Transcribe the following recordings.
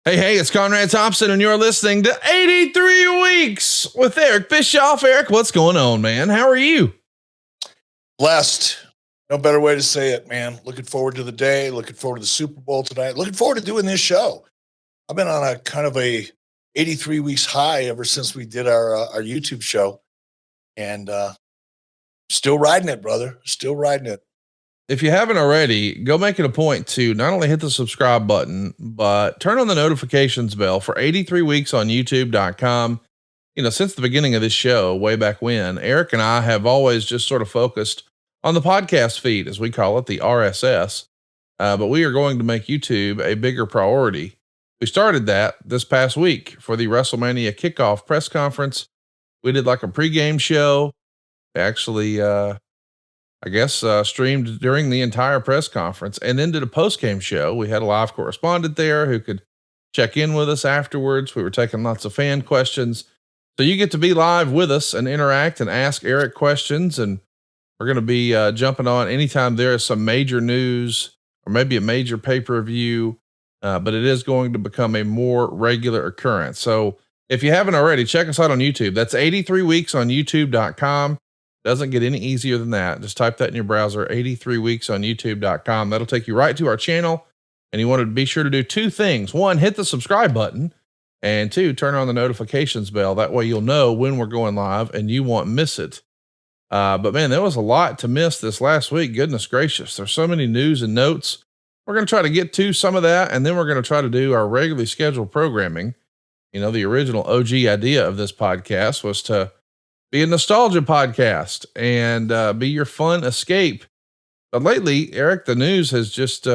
Hey, it's Conrad Thompson, and you're listening to 83 Weeks with Eric Bischoff. Eric, what's going on, man? How are you? Blessed. No better way to say it, man. Looking forward to the day. Looking forward to the Super Bowl tonight. Looking forward to doing this show. I've been on a kind of a 83 weeks high ever since we did our YouTube show, and still riding it, brother. Still riding it. If you haven't already, go make it a point to not only hit the subscribe button, but turn on the notifications bell for 83 Weeks on YouTube.com. You know, since the beginning of this show, way back when, Eric and I have always just sort of focused on the podcast feed, as we call it, the RSS. But we are going to make YouTube a bigger priority. We started that this past week for the WrestleMania Kickoff press conference. We did like a pregame show. Actually, streamed during the entire press conference and then did a post-game show. We had a live correspondent there who could check in with us afterwards. We were taking lots of fan questions. So you get to be live with us and interact and ask Eric questions. And we're going to be jumping on anytime there is some major news or maybe a major pay-per-view, but it is going to become a more regular occurrence. So if you haven't already, check us out on YouTube. That's 83 Weeks on YouTube.com. Doesn't get any easier than that. Just type that in your browser, 83 Weeks on YouTube.com. That'll take you right to our channel. And you want to be sure to do two things. One, hit the subscribe button, and two, turn on the notifications bell. That way you'll know when we're going live and you won't miss it. But man, there was a lot to miss this last week. Goodness gracious. There's so many news and notes. We're going to try to get to some of that. And then we're going to try to do our regularly scheduled programming. You know, the original OG idea of this podcast was to be a nostalgia podcast and be your fun escape. But lately, Eric, the news has just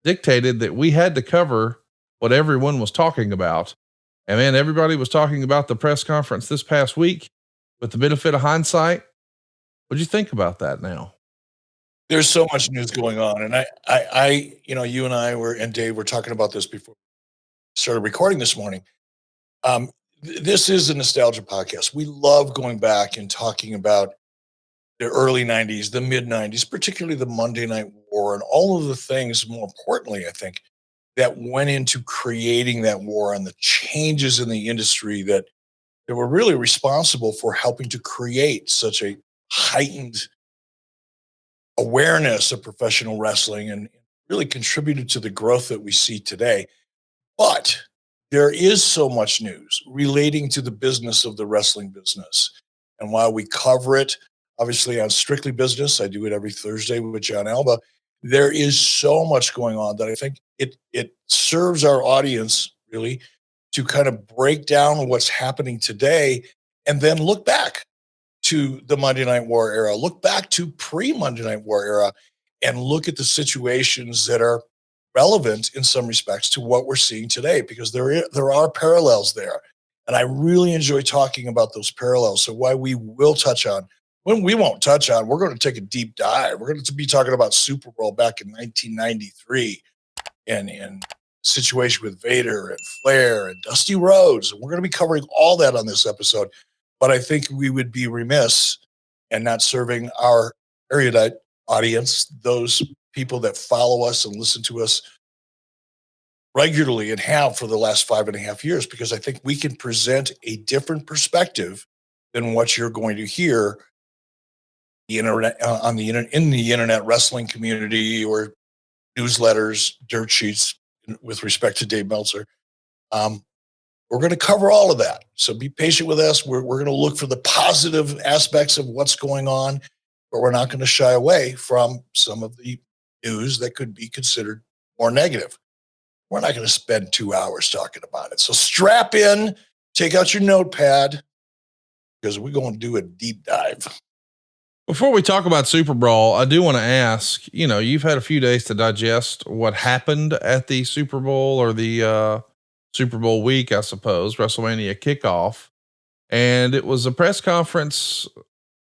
dictated that we had to cover what everyone was talking about. And man, everybody was talking about the press conference this past week with the benefit of hindsight. What'd you think about that now? There's so much news going on. And I you and I and Dave were talking about this before we started recording this morning. This is a nostalgia podcast. We love going back and talking about the early 90s, the mid 90s, particularly the Monday Night War and all of the things, more importantly, I think, that went into creating that war and the changes in the industry that were really responsible for helping to create such a heightened awareness of professional wrestling and really contributed to the growth that we see today. But there is so much news relating to the business of the wrestling business. And while we cover it, obviously on Strictly Business, I do it every Thursday with John Alba, there is so much going on that I think it serves our audience really to kind of break down what's happening today and then look back to the Monday Night War era, look back to pre-Monday Night War era, and look at the situations that are relevant in some respects to what we're seeing today, because there are parallels there. And I really enjoy talking about those parallels. So why we will touch on, when we won't touch on, we're going to take a deep dive. We're going to be talking about SuperBrawl back in 1993 and situation with Vader and Flair and Dusty Rhodes. We're going to be covering all that on this episode. But I think we would be remiss and not serving our erudite audience, those people that follow us and listen to us regularly and have for the last 5.5 years, because I think we can present a different perspective than what you're going to hear the internet in the internet wrestling community or newsletters, dirt sheets with respect to Dave Meltzer. We're going to cover all of that. So be patient with us. We're going to look for the positive aspects of what's going on, but we're not going to shy away from some of the news that could be considered more negative. We're not going to spend 2 hours talking about it. So strap in, take out your notepad, because we're going to do a deep dive. Before we talk about SuperBrawl, I do want to ask, you know, you've had a few days to digest what happened at the Super Bowl or the Super Bowl week, I suppose, WrestleMania Kickoff. And it was a press conference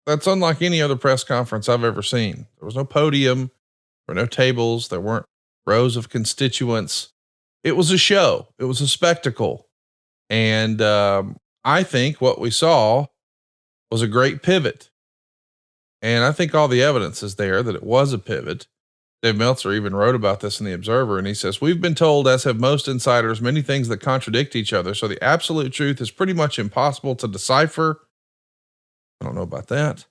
that's unlike any other press conference I've ever seen. There was no podium, there were no tables, there weren't rows of constituents. It was a show. It was a spectacle. And I think what we saw was a great pivot. And I think all the evidence is there that it was a pivot. Dave Meltzer even wrote about this in the Observer, and he says, "We've been told, as have most insiders, many things that contradict each other, so the absolute truth is pretty much impossible to decipher." I don't know about that.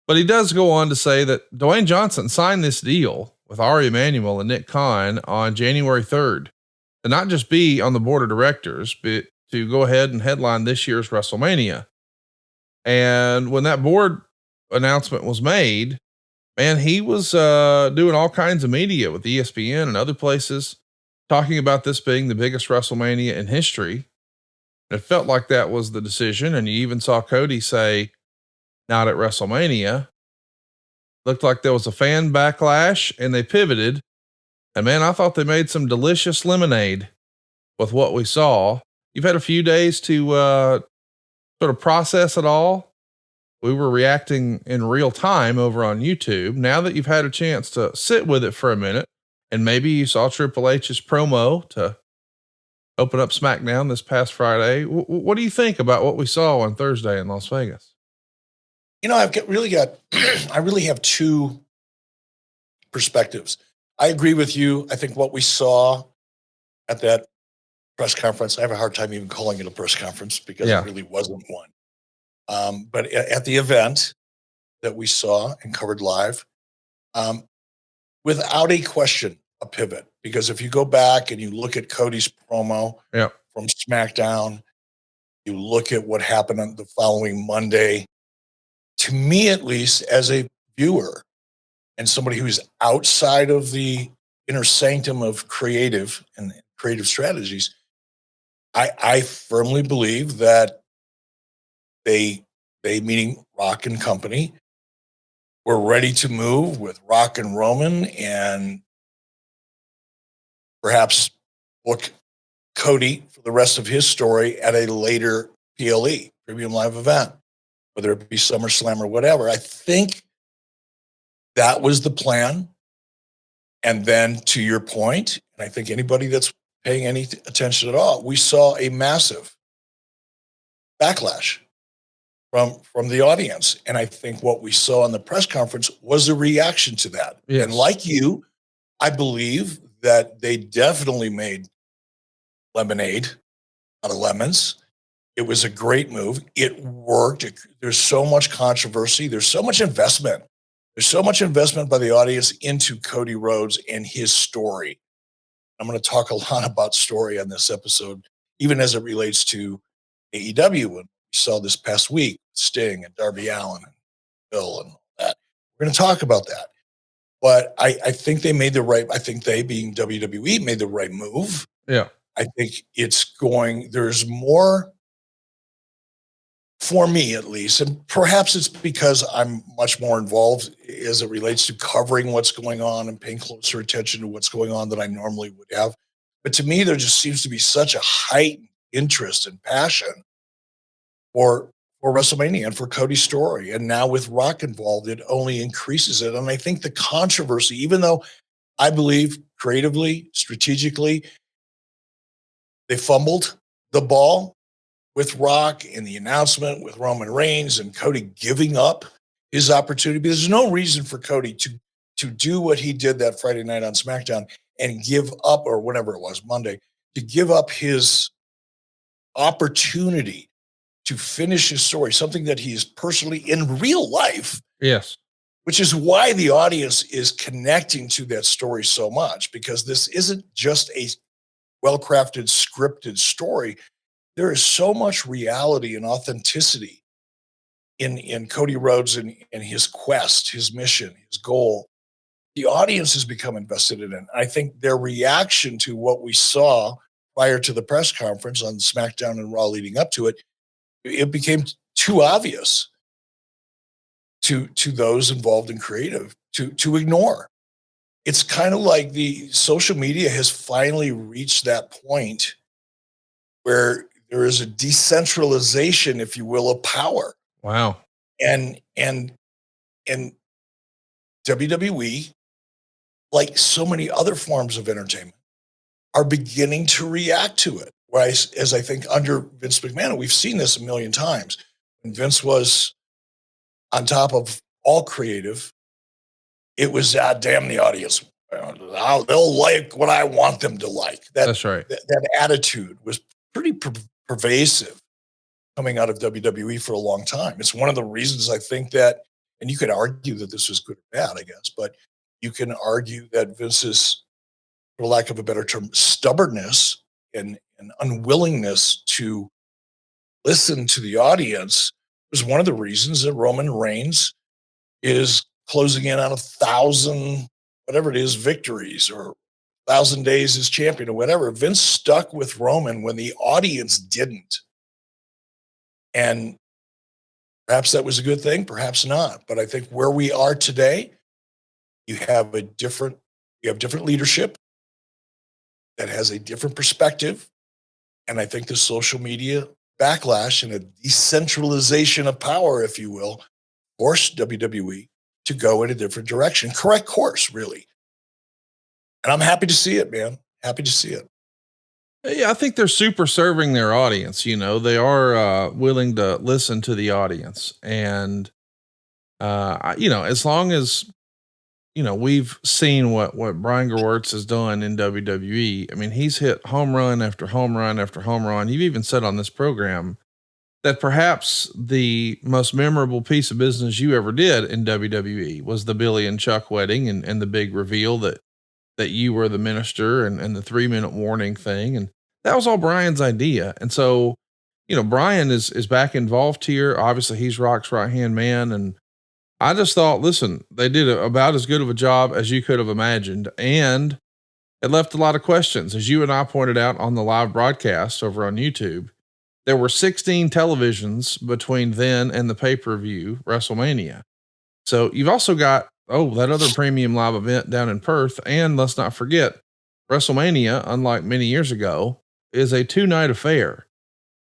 But he does go on to say that Dwayne Johnson signed this deal with Ari Emanuel and Nick Khan on January 3rd to not just be on the board of directors, but to go ahead and headline this year's WrestleMania. And when that board announcement was made, man, he was doing all kinds of media with ESPN and other places talking about this being the biggest WrestleMania in history. It felt like that was the decision. And you even saw Cody say, "Not at WrestleMania." Looked like there was a fan backlash and they pivoted. And man, I thought they made some delicious lemonade with what we saw. You've had a few days to sort of process it all. We were reacting in real time over on YouTube. Now that you've had a chance to sit with it for a minute, and maybe you saw Triple H's promo to open up SmackDown this past Friday, what do you think about what we saw on Thursday in Las Vegas? I really have two perspectives. I agree with you. I think what we saw at that press conference, I have a hard time even calling it a press conference because it really wasn't one. But at the event that we saw and covered live, without a question, a pivot. Because if you go back and you look at Cody's promo from SmackDown, you look at what happened on the following Monday, to me, at least as a viewer and somebody who's outside of the inner sanctum of creative and creative strategies, I firmly believe that they meaning Rock and Company, were ready to move with Rock and Roman and perhaps book Cody for the rest of his story at a later PLE, Premium Live Event, whether it be SummerSlam or whatever. I think that was the plan. And then to your point, and I think anybody that's paying any attention at all, we saw a massive backlash from the audience. And I think what we saw in the press conference was a reaction to that. Yes. And like you, I believe that they definitely made lemonade out of lemons. It was a great move. It worked. There's so much controversy. There's so much investment. There's so much investment by the audience into Cody Rhodes and his story. I'm going to talk a lot about story on this episode, even as it relates to AEW. When we saw this past week, Sting and Darby Allin and Bill and all that. We're going to talk about that. But I think they made the right, I think they, being WWE, made the right move. Yeah. I think there's more, for me at least, and perhaps it's because I'm much more involved as it relates to covering what's going on and paying closer attention to what's going on than I normally would have. But to me, there just seems to be such a heightened interest and passion for WrestleMania and for Cody's story. And now with Rock involved, it only increases it. And I think the controversy, even though I believe creatively, strategically, they fumbled the ball with Rock in the announcement with Roman Reigns and Cody giving up his opportunity, because there's no reason for Cody to do what he did that Friday night on SmackDown and give up, or whenever it was, Monday, to give up his opportunity to finish his story, something that he is personally in real life. Yes. Which is why the audience is connecting to that story so much, because this isn't just a well-crafted, scripted story. There is so much reality and authenticity in Cody Rhodes and his quest, his mission, his goal. The audience has become invested in it. I think their reaction to what we saw prior to the press conference on SmackDown and Raw leading up to it, it became too obvious to those involved in creative to ignore. It's kind of like the social media has finally reached that point where there is a decentralization, if you will, of power. Wow. And WWE, like so many other forms of entertainment, are beginning to react to it. Whereas, as I think under Vince McMahon, we've seen this a million times. When Vince was on top of all creative, it was, damn the audience. They'll like what I want them to like. That's right. That attitude was pretty pervasive coming out of WWE for a long time. It's one of the reasons I think that, and you could argue that this was good or bad, I guess, but you can argue that Vince's, for lack of a better term, stubbornness and unwillingness to listen to the audience was one of the reasons that Roman Reigns is closing in on 1,000, whatever it is, victories, or 1,000 days as champion, or whatever. Vince stuck with Roman when the audience didn't. And perhaps that was a good thing, perhaps not. But I think where we are today, you have different leadership that has a different perspective. And I think the social media backlash and a decentralization of power, if you will, forced WWE to go in a different direction. Correct course, really. And I'm happy to see it, man. Happy to see it. Yeah, I think they're super serving their audience. You know, they are willing to listen to the audience. And, as long as, we've seen what Brian Gewirtz has done in WWE. I mean, he's hit home run after home run after home run. You've even said on this program that perhaps the most memorable piece of business you ever did in WWE was the Billy and Chuck wedding and the big reveal that you were the minister and the 3-minute warning thing. And that was all Brian's idea. And so, Brian is back involved here. Obviously he's Rock's right-hand man. And I just thought, listen, they did about as good of a job as you could have imagined. And it left a lot of questions. As you and I pointed out on the live broadcast over on YouTube, there were 16 televisions between then and the pay-per-view WrestleMania. So you've also got, that other premium live event down in Perth. And let's not forget, WrestleMania, unlike many years ago, is a 2-night affair.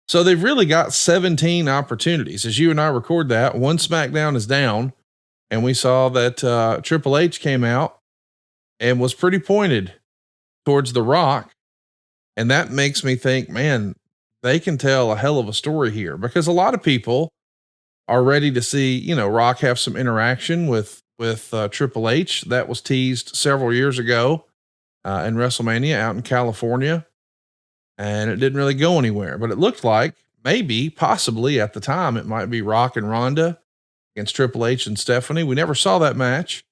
So they've really got 17 opportunities. As you and I record that, one SmackDown is down, and we saw that Triple H came out and was pretty pointed towards The Rock. And that makes me think, man, they can tell a hell of a story here, because a lot of people are ready to see, Rock have some interaction with Triple H. That was teased several years ago in WrestleMania out in California, and it didn't really go anywhere, but it looked like possibly at the time, it might be Rock and Ronda against Triple H and Stephanie. We never saw that match.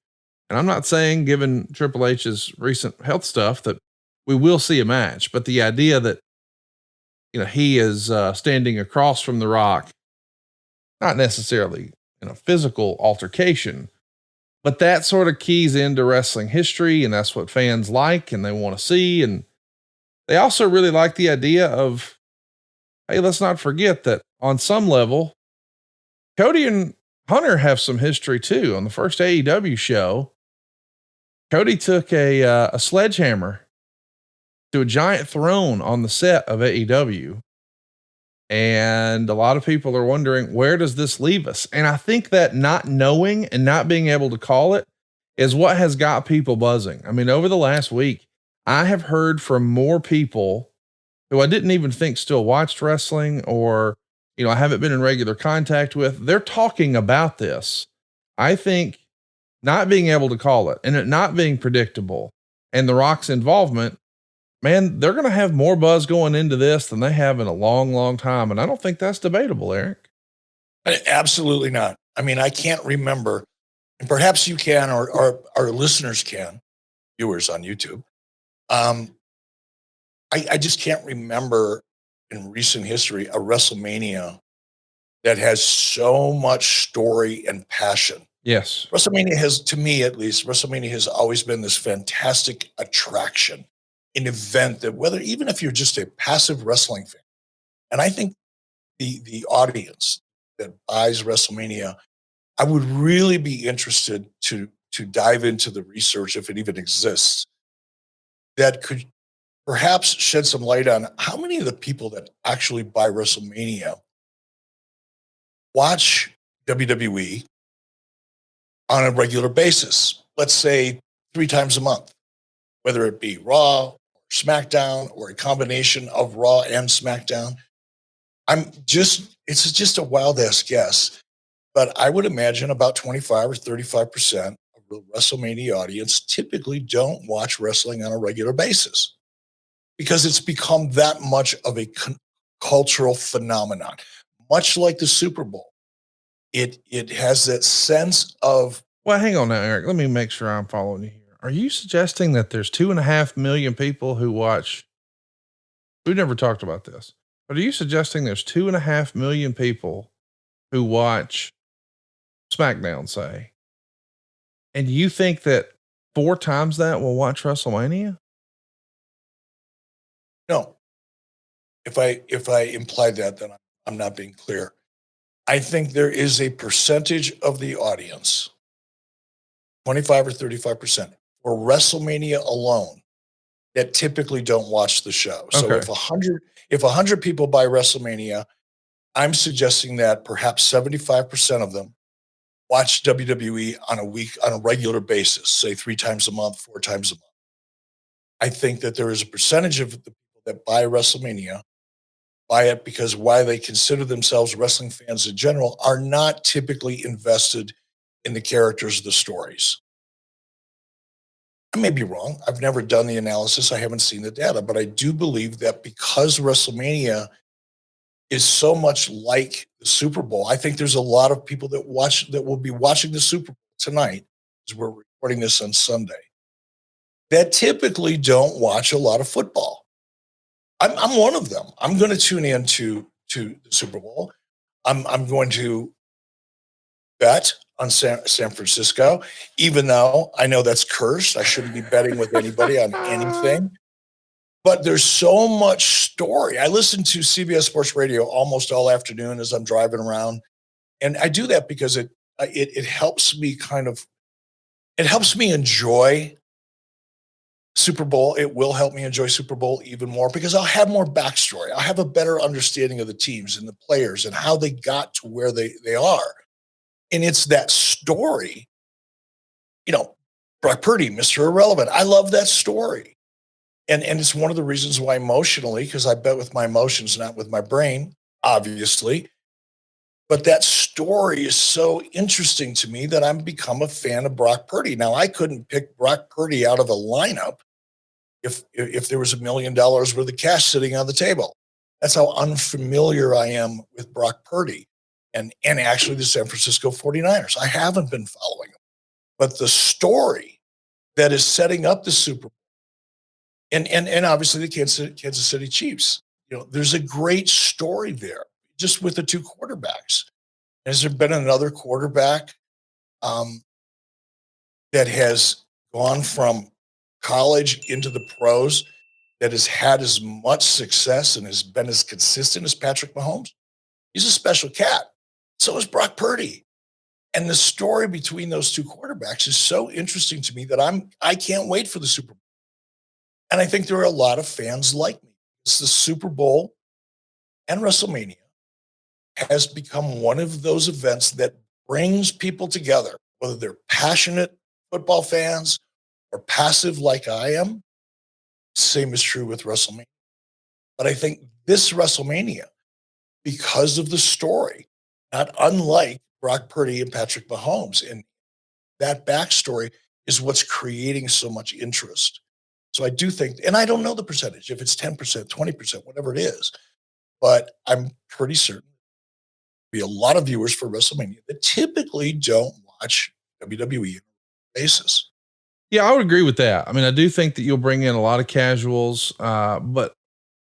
And I'm not saying, given Triple H's recent health stuff, that we will see a match, but the idea that, he is standing across from The Rock, not necessarily in a physical altercation, but that sort of keys into wrestling history. And that's what fans like and they want to see. And they also really like the idea of, hey, let's not forget that on some level, Cody and Hunter have some history too. On the first AEW show, Cody took a sledgehammer to a giant throne on the set of AEW. And a lot of people are wondering, where does this leave us? And I think that not knowing and not being able to call it is what has got people buzzing. I mean, over the last week, I have heard from more people who I didn't even think still watched wrestling, or, I haven't been in regular contact with. They're talking about this. I think not being able to call it and it not being predictable and The Rock's involvement, man, they're going to have more buzz going into this than they have in a long, long time. And I don't think that's debatable, Eric. Absolutely not. I mean, I can't remember, and perhaps you can, or our listeners can, viewers on YouTube. I just can't remember in recent history a WrestleMania that has so much story and passion. Yes. WrestleMania has, to me at least, WrestleMania has always been this fantastic attraction, an event that, whether, even if you're just a passive wrestling fan, and I think the audience that buys WrestleMania, I would really be interested to dive into the research, if it even exists, that could perhaps shed some light on how many of the people that actually buy WrestleMania watch WWE on a regular basis, let's say 3 times a month, whether it be Raw, or SmackDown, or a combination of Raw and SmackDown. It's just a wild ass guess, but I would imagine about 25 or 35% of the WrestleMania audience typically don't watch wrestling on a regular basis because it's become that much of a cultural phenomenon, much like the Super Bowl. It has that sense of. Well, hang on now, Eric. Let me make sure I'm following you here. Are you suggesting that there's 2.5 million people who watch? We've never talked about this, but are you suggesting there's 2.5 million people who watch SmackDown, say, and you think that 4 times that will watch WrestleMania? No. If I implied that, then I'm not being clear. I think there is a percentage of the audience, 25 or 35%, for WrestleMania alone that typically don't watch the show. So Okay. if 100 people buy WrestleMania, I'm suggesting that perhaps 75% of them watch WWE on a regular basis, say 3 times a month, 4 times a month. I think that there is a percentage of the people that buy WrestleMania buy it because why they consider themselves wrestling fans in general are not typically invested in the characters of the stories. I may be wrong. I've never done the analysis. I haven't seen the data, but I do believe that because WrestleMania is so much like the Super Bowl, I think there's a lot of people that will be watching the Super Bowl tonight, as we're recording this on Sunday, that typically don't watch a lot of football. I'm one of them. I'm going to tune in to the Super Bowl. I'm going to bet on San Francisco, even though I know that's cursed. I shouldn't be betting with anybody on anything. But there's so much story. I listen to CBS Sports Radio almost all afternoon as I'm driving around, and I do that because it helps me it helps me enjoy Super Bowl. It will help me enjoy Super Bowl even more because I'll have more backstory. I'll have a better understanding of the teams and the players and how they got to where they are. And it's that story, Brock Purdy, Mr. Irrelevant. I love that story. And it's one of the reasons why emotionally, because I bet with my emotions, not with my brain, obviously. But that story is so interesting to me that I've become a fan of Brock Purdy. Now, I couldn't pick Brock Purdy out of a lineup if there was $1 million worth of cash sitting on the table. That's how unfamiliar I am with Brock Purdy and actually the San Francisco 49ers. I haven't been following them. But the story that is setting up the Super Bowl and obviously the Kansas City Chiefs, there's a great story there just with the 2 quarterbacks. Has there been another quarterback that has gone from college into the pros that has had as much success and has been as consistent as Patrick Mahomes? He's a special cat. So is Brock Purdy. And the story between those 2 quarterbacks is so interesting to me that I can't wait for the Super Bowl. And I think there are a lot of fans like me. It's the Super Bowl and WrestleMania has become one of those events that brings people together, whether they're passionate football fans or passive like I am. Same is true with WrestleMania. But I think this WrestleMania, because of the story, not unlike Brock Purdy and Patrick Mahomes, and that backstory is what's creating so much interest. So I do think, and I don't know the percentage, if it's 10%, 20%, whatever it is, but I'm pretty certain there'll be a lot of viewers for WrestleMania that typically don't watch WWE on a basis. Yeah, I would agree with that. I mean, I do think that you'll bring in a lot of casuals, but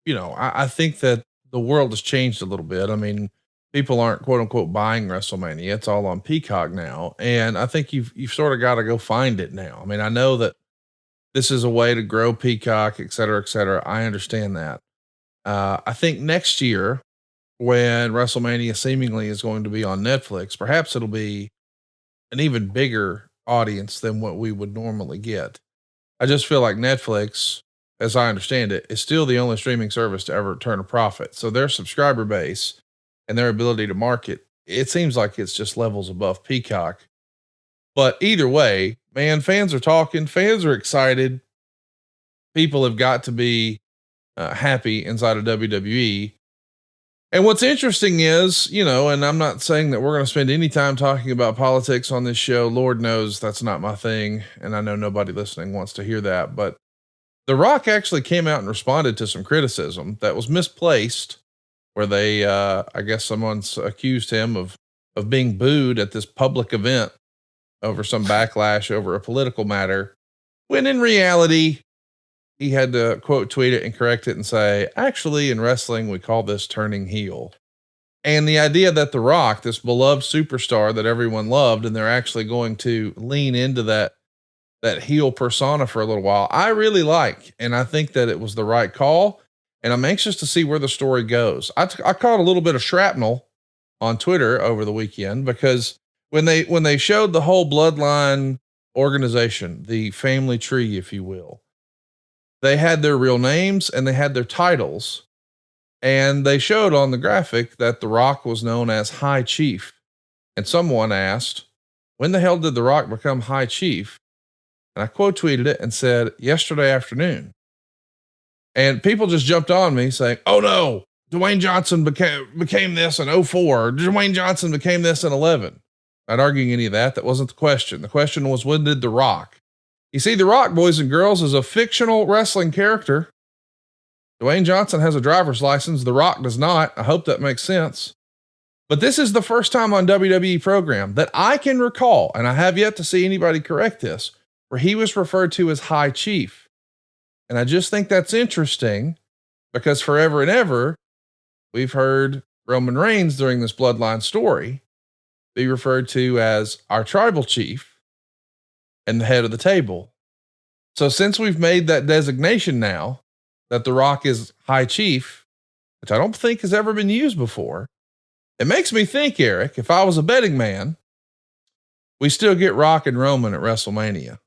I think that the world has changed a little bit. I mean, people aren't quote unquote buying WrestleMania. It's all on Peacock now. And I think you've sort of got to go find it now. I mean, I know that this is a way to grow Peacock, et cetera, et cetera. I understand that. I think next year when WrestleMania seemingly is going to be on Netflix, perhaps it'll be an even bigger audience than what we would normally get. I just feel like Netflix, as I understand it, is still the only streaming service to ever turn a profit. So their subscriber base and their ability to market, it seems like it's just levels above Peacock. But either way, man, fans are talking, fans are excited. People have got to be happy inside of WWE. And what's interesting is, and I'm not saying that we're going to spend any time talking about politics on this show. Lord knows that's not my thing. And I know nobody listening wants to hear that, but The Rock actually came out and responded to some criticism that was misplaced, where they, I guess someone's accused him of being booed at this public event over some backlash over a political matter, when in reality, he had to quote tweet it and correct it and say, actually, in wrestling, we call this turning heel. And the idea that The Rock, this beloved superstar that everyone loved, and they're actually going to lean into that heel persona for a little while, I really like, and I think that it was the right call. And I'm anxious to see where the story goes. I caught a little bit of shrapnel on Twitter over the weekend, because when they showed the whole bloodline organization, the family tree, if you will, they had their real names and they had their titles, and they showed on the graphic that The Rock was known as High Chief. And someone asked, when the hell did The Rock become High Chief? And I quote tweeted it and said, yesterday afternoon. And people just jumped on me saying, oh no, Dwayne Johnson became this in 04. Dwayne Johnson became this in 11. Not arguing any of that. That wasn't the question. The question was, when did The Rock? You see, The Rock, boys and girls, is a fictional wrestling character. Dwayne Johnson has a driver's license. The Rock does not. I hope that makes sense. But this is the first time on WWE program that I can recall, and I have yet to see anybody correct this, where he was referred to as High Chief. And I just think that's interesting, because forever and ever, we've heard Roman Reigns during this bloodline story be referred to as our tribal chief and the head of the table. So since we've made that designation now that The Rock is High Chief, which I don't think has ever been used before, it makes me think, Eric, if I was a betting man, we still get Rock and Roman at WrestleMania.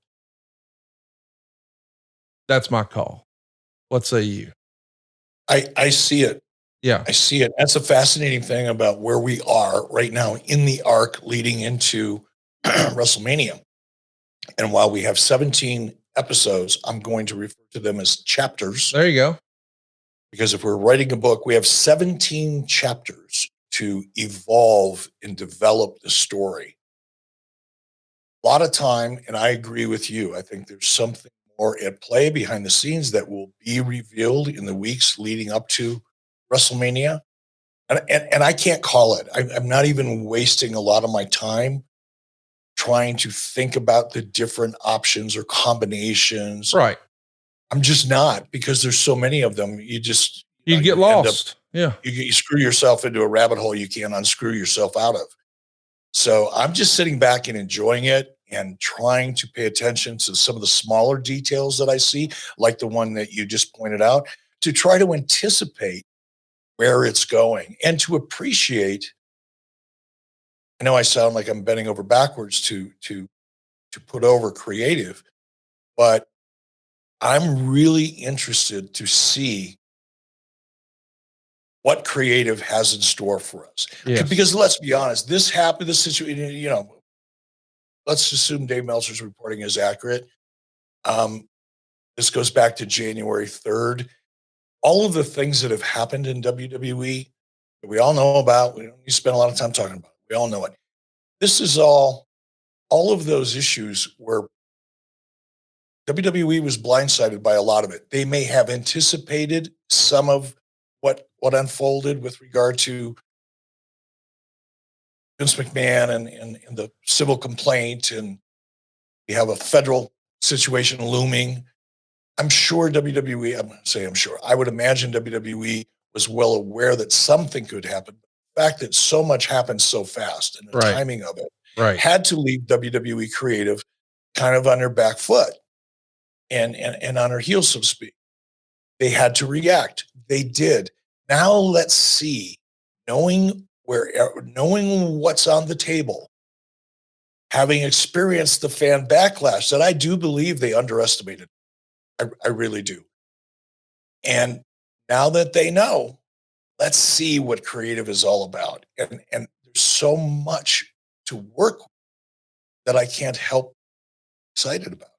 That's my call. What say you? I see it. Yeah. I see it. That's a fascinating thing about where we are right now in the arc leading into WrestleMania. And while we have 17 episodes, I'm going to refer to them as chapters. There you go. Because if we're writing a book, we have 17 chapters to evolve and develop the story. A lot of time, and I agree with you, I think there's something more at play behind the scenes that will be revealed in the weeks leading up to WrestleMania. And I can't call it. I'm not even wasting a lot of my time trying to think about the different options or combinations. Right. I'm just not, because there's so many of them. You get lost. Yeah. You screw yourself into a rabbit hole you can't unscrew yourself out of. So I'm just sitting back and enjoying it and trying to pay attention to some of the smaller details that I see, like the one that you just pointed out, to try to anticipate where it's going and to appreciate. I know I sound like I'm bending over backwards to put over creative, but I'm really interested to see what creative has in store for us. Yes. Because let's be honest, this situation, let's assume Dave Meltzer's reporting is accurate. This goes back to January 3rd. All of the things that have happened in WWE that we all know about, we don't need to spend a lot of time talking about it. We all know it. This is all of those issues where WWE was blindsided by a lot of it. They may have anticipated some of what unfolded with regard to Vince McMahon and the civil complaint, and we have a federal situation looming. I'm sure WWE, I'm going to say I'm sure, I would imagine WWE was well aware that something could happen. The fact that so much happened so fast and the Right. timing of it had to leave WWE creative kind of on their back foot and on their heels, so to speak. They had to react. They did. Now let's see, knowing what's on the table, having experienced the fan backlash that I do believe they underestimated. I really do. And now that they know, let's see what creative is all about. And there's so much to work with that I can't help excited about.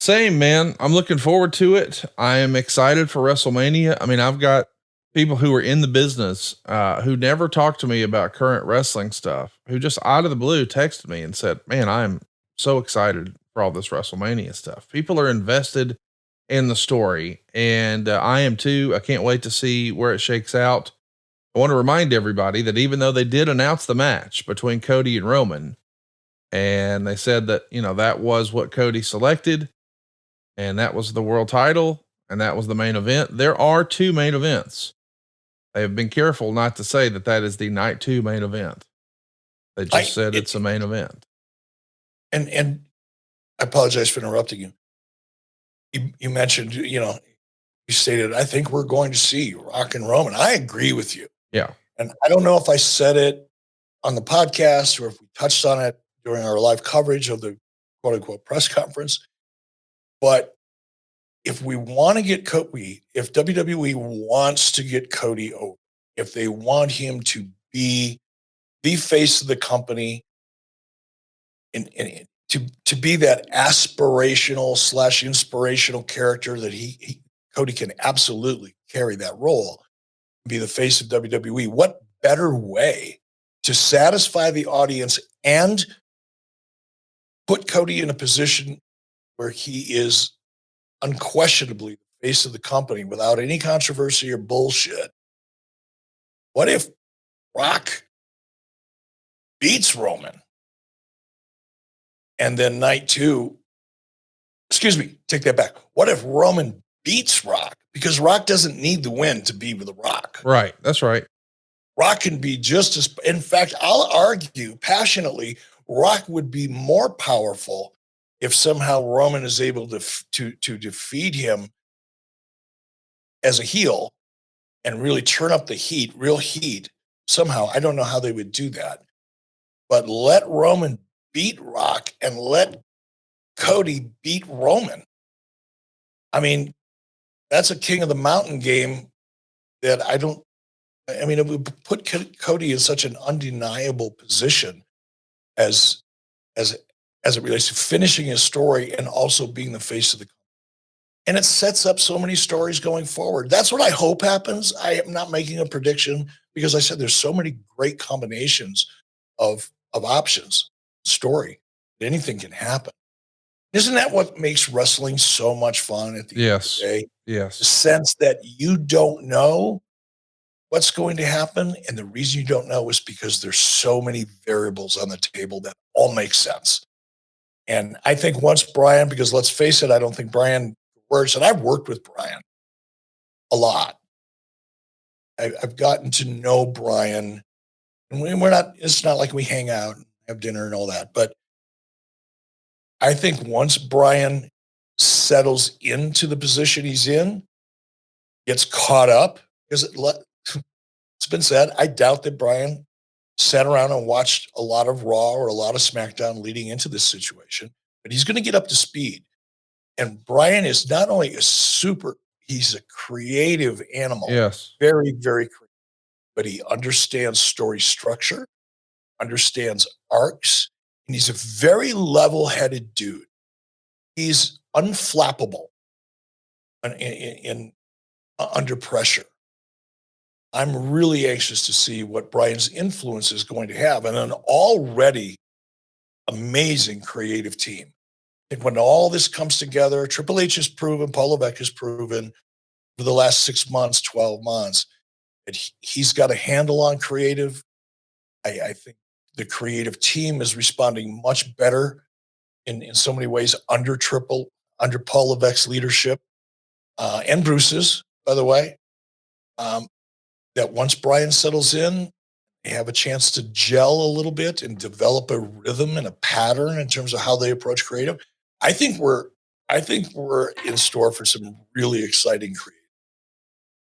Same, man. I'm looking forward to it. I am excited for WrestleMania. I mean, I've got people who are in the business, who never talked to me about current wrestling stuff, who just out of the blue texted me and said, man, I'm so excited for all this WrestleMania stuff. People are invested in the story, and I am too. I can't wait to see where it shakes out. I want to remind everybody that even though they did announce the match between Cody and Roman, and they said that, that was what Cody selected, and that was the world title, and that was the main event. There are two main events. They have been careful not to say that that is the night 2 main event. They just said it's a main event. And I apologize for interrupting you. You mentioned, you stated, I think we're going to see Rock and Roman. I agree with you. Yeah. And I don't know if I said it on the podcast or if we touched on it during our live coverage of the quote unquote press conference. But if we want to get Cody, if WWE wants to get Cody over, if they want him to be the face of the company and to be that aspirational / inspirational character that Cody can absolutely carry that role, be the face of WWE, what better way to satisfy the audience and put Cody in a position where he is unquestionably the face of the company without any controversy or bullshit? What if Rock beats Roman? And then night 2, take that back. What if Roman beats Rock? Because Rock doesn't need the win to be with the Rock. Right. That's right. Rock can be just as, in fact, I'll argue passionately, Rock would be more powerful if somehow Roman is able to defeat him as a heel and really turn up the heat, real heat. Somehow, I don't know how they would do that, but let Roman beat Rock and let Cody beat Roman. I mean, that's a King of the Mountain game that it would put Cody in such an undeniable position as it relates to finishing his story and also being the face of the company. And it sets up so many stories going forward. That's what I hope happens. I am not making a prediction because I said there's so many great combinations of options, story, that anything can happen. Isn't that what makes wrestling so much fun at the end of the day? Yes. The sense that you don't know what's going to happen. And the reason you don't know is because there's so many variables on the table that all make sense. And I think once Brian, because let's face it, I don't think Brian works, and I've worked with Brian a lot. I've gotten to know Brian, and it's not like we hang out and have dinner and all that, but I think once Brian settles into the position he's in, gets caught up, because it's been said, I doubt that Brian sat around and watched a lot of Raw or a lot of SmackDown leading into this situation, but he's going to get up to speed. And Brian is not only he's a creative animal. Yes. Very, very creative, but he understands story structure, understands arcs, and he's a very level-headed dude. He's unflappable under pressure. I'm really anxious to see what Brian's influence is going to have and an already amazing creative team. I think when all this comes together, Triple H has proven, Paul Levesque has proven for the last 6 months, 12 months, that he's got a handle on creative. I think the creative team is responding much better in so many ways under Paul Levesque's leadership, and Bruce's, by the way. That once Brian settles in, they have a chance to gel a little bit and develop a rhythm and a pattern in terms of how they approach creative. I think we're in store for some really exciting creative.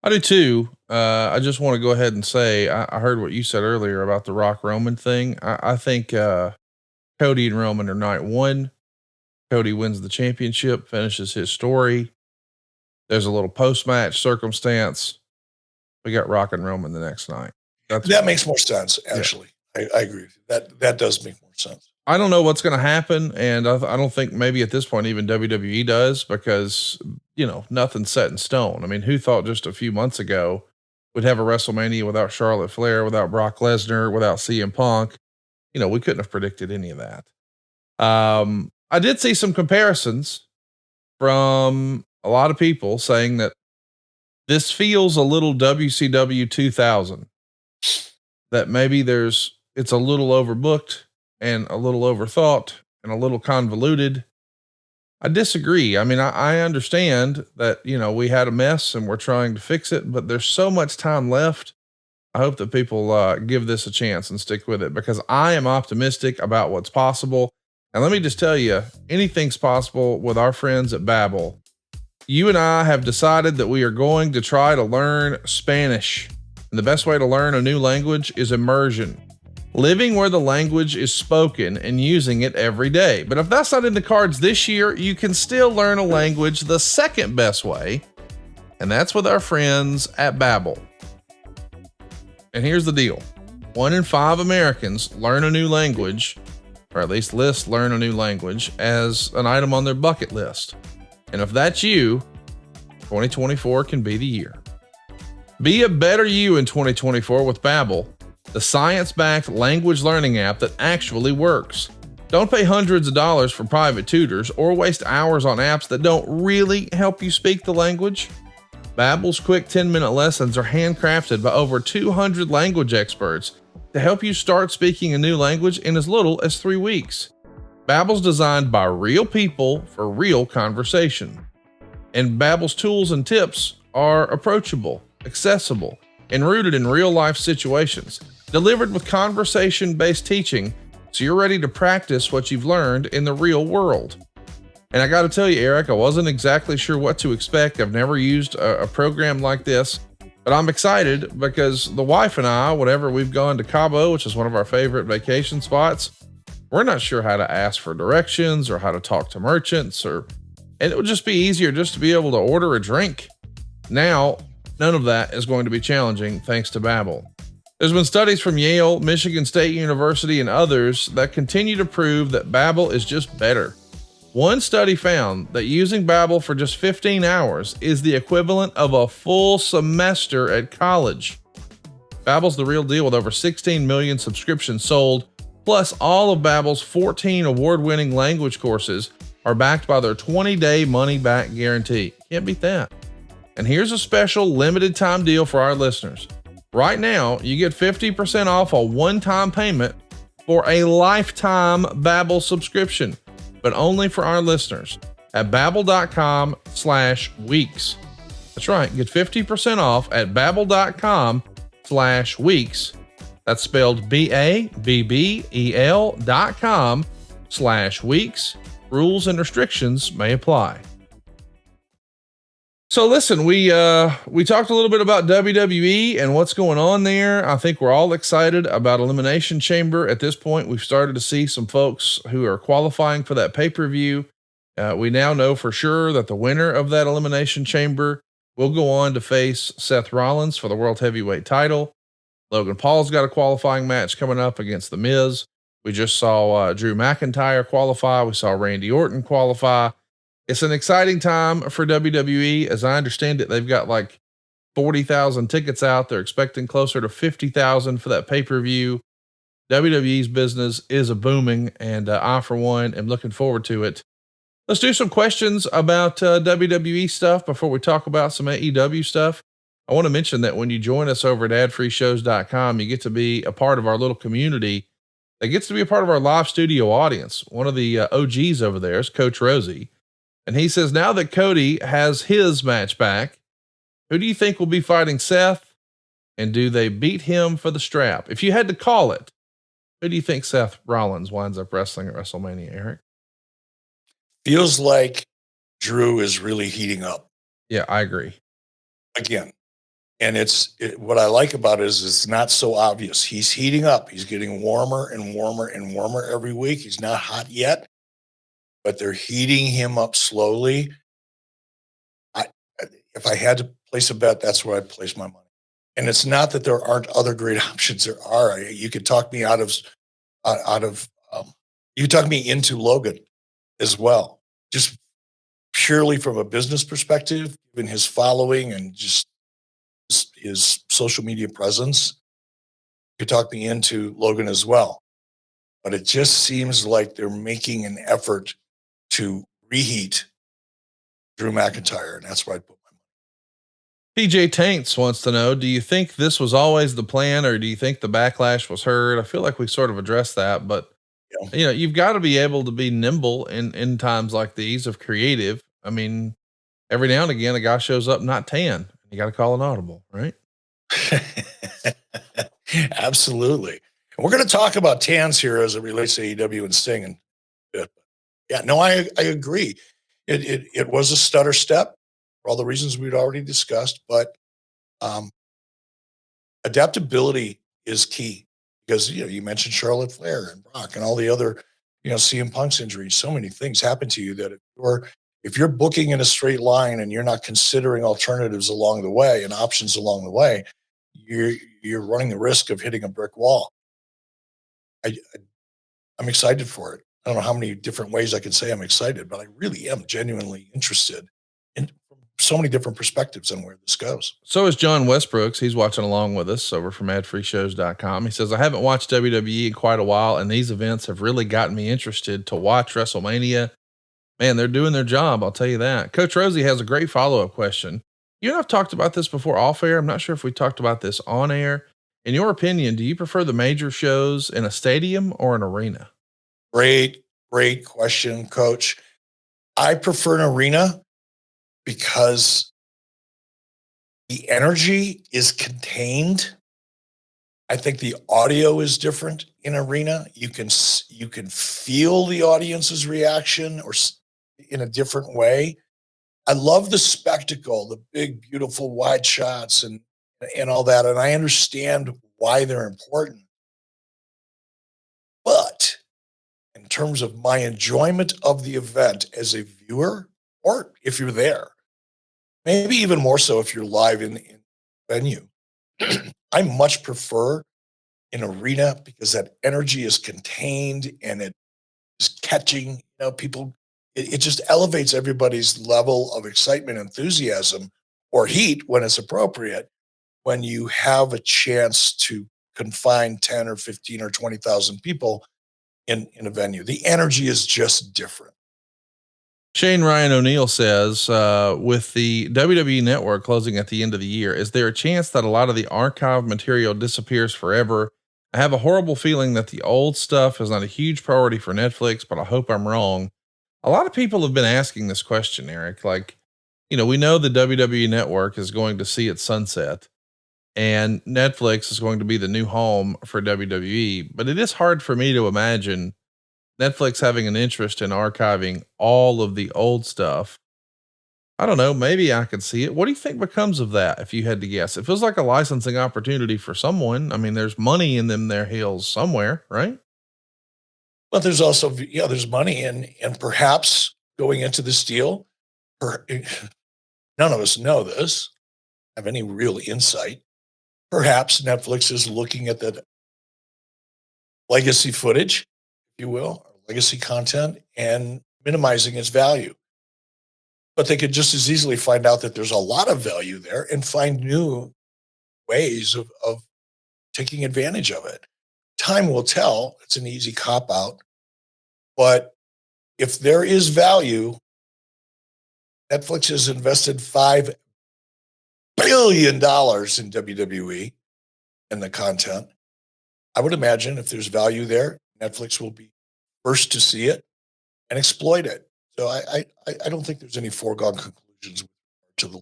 I do too. I just want to go ahead and say, I heard what you said earlier about the Rock Roman thing. I think, Cody and Roman are night 1. Cody wins the championship, finishes his story. There's a little post-match circumstance. We got Rock and Roman the next night. That makes more sense, actually. Yeah. I agree with you. That does make more sense. I don't know what's going to happen. And I don't think maybe at this point, even WWE does, because, nothing's set in stone. I mean, who thought just a few months ago we'd have a WrestleMania without Charlotte Flair, without Brock Lesnar, without CM Punk. We couldn't have predicted any of that. I did see some comparisons from a lot of people saying that this feels a little WCW 2000, that maybe it's a little overbooked and a little overthought and a little convoluted. I disagree. I mean, I understand that, we had a mess and we're trying to fix it, but there's so much time left. I hope that people give this a chance and stick with it, because I am optimistic about what's possible. And let me just tell you, anything's possible with our friends at Babbel. You and I have decided that we are going to try to learn Spanish. And the best way to learn a new language is immersion. Living where the language is spoken and using it every day. But if that's not in the cards this year, you can still learn a language the second best way. And that's with our friends at Babbel. And here's the deal. 1 in 5 Americans learn a new language, or at least learn a new language as an item on their bucket list. And if that's you, 2024 can be the year. Be a better you in 2024 with Babbel, the science-backed language learning app that actually works. Don't pay hundreds of dollars for private tutors or waste hours on apps that don't really help you speak the language. Babbel's quick 10-minute lessons are handcrafted by over 200 language experts to help you start speaking a new language in as little as 3 weeks. Babbel's designed by real people for real conversation. And Babbel's tools and tips are approachable, accessible, and rooted in real-life situations, delivered with conversation-based teaching, so you're ready to practice what you've learned in the real world. And I got to tell you, Eric, I wasn't exactly sure what to expect. I've never used a program like this, but I'm excited because the wife and I, whenever we've gone to Cabo, which is one of our favorite vacation spots, we're not sure how to ask for directions or how to talk to merchants, and it would just be easier just to be able to order a drink. Now, none of that is going to be challenging thanks to Babbel. There's been studies from Yale, Michigan State University, and others that continue to prove that Babbel is just better. One study found that using Babbel for just 15 hours is the equivalent of a full semester at college. Babbel's the real deal with over 16 million subscriptions sold, plus all of Babbel's 14 award-winning language courses are backed by their 20-day money-back guarantee. Can't beat that. And here's a special limited time deal for our listeners. Right now, you get 50% off a one-time payment for a lifetime Babbel subscription, but only for our listeners at babbel.com/weeks. That's right. Get 50% off at babbel.com/weeks. That's spelled BABBEL.com/weeks. Rules and restrictions may apply. So listen, we talked a little bit about WWE and what's going on there. I think we're all excited about Elimination Chamber. At this point, we've started to see some folks who are qualifying for that pay-per-view. We now know for sure that the winner of that Elimination Chamber will go on to face Seth Rollins for the World Heavyweight title. Logan Paul's got a qualifying match coming up against The Miz. We just saw Drew McIntyre qualify. We saw Randy Orton qualify. It's an exciting time for WWE. As I understand it, they've got like 40,000 tickets out. They're expecting closer to 50,000 for that pay-per-view. WWE's business is a booming, and I, for one, am looking forward to it. Let's do some questions about WWE stuff before we talk about some AEW stuff. I want to mention that when you join us over at adfreeshows.com, you get to be a part of our little community that gets to be a part of our live studio audience. One of the OGs over there is Coach Rosie. And he says, now that Cody has his match back, who do you think will be fighting Seth? And do they beat him for the strap? If you had to call it, who do you think Seth Rollins winds up wrestling at WrestleMania, Eric? Feels like Drew is really heating up. Yeah, I agree. Again. And what I like about it is it's not so obvious. He's heating up. He's getting warmer and warmer and warmer every week. He's not hot yet, but they're heating him up slowly. If I had to place a bet, that's where I'd place my money. And it's not that there aren't other great options. There are. You could talk me you could talk me into Logan as well, just purely from a business perspective, given his following and just his social media presence. You could talk me into Logan as well, but it just seems like they're making an effort to reheat Drew McIntyre, and that's where I put my money. PJ Taints wants to know, do you think this was always the plan, or do you think the backlash was heard? I feel like we sort of addressed that, but Yeah. you've got to be able to be nimble in times like these of creative. I mean, every now and again, a guy shows up not tan. You got to call an audible, right? Absolutely. And we're going to talk about tans here as it relates to AEW and Sting. And yeah, no, I agree. It was a stutter step for all the reasons we'd already discussed, but adaptability is key because you mentioned Charlotte Flair and Brock and all the other CM Punk's injuries. So many things happen to you that if you're booking in a straight line and you're not considering alternatives along the way and options along the way, you're running the risk of hitting a brick wall. I'm excited for it. I don't know how many different ways I can say I'm excited, but I really am genuinely interested in so many different perspectives on where this goes. So is John Westbrooks. He's watching along with us over from adfreeshows.com. He says, I haven't watched WWE in quite a while, and these events have really gotten me interested to watch WrestleMania. Man, they're doing their job. I'll tell you that. Coach Rosie has a great follow-up question. You and I've talked about this before off air. I'm not sure if we talked about this on air. In your opinion, do you prefer the major shows in a stadium or an arena? Great question, Coach. I prefer an arena because the energy is contained. I think the audio is different in arena. You can feel the audience's reaction or in a different way. I love the spectacle, the big, beautiful wide shots and all that. And I understand why they're important. But in terms of my enjoyment of the event as a viewer, or if you're there, maybe even more so if you're live in venue, I much prefer an arena because that energy is contained and it is catching, people. It just elevates everybody's level of excitement, enthusiasm, or heat when it's appropriate, when you have a chance to confine 10 or 15 or 20,000 people in a venue. The energy is just different. Shane Ryan O'Neill says, with the WWE Network closing at the end of the year, is there a chance that a lot of the archive material disappears forever? I have a horrible feeling that the old stuff is not a huge priority for Netflix, but I hope I'm wrong. A lot of people have been asking this question, Eric. Like, we know the WWE Network is going to see its sunset and Netflix is going to be the new home for WWE, but it is hard for me to imagine Netflix having an interest in archiving all of the old stuff. I don't know. Maybe I could see it. What do you think becomes of that? If you had to guess, it feels like a licensing opportunity for someone. I mean, there's money in them, their heels somewhere, right? But there's also, there's money and perhaps going into this deal, none of us know this, have any real insight. Perhaps Netflix is looking at that legacy footage, if you will, or legacy content and minimizing its value. But they could just as easily find out that there's a lot of value there and find new ways of taking advantage of it. Time will tell. It's an easy cop out. But if there is value, Netflix has invested $5 billion in WWE and the content. I would imagine if there's value there, Netflix will be first to see it and exploit it. So I don't think there's any foregone conclusions to the.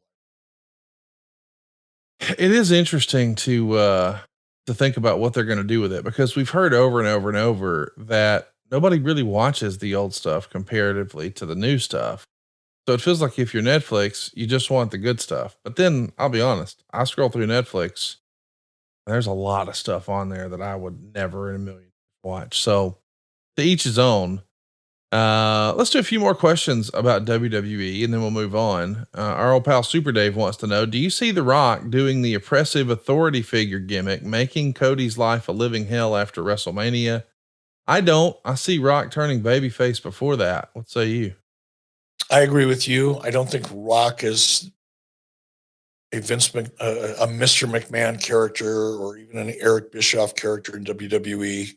It is interesting to think about what they're going to do with it, because we've heard over and over and over that nobody really watches the old stuff comparatively to the new stuff. So it feels like if you're Netflix, you just want the good stuff. But then I'll be honest, I scroll through Netflix, there's a lot of stuff on there that I would never in a million watch. So to each his own. Let's do a few more questions about WWE and then we'll move on. Our old pal Super Dave wants to know, do you see The Rock doing the oppressive authority figure gimmick, making Cody's life a living hell after WrestleMania? I don't. I see Rock turning babyface before that. What say you? I agree with you. I don't think Rock is a a Mr. McMahon character, or even an Eric Bischoff character in WWE,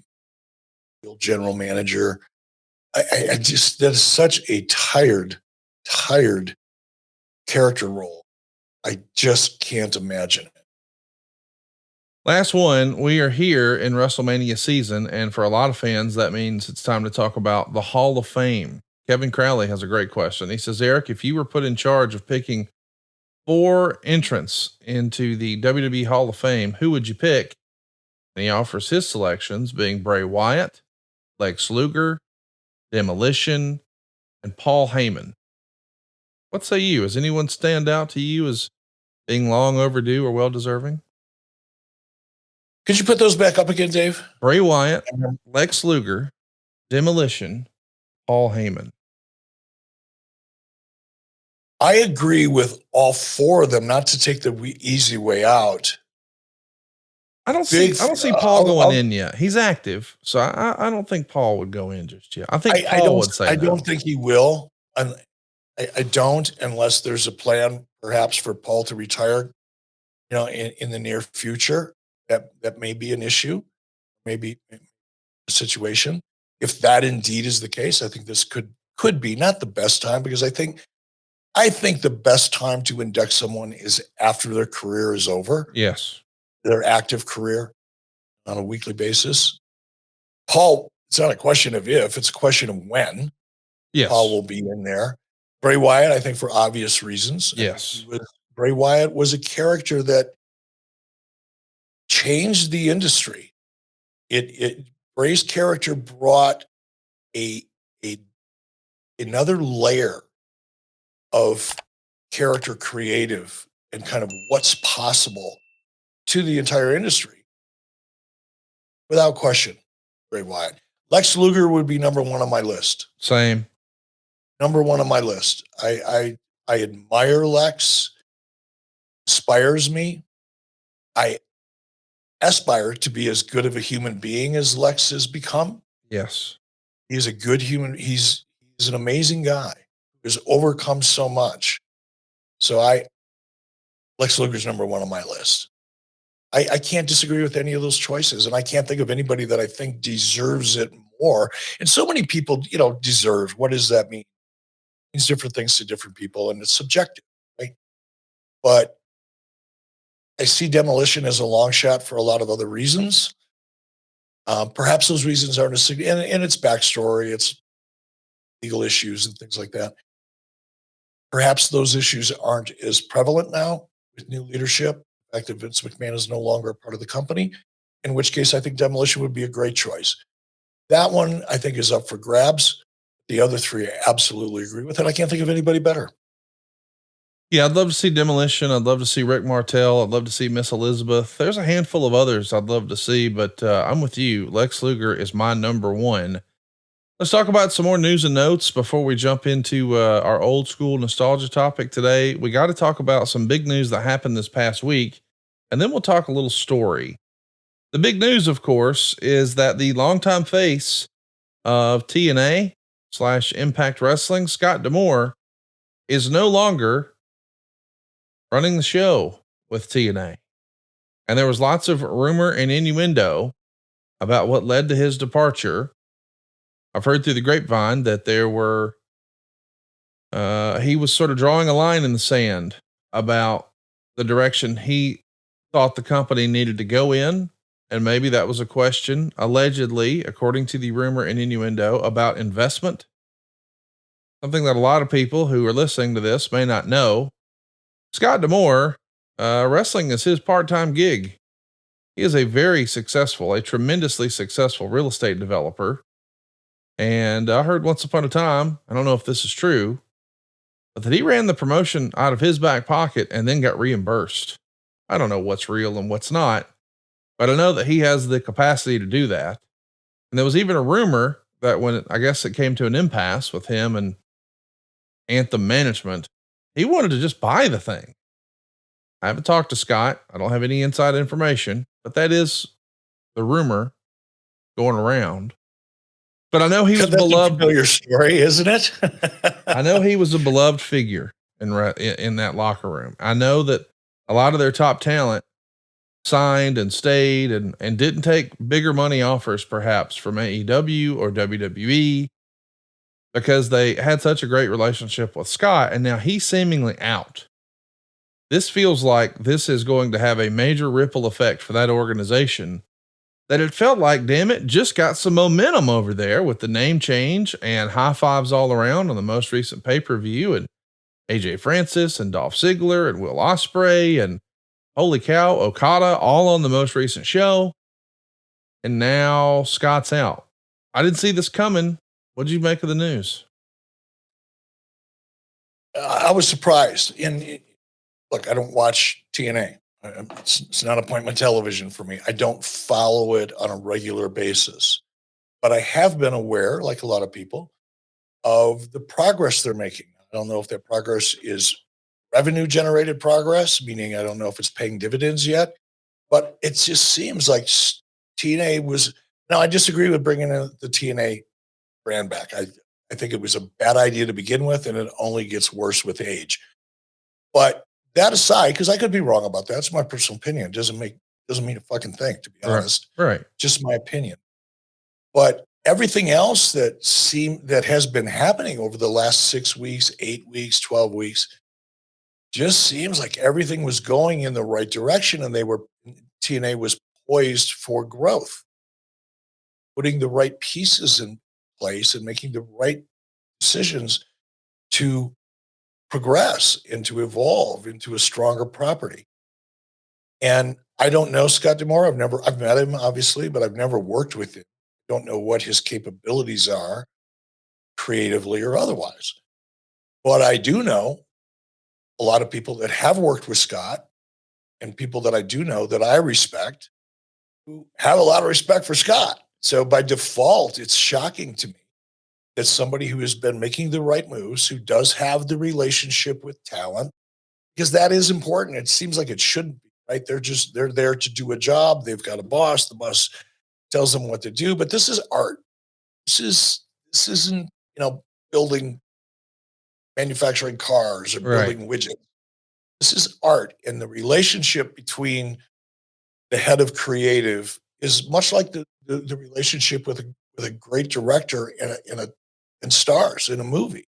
general manager. I just, that is such a tired character role. I just can't imagine it. Last one, we are here in WrestleMania season, and for a lot of fans, that means it's time to talk about the Hall of Fame. Kevin Crowley has a great question. He says, Eric, if you were put in charge of picking 4 entrants into the WWE Hall of Fame, who would you pick? And he offers his selections being Bray Wyatt, Lex Luger, Demolition, and Paul Heyman. What say you? Does anyone stand out to you as being long overdue or well deserving? Could you put those back up again, Dave? Bray Wyatt, Lex Luger, Demolition, Paul Heyman. I agree with all 4 of them, not to take the easy way out. I don't see Paul going in yet. He's active, so I don't think Paul would go in just yet. I think Paul would say I no. don't think he will. I don't, unless there's a plan perhaps for Paul to retire, in the near future. That may be an issue, maybe a situation. If that indeed is the case, I think this could be not the best time, because I think the best time to induct someone is after their career is over. Yes. Their active career on a weekly basis. Paul, it's not a question of if, it's a question of when. Yes. Paul will be in there. Bray Wyatt, I think, for obvious reasons. Yes. Bray Wyatt was a character that changed the industry. Bray's character brought another layer of character creative and kind of what's possible to the entire industry. Without question, Bray Wyatt. Lex Luger would be number 1 on my list. Same. Number 1 on my list. I admire Lex, inspires me. I aspire to be as good of a human being as Lex has become. Yes. He's a good human. He's an amazing guy who's overcome so much. So Lex Luger's number 1 on my list. I can't disagree with any of those choices, and I can't think of anybody that I think deserves it more. And so many people, deserve. What does that mean? It means different things to different people, and it's subjective, right? But I see Demolition as a long shot for a lot of other reasons. Perhaps those reasons aren't as significant, and its backstory, its legal issues and things like that. Perhaps those issues aren't as prevalent now with new leadership. The fact that Vince McMahon is no longer a part of the company, in which case I think Demolition would be a great choice. That one I think is up for grabs. The other 3 I absolutely agree with, and I can't think of anybody better. Yeah, I'd love to see Demolition. I'd love to see Rick Martel. I'd love to see Miss Elizabeth. There's a handful of others I'd love to see, but I'm with you. Lex Luger is my number 1. Let's talk about some more news and notes before we jump into our old school nostalgia topic today. We got to talk about some big news that happened this past week, and then we'll talk a little story. The big news, of course, is that the longtime face of TNA / Impact Wrestling, Scott D'Amore, is no longer running the show with TNA. And there was lots of rumor and innuendo about what led to his departure. I've heard through the grapevine that there were, he was sort of drawing a line in the sand about the direction he thought the company needed to go in. And maybe that was a question, allegedly, according to the rumor and innuendo, about investment. Something that a lot of people who are listening to this may not know. Scott D'Amore, wrestling is his part-time gig. He is a tremendously successful real estate developer. And I heard once upon a time, I don't know if this is true, but that he ran the promotion out of his back pocket and then got reimbursed. I don't know what's real and what's not, but I know that he has the capacity to do that. And there was even a rumor that when I guess it came to an impasse with him and Anthem management, he wanted to just buy the thing. I haven't talked to Scott. I don't have any inside information, but that is the rumor going around. But I know he was beloved. A familiar story, isn't it? I know he was a beloved figure in that locker room. I know that a lot of their top talent signed and stayed and didn't take bigger money offers perhaps from AEW or WWE because they had such a great relationship with Scott, and now he's seemingly out. This feels like this is going to have a major ripple effect for that organization that it felt like, damn it, just got some momentum over there with the name change and high fives all around on the most recent pay-per-view, and AJ Francis and Dolph Ziggler and Will Ospreay and holy cow, Okada all on the most recent show. And now Scott's out. I didn't see this coming. What did you make of the news? I was surprised. Look, I don't watch TNA. It's not appointment television for me. I don't follow it on a regular basis, but I have been aware, like a lot of people, of the progress they're making. I don't know if that progress is revenue generated progress, meaning I don't know if it's paying dividends yet, but it just seems like TNA was. Now, I disagree with bringing in the TNA brand back. I think it was a bad idea to begin with, and it only gets worse with age. But that aside, because I could be wrong about that, it's my personal opinion. It doesn't mean a fucking thing, to be honest. Right. Just my opinion. But everything else that has been happening over the last 6 weeks, 8 weeks, 12 weeks, just seems like everything was going in the right direction, and TNA was poised for growth, putting the right pieces in place and making the right decisions to progress and to evolve into a stronger property. And I don't know Scott D'Amore. I've met him obviously, but I've never worked with him. Don't know what his capabilities are creatively or otherwise. But I do know a lot of people that have worked with Scott and people that I do know that I respect who have a lot of respect for Scott. So by default, it's shocking to me that somebody who has been making the right moves, who does have the relationship with talent, because that is important. It seems like it shouldn't be, right? They're there to do a job. They've got a boss. The boss tells them what to do, but this is art. This isn't, building, manufacturing cars or building widgets. This is art. And the relationship between the head of creative is much like the relationship with a great director and stars in a movie.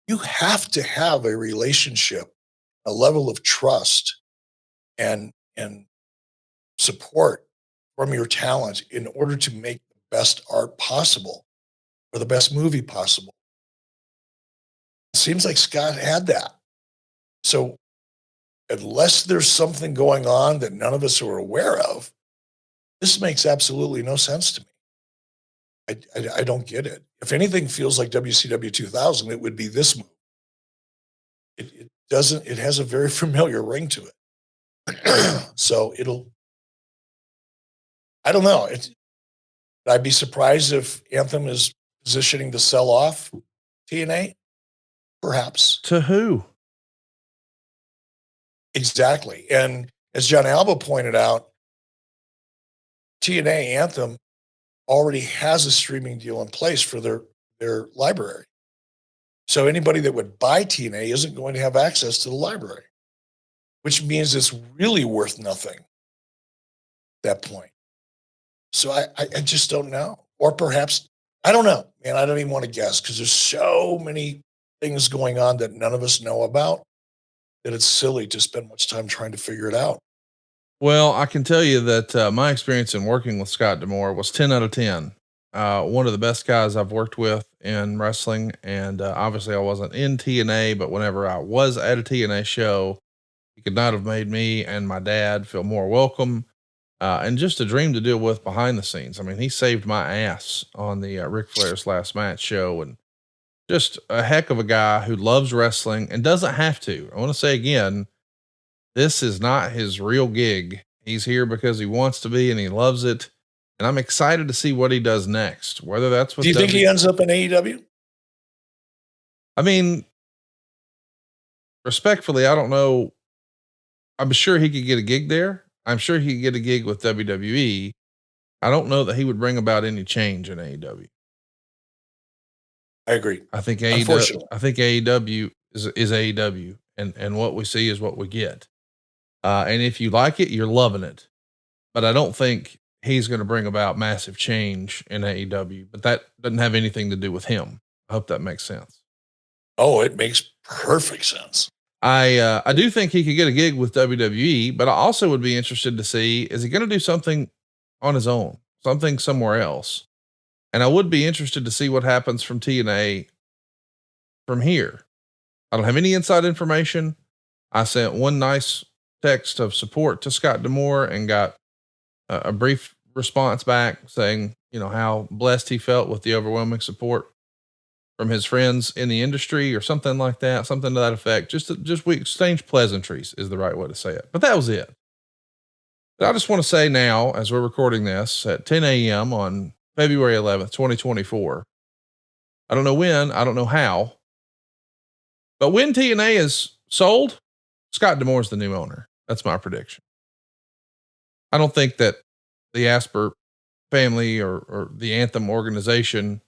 You have to have a relationship, a level of trust and support from your talent in order to make the best art possible or the best movie possible. It seems like Scott had that. So unless there's something going on that none of us are aware of, this makes absolutely no sense to me. I don't get it. If anything feels like WCW 2000, it would be this move. It doesn't. It has a very familiar ring to it. So I don't know. I'd be surprised if Anthem is positioning to sell off TNA. Perhaps. To who? Exactly. And as John Alba pointed out, TNA Anthem already has a streaming deal in place for their library. So anybody that would buy TNA isn't going to have access to the library, which means it's really worth nothing at that point. So I just don't know. Or perhaps, I don't know, man. I don't even want to guess because there's so many things going on that none of us know about that it's silly to spend much time trying to figure it out. Well, I can tell you that my experience in working with Scott D'Amore was 10 out of 10. One of the best guys I've worked with in wrestling. And obviously I wasn't in TNA, but whenever I was at a TNA show, he could not have made me and my dad feel more welcome. And just a dream to deal with behind the scenes. I mean, he saved my ass on the Ric Flair's last match show, and just a heck of a guy who loves wrestling and doesn't have to. I want to say again, this is not his real gig. He's here because he wants to be and he loves it. And I'm excited to see what he does next, whether that's with. Do you think he ends up in AEW? I mean, respectfully, I don't know. I'm sure he could get a gig there. I'm sure he could get a gig with WWE. I don't know that he would bring about any change in AEW. I agree. I think AEW is AEW and what we see is what we get. And if you like it, you're loving it. But I don't think he's going to bring about massive change in AEW, but that doesn't have anything to do with him. I hope that makes sense. Oh, it makes perfect sense. I do think he could get a gig with WWE, but I also would be interested to see, is he going to do something on his own, something somewhere else? And I would be interested to see what happens from TNA from here. I don't have any inside information. I sent one nice text of support to Scott D'Amore and got a brief response back saying, how blessed he felt with the overwhelming support from his friends in the industry or something like that, something to that effect. Just we exchanged pleasantries is the right way to say it. But that was it. But I just want to say now, as we're recording this at 10 a.m. on February 11th, 2024, I don't know when, I don't know how, but when TNA is sold, Scott D'Amore's the new owner. That's my prediction. I don't think that the Asper family or the Anthem organization,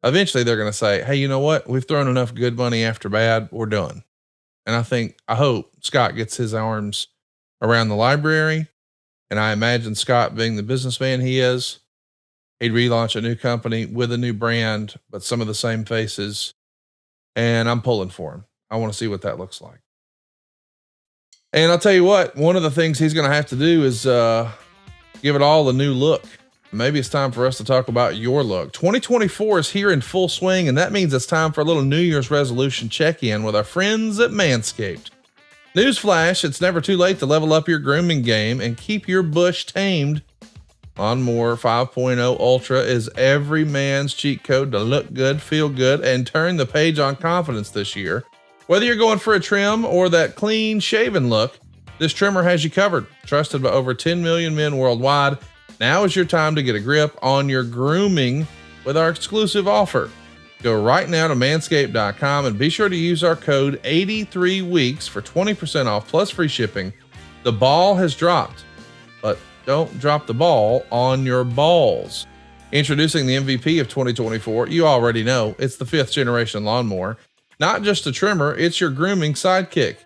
eventually they're going to say, hey, you know what? We've thrown enough good money after bad. We're done. And I hope Scott gets his arms around the library. And I imagine Scott, being the businessman he is, he'd relaunch a new company with a new brand, but some of the same faces. And I'm pulling for him. I want to see what that looks like. And I'll tell you what, one of the things he's going to have to do is give it all a new look. Maybe it's time for us to talk about your look. 2024 is here in full swing, and that means it's time for a little New Year's resolution check-in with our friends at Manscaped. Newsflash, it's never too late to level up your grooming game and keep your bush tamed. Lawnmower 5.0 Ultra is every man's cheat code to look good, feel good, and turn the page on confidence this year. Whether you're going for a trim or that clean shaven look, this trimmer has you covered. Trusted by over 10 million men worldwide. Now is your time to get a grip on your grooming with our exclusive offer. Go right now to manscaped.com and be sure to use our code 83Weeks for 20% off plus free shipping. The ball has dropped, but don't drop the ball on your balls. Introducing the MVP of 2024. You already know it's the 5th generation lawnmower. Not just a trimmer, it's your grooming sidekick.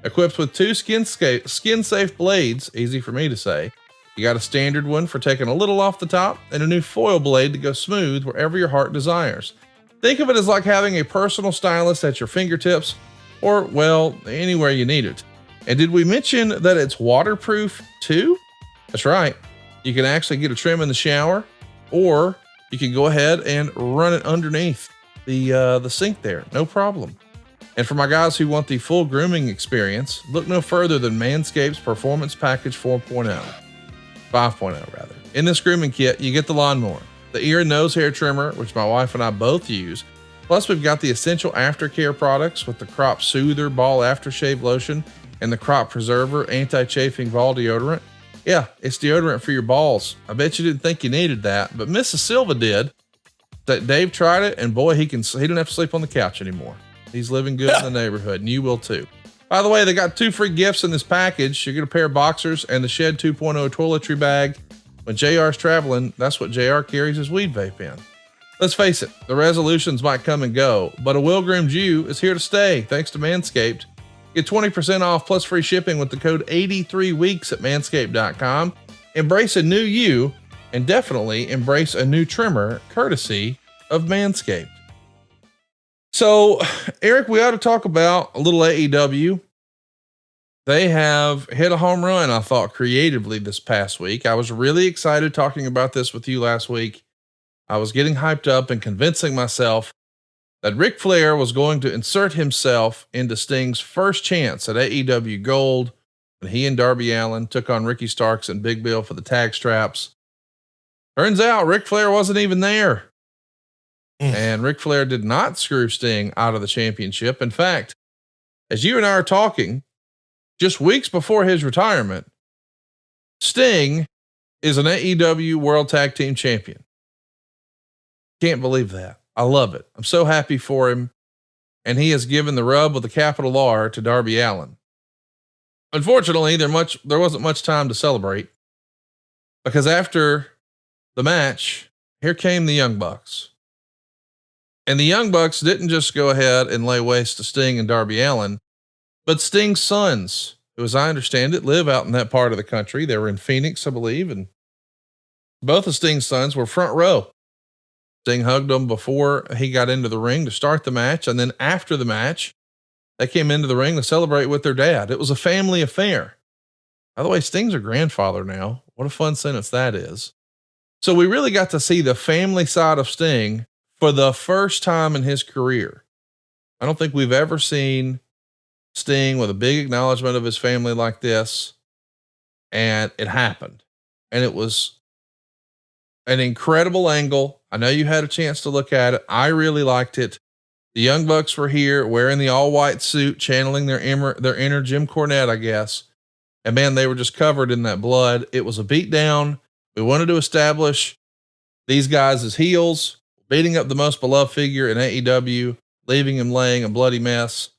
Equipped with 2 skin-safe blades, easy for me to say. You got a standard one for taking a little off the top and a new foil blade to go smooth wherever your heart desires. Think of it as like having a personal stylist at your fingertips or, well, anywhere you need it. And did we mention that it's waterproof too? That's right. You can actually get a trim in the shower, or you can go ahead and run it underneath the sink there. No problem. And for my guys who want the full grooming experience, look no further than Manscaped's Performance Package 5.0 rather. In this grooming kit, you get the lawnmower, the ear and nose hair trimmer, which my wife and I both use. Plus, we've got the essential aftercare products with the Crop Soother Ball Aftershave Lotion and the Crop Preserver Anti-Chafing Ball Deodorant. Yeah, it's deodorant for your balls. I bet you didn't think you needed that, but Mrs. Silva did. That Dave tried it, and boy, he didn't have to sleep on the couch anymore. He's living good in the neighborhood, and you will too. By the way, they got 2 free gifts in this package. You get a pair of boxers and the Shed 2.0 toiletry bag. When JR's traveling, that's what JR carries his weed vape in. Let's face it, the resolutions might come and go, but a well-groomed you is here to stay thanks to Manscaped. Get 20% off plus free shipping with the code 83Weeks at manscaped.com. Embrace a new you, and definitely embrace a new trimmer courtesy of Manscaped. So, Eric, we ought to talk about a little AEW. They have hit a home run, I thought, creatively this past week. I was really excited talking about this with you last week. I was getting hyped up and convincing myself that Ric Flair was going to insert himself into Sting's first chance at AEW Gold when he and Darby Allin took on Ricky Starks and Big Bill for the tag straps. Turns out Ric Flair wasn't even there. And Ric Flair did not screw Sting out of the championship. In fact, as you and I are talking, just weeks before his retirement, Sting is an AEW World Tag Team Champion. Can't believe that. I love it. I'm so happy for him. And he has given the rub with a capital R to Darby Allin. Unfortunately, there wasn't much time to celebrate, because after the match, here came the Young Bucks. And the Young Bucks didn't just go ahead and lay waste to Sting and Darby Allin, but Sting's sons, who, as I understand it, live out in that part of the country. They were in Phoenix, I believe, and both of Sting's sons were front row. Sting hugged them before he got into the ring to start the match. And then after the match, they came into the ring to celebrate with their dad. It was a family affair. By the way, Sting's a grandfather now. What a fun sentence that is. So we really got to see the family side of Sting for the first time in his career. I don't think we've ever seen Sting with a big acknowledgement of his family like this. And it happened. And it was an incredible angle. I know you had a chance to look at it. I really liked it. The Young Bucks were here wearing the all white suit, channeling their inner Jim Cornette, I guess. And man, they were just covered in that blood. It was a beatdown. We wanted to establish these guys as heels, beating up the most beloved figure in AEW, leaving him laying a bloody mess.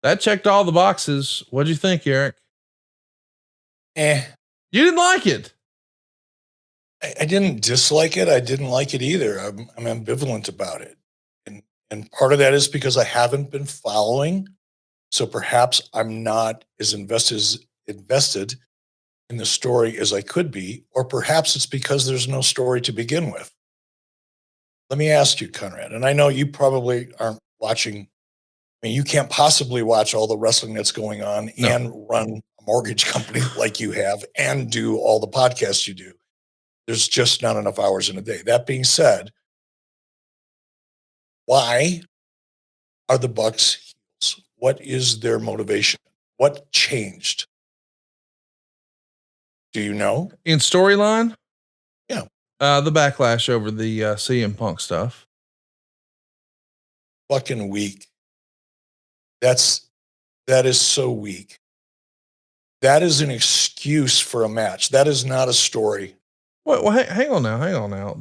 That checked all the boxes. What'd you think, Eric? You didn't like it. I didn't dislike it. I didn't like it either. I'm ambivalent about it. And part of that is because I haven't been following. So perhaps I'm not as invested in the story as I could be, or perhaps it's because there's no story to begin with. Let me ask you, Conrad, and I know you probably aren't watching. I mean, you can't possibly watch all the wrestling that's going on and run a mortgage company like you have and do all the podcasts you do. There's just not enough hours in a day. That being said, why are the Bucks heels? What is their motivation? What changed? Do you know? In storyline? Yeah. The backlash over the CM Punk stuff. Fucking weak. That is so weak. That is an excuse for a match. That is not a story. Well, hang on now.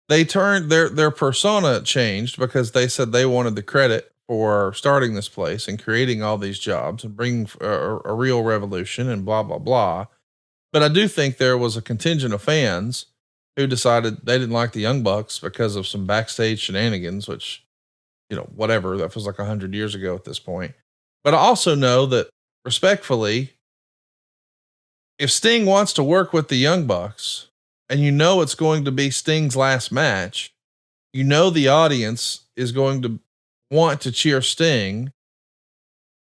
They turned their persona changed because they said they wanted the credit for starting this place and creating all these jobs and bringing a real revolution and blah, blah, blah. But I do think there was a contingent of fans who decided they didn't like the Young Bucks because of some backstage shenanigans, which, whatever, that was like 100 years ago at this point. But I also know that, respectfully, if Sting wants to work with the Young Bucks and it's going to be Sting's last match, the audience is going to want to cheer Sting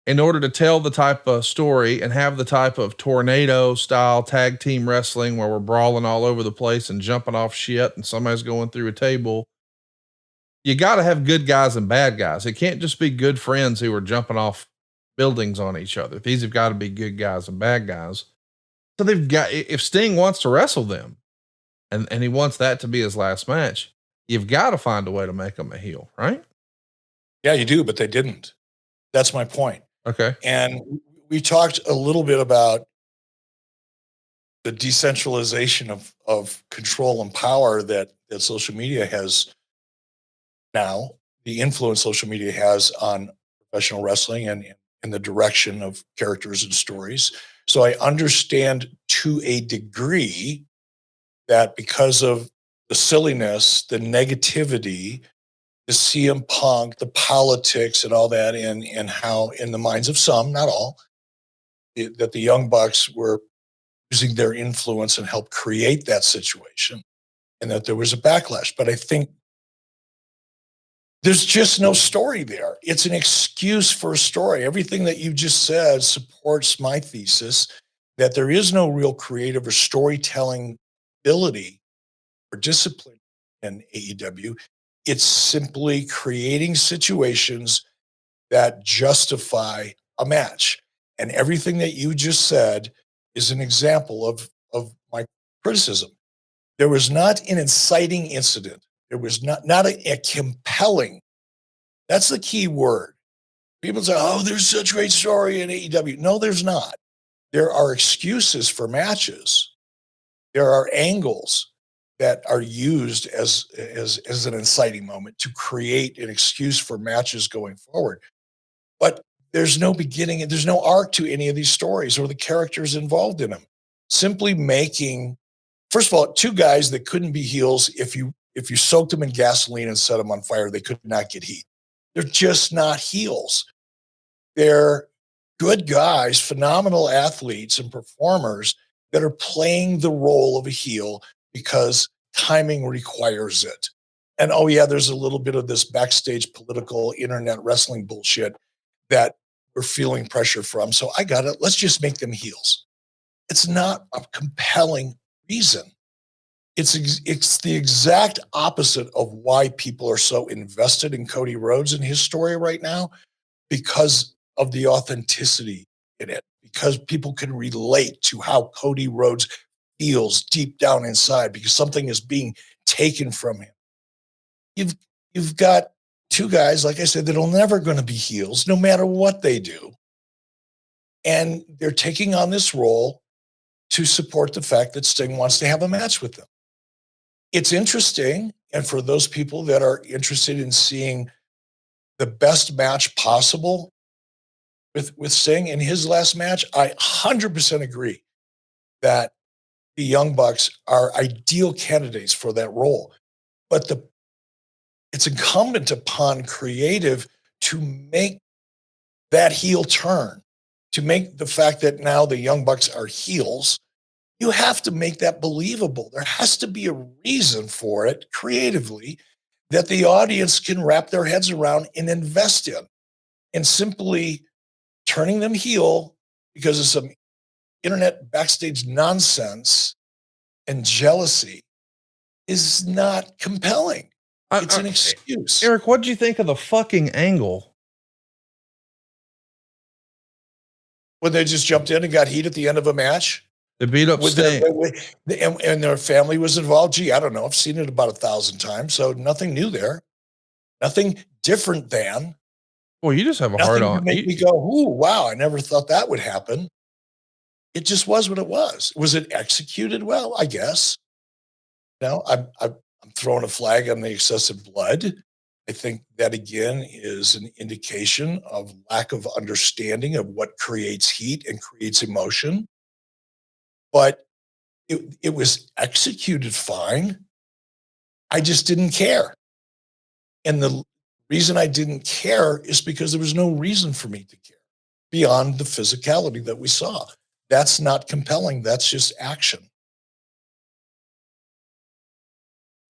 in order to tell the type of story and have the type of tornado style tag team wrestling where we're brawling all over the place and jumping off shit and somebody's going through a table. You got to have good guys and bad guys. It can't just be good friends who are jumping off buildings on each other. These have got to be good guys and bad guys. So if Sting wants to wrestle them and he wants that to be his last match, you've got to find a way to make him a heel, right? Yeah, you do, but they didn't. That's my point. Okay. And we talked a little bit about the decentralization of control and power that social media has now, the influence social media has on professional wrestling and in the direction of characters and stories. So I understand to a degree that because of the silliness, the negativity, the CM Punk, the politics and all that, and how in the minds of some, not all, that the Young Bucks were using their influence and help create that situation, and that there was a backlash. But I think there's just no story there. It's an excuse for a story. Everything that you just said supports my thesis that there is no real creative or storytelling ability or discipline in AEW. It's simply creating situations that justify a match. And everything that you just said is an example of my criticism. There was not an inciting incident. There was not a compelling. That's the key word. People say, oh, there's such a great story in AEW. No, there's not. There are excuses for matches. There are angles that are used as an inciting moment to create an excuse for matches going forward. But there's no beginning and there's no arc to any of these stories or the characters involved in them. Simply making, first of all, two guys that couldn't be heels. If you soaked them in gasoline and set them on fire, they could not get heat. They're just not heels. They're good guys, phenomenal athletes and performers that are playing the role of a heel because timing requires it. And oh yeah, there's a little bit of this backstage political internet wrestling bullshit that we're feeling pressure from. So I got it. Let's just make them heels. It's not a compelling reason. It's the exact opposite of why people are so invested in Cody Rhodes and his story right now, because of the authenticity in it, because people can relate to how Cody Rhodes feels deep down inside because something is being taken from him. You've got two guys, like I said, that are never going to be heels, no matter what they do. And they're taking on this role to support the fact that Sting wants to have a match with them. It's interesting. And for those people that are interested in seeing the best match possible with Sting in his last match, I 100% agree that the Young Bucks are ideal candidates for that role. But it's incumbent upon creative to make that heel turn, to make the fact that now the Young Bucks are heels. You have to make that believable. There has to be a reason for it creatively that the audience can wrap their heads around and invest in. And simply turning them heel because of some internet backstage nonsense and jealousy is not compelling. It's an excuse. Eric, what did you think of the fucking angle? When they just jumped in and got heat at the end of a match? They beat up Sting. And their family was involved. Gee, I don't know. I've seen it about 1,000 times. So nothing new there. Nothing different than. Well, you just have a hard on. Make me go, ooh, wow, I never thought that would happen. It just was what it was. Was it executed well? I guess. No, I'm throwing a flag on the excessive blood. I think that, again, is an indication of lack of understanding of what creates heat and creates emotion. But it was executed fine. I just didn't care. And the reason I didn't care is because there was no reason for me to care beyond the physicality that we saw. That's not compelling. That's just action.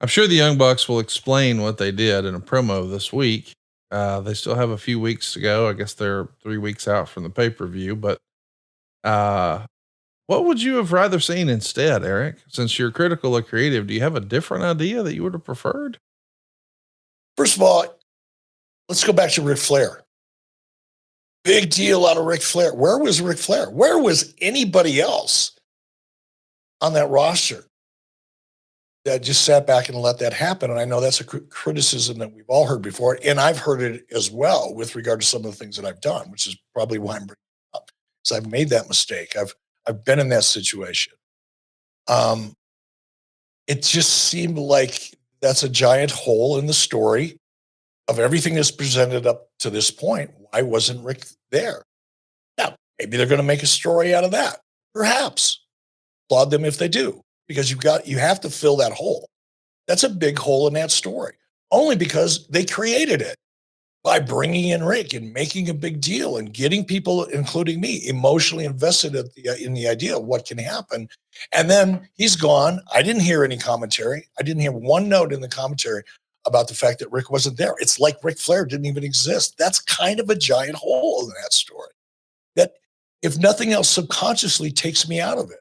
I'm sure the Young Bucks will explain what they did in a promo this week. They still have a few weeks to go. I guess they're 3 weeks out from the pay-per-view, but what would you have rather seen instead, Eric? Since you're critical of creative, do you have a different idea that you would have preferred? First of all, let's go back to Ric Flair. Big deal out of Ric Flair. Where was Ric Flair? Where was anybody else on that roster that just sat back and let that happen? And I know that's a criticism that we've all heard before, and I've heard it as well with regard to some of the things that I've done, which is probably why I'm bringing it up. So I've made that mistake. I've been in that situation. It just seemed like that's a giant hole in the story of everything that's presented up to this point. Why wasn't Rick there? Now, maybe they're going to make a story out of that. Perhaps. Applaud them if they do, because you have to fill that hole. That's a big hole in that story, only because they created it by bringing in Rick and making a big deal and getting people, including me, emotionally invested in the idea of what can happen. And then he's gone. I didn't hear any commentary. I didn't hear one note in the commentary about the fact that Rick wasn't there. It's like Ric Flair didn't even exist. That's kind of a giant hole in that story that, if nothing else, subconsciously takes me out of it.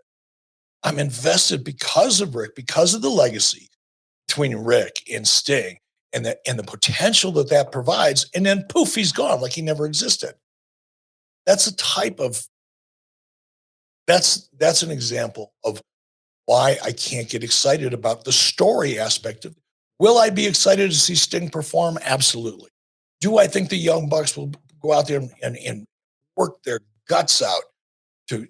I'm invested because of Rick, because of the legacy between Rick and Sting and the potential that provides. And then poof, he's gone like he never existed. That's an example of why I can't get excited about the story aspect of it. Will I be excited to see Sting perform? Absolutely. Do I think the Young Bucks will go out there and work their guts out to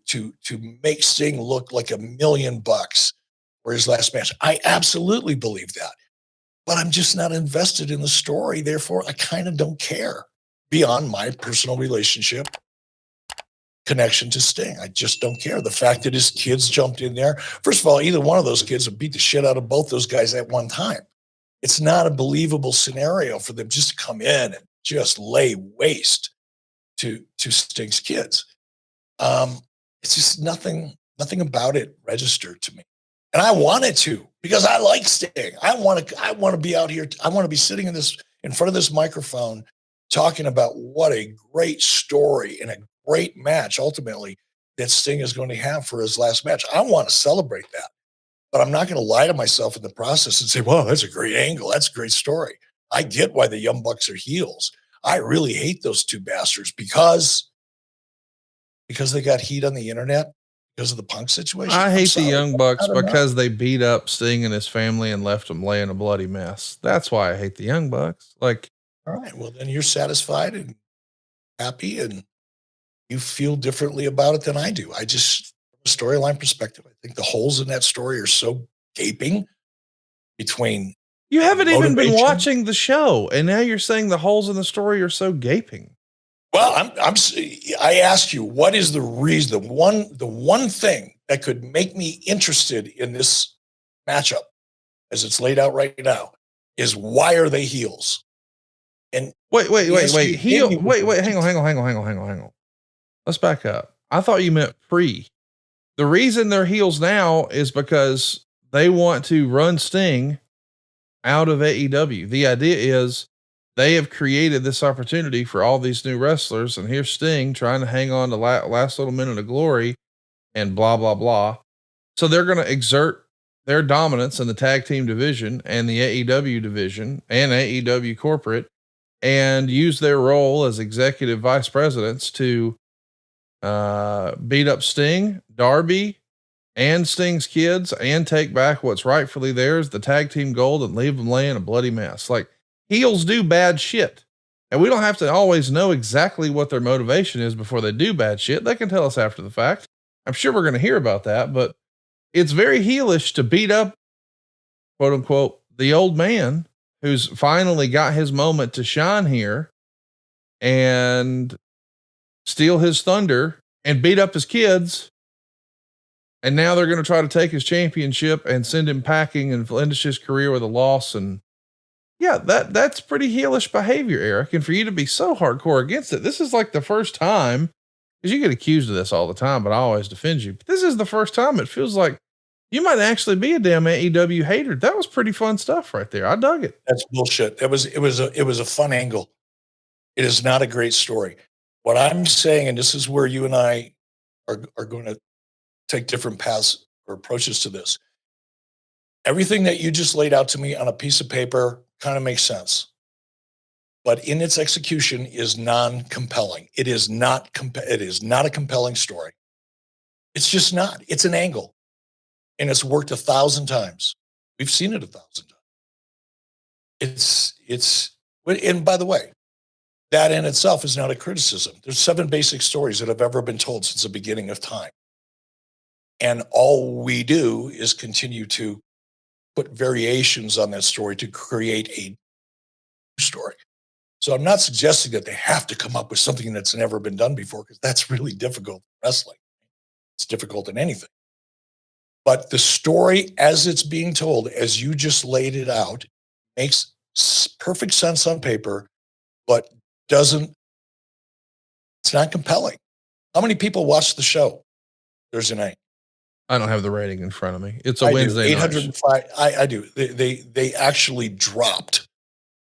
make Sting look like $1 million for his last match? I absolutely believe that. But I'm just not invested in the story. Therefore, I kind of don't care beyond my personal relationship connection to Sting. I just don't care. The fact that his kids jumped in there. First of all, either one of those kids would beat the shit out of both those guys at one time. It's not a believable scenario for them just to come in and just lay waste to to Sting's kids. It's just nothing about it registered to me. And I wanted to, because I like Sting. I want to be out here. I want to be sitting in front of this microphone talking about what a great story and a great match ultimately that Sting is going to have for his last match. I want to celebrate that, but I'm not going to lie to myself in the process and say, well, that's a great angle. That's a great story. I get why the Young Bucks are heels. I really hate those two bastards because they got heat on the internet because of the Punk situation. I hate the Young Bucks because they beat up Sting and his family and left him laying a bloody mess. That's why I hate the Young Bucks. Like, all right, well then you're satisfied and happy and you feel differently about it than I do. I just, from a storyline perspective, I think the holes in that story are so gaping between. You haven't even been watching the show, and now you're saying the holes in the story are so gaping. Well, I asked you, what is the reason, the one thing that could make me interested in this matchup as it's laid out right now is why are they heels? And wait, hang on. Let's back up. I thought you meant pre. The reason they're heels now is because they want to run Sting out of AEW. The idea is they have created this opportunity for all these new wrestlers, and here's Sting trying to hang on to last little minute of glory and blah, blah, blah. So they're going to exert their dominance in the tag team division and the AEW division and AEW corporate and use their role as executive vice presidents to beat up Sting, Darby, and Sting's kids and take back what's rightfully theirs, the tag team gold, and leave them laying a bloody mess. Like, heels do bad shit, and we don't have to always know exactly what their motivation is before they do bad shit. They can tell us after the fact. I'm sure we're going to hear about that, but it's very heelish to beat up, quote unquote, the old man who's finally got his moment to shine here and steal his thunder and beat up his kids. And now they're going to try to take his championship and send him packing and finish his career with a loss. And yeah, that's pretty heelish behavior, Eric. And for you to be so hardcore against it, this is like the first time, because you get accused of this all the time, but I always defend you. But this is the first time it feels like you might actually be a damn AEW hater. That was pretty fun stuff right there. I dug it. That's bullshit. It was a fun angle. It is not a great story. What I'm saying, and this is where you and I are going to take different paths or approaches to this. Everything that you just laid out to me on a piece of paper kind of makes sense, but in its execution is non-compelling. It is not a compelling story. It's just not. It's an angle, and it's worked 1,000 times. We've seen it 1,000 times. And by the way, that in itself is not a criticism. There's 7 basic stories that have ever been told since the beginning of time. And all we do is continue to put variations on that story to create a new story. So I'm not suggesting that they have to come up with something that's never been done before, because that's really difficult in wrestling. It's difficult in anything. But the story as it's being told, as you just laid it out, makes perfect sense on paper, but it's not compelling. How many people watched the show Thursday night? I don't have the rating in front of me. It's a Wednesday. 805. I do. They actually dropped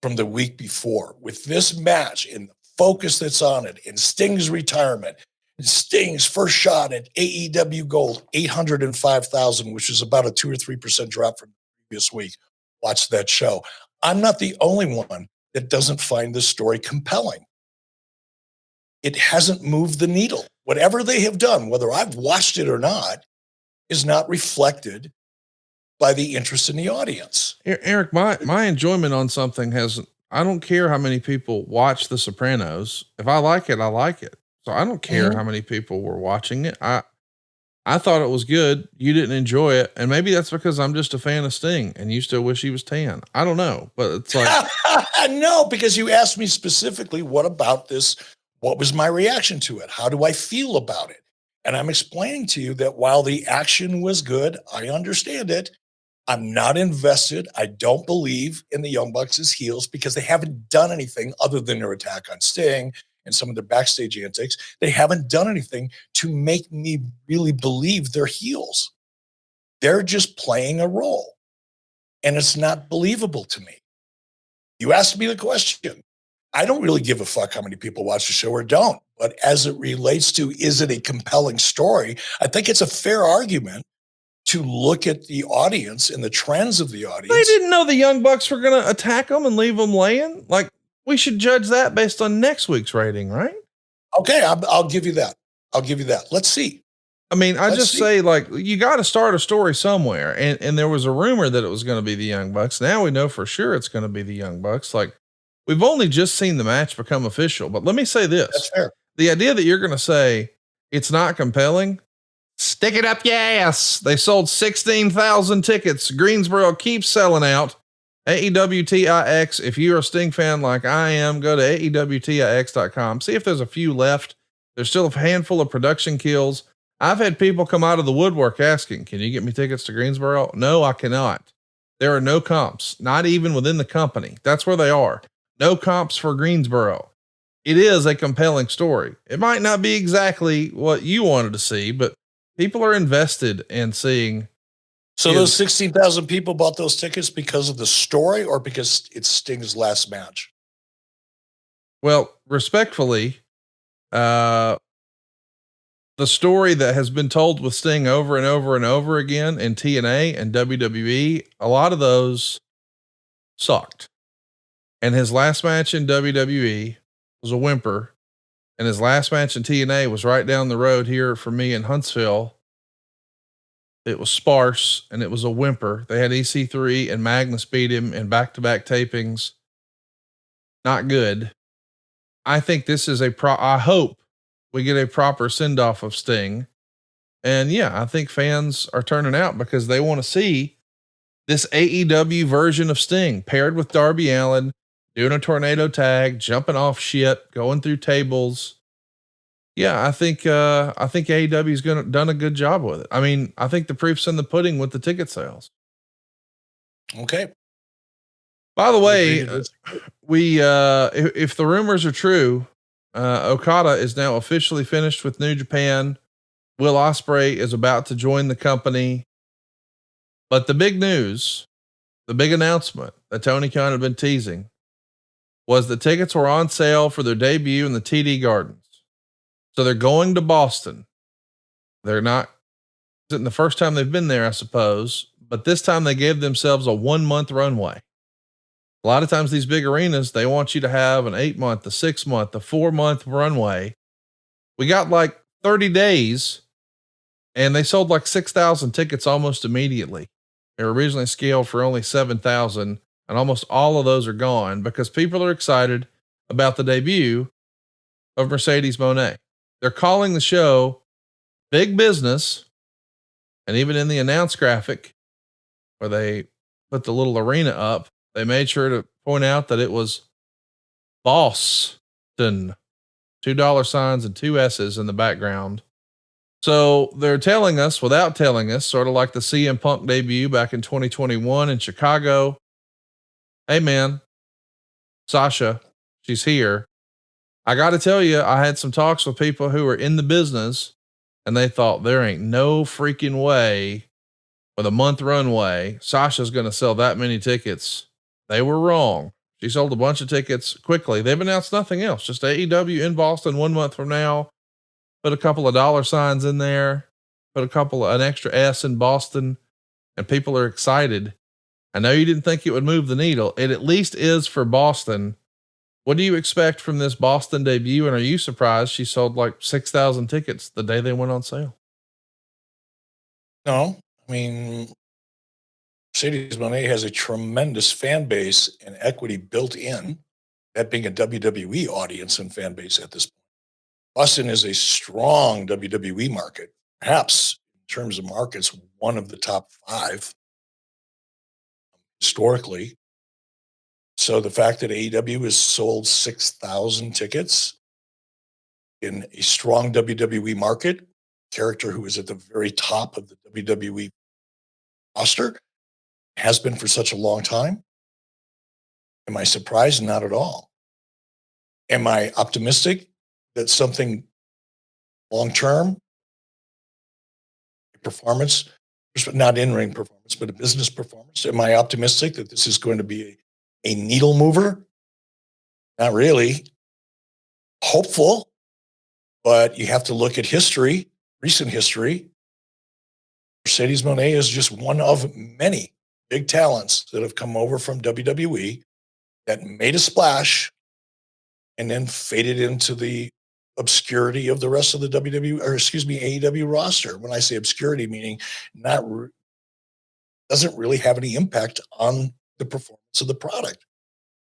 from the week before with this match and the focus that's on it, and Sting's retirement, and Sting's first shot at AEW Gold, 805,000, which is about a 2 or 3% drop from the previous week. Watch that show. I'm not the only one that doesn't find this story compelling. It hasn't moved the needle. Whatever they have done, whether I've watched it or not, is not reflected by the interest in the audience. Eric, my enjoyment on something I don't care how many people watch The Sopranos. If I like it, I like it. So I don't care how many people were watching it. I thought it was good. You didn't enjoy it. And maybe that's because I'm just a fan of Sting and you still wish he was tan. I don't know, but it's like, no, because you asked me specifically, what about this? What was my reaction to it? How do I feel about it? And I'm explaining to you that while the action was good, I understand it. I'm not invested. I don't believe in the Young Bucks as heels because they haven't done anything other than their attack on Sting and some of their backstage antics, they haven't done anything to make me really believe they're heels. They're just playing a role, and it's not believable to me. You asked me the question. I don't really give a fuck how many people watch the show or don't, but as it relates to, is it a compelling story? I think it's a fair argument to look at the audience and the trends of the audience. They didn't know the Young Bucks were going to attack them and leave them laying. Like, we should judge that based on next week's rating, right? Okay, I'll give you that. I'll give you that. Let's see. I mean, Let's see. say, like, you got to start a story somewhere. And there was a rumor that it was going to be the Young Bucks. Now we know for sure it's going to be the Young Bucks. Like, we've only just seen the match become official, but let me say this. That's fair. The idea that you're going to say it's not compelling, stick it up your ass. They sold 16,000 tickets. Greensboro keeps selling out. AEW TIX. If you're a Sting fan like I am, go to AEWTIX.com. See if there's a few left. There's still a handful of production kills. I've had people come out of the woodwork asking, can you get me tickets to Greensboro? No, I cannot. There are no comps, not even within the company. That's where they are. No comps for Greensboro. It is a compelling story. It might not be exactly what you wanted to see, but people are invested in seeing. So those 16,000 people bought those tickets because of the story or because it's Sting's last match? Well, respectfully, the story that has been told with Sting over and over and over again in TNA and WWE, a lot of those sucked. And his last match in WWE was a whimper. And his last match in TNA was right down the road here for me in Huntsville. It was sparse and it was a whimper. They had EC3 and Magnus beat him in back-to-back tapings. Not good. I think this is I hope we get a proper send off of Sting. And yeah, I think fans are turning out because they want to see this AEW version of Sting paired with Darby Allin, doing a tornado tag, jumping off shit, going through tables. Yeah, I think AEW's done a good job with it. I mean, I think the proof's in the pudding with the ticket sales. Okay. By the way, if the rumors are true, Okada is now officially finished with New Japan. Will Ospreay is about to join the company. But the big news, the big announcement that Tony Khan had been teasing was that tickets were on sale for their debut in the TD Gardens. So they're going to Boston. They're not, it's the first time they've been there, I suppose, but this time they gave themselves a 1 month runway. A lot of times these big arenas, they want you to have an 8 month, a 6 month, a 4 month runway. We got like 30 days and they sold like 6,000 tickets almost immediately. They were originally scaled for only 7,000 and almost all of those are gone because people are excited about the debut of Mercedes Moné. They're calling the show Big Business. And even in the announce graphic where they put the little arena up, they made sure to point out that it was Boston, $2 signs and 2 S's in the background. So they're telling us without telling us, sort of like the CM Punk debut back in 2021 in Chicago. Hey man, Sasha, she's here. I got to tell you, I had some talks with people who were in the business and they thought there ain't no freaking way with a month runway, Sasha's going to sell that many tickets. They were wrong. She sold a bunch of tickets quickly. They've announced nothing else, just AEW in Boston 1 month from now. Put a couple of dollar signs in there, put an extra S in Boston, and people are excited. I know you didn't think it would move the needle. It at least is for Boston. What do you expect from this Boston debut? And are you surprised she sold like 6,000 tickets the day they went on sale? No, I mean, Mercedes Moné has a tremendous fan base and equity built in, that being a WWE audience and fan base at this point. Boston is a strong WWE market, perhaps in terms of markets, one of the top 5 historically. So the fact that AEW has sold 6,000 tickets in a strong WWE market, character who is at the very top of the WWE roster, has been for such a long time. Am I surprised? Not at all. Am I optimistic? that something long-term performance, not in-ring performance, but a business performance? Am I optimistic that this is going to be a needle mover? Not really. Hopeful, but you have to look at history, recent history. Mercedes Moné is just one of many big talents that have come over from WWE that made a splash and then faded into the obscurity of the rest of the WWE, or excuse me, AEW roster. When I say obscurity, meaning doesn't really have any impact on the performance of the product.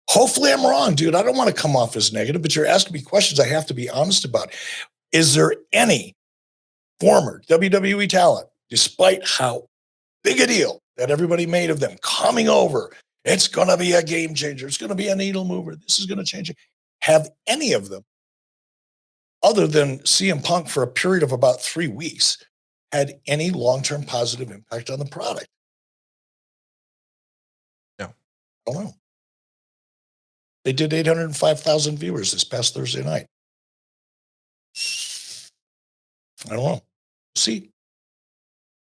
Hopefully I'm wrong, dude. I don't want to come off as negative, but you're asking me questions I have to be honest about. Is there any former WWE talent, despite how big a deal that everybody made of them coming over, it's going to be a game changer, it's going to be a needle mover, this is going to change it, have any of them, other than CM Punk for a period of about 3 weeks, had any long-term positive impact on the product? No. I don't know. They did 805,000 viewers this past Thursday night. I don't know. See.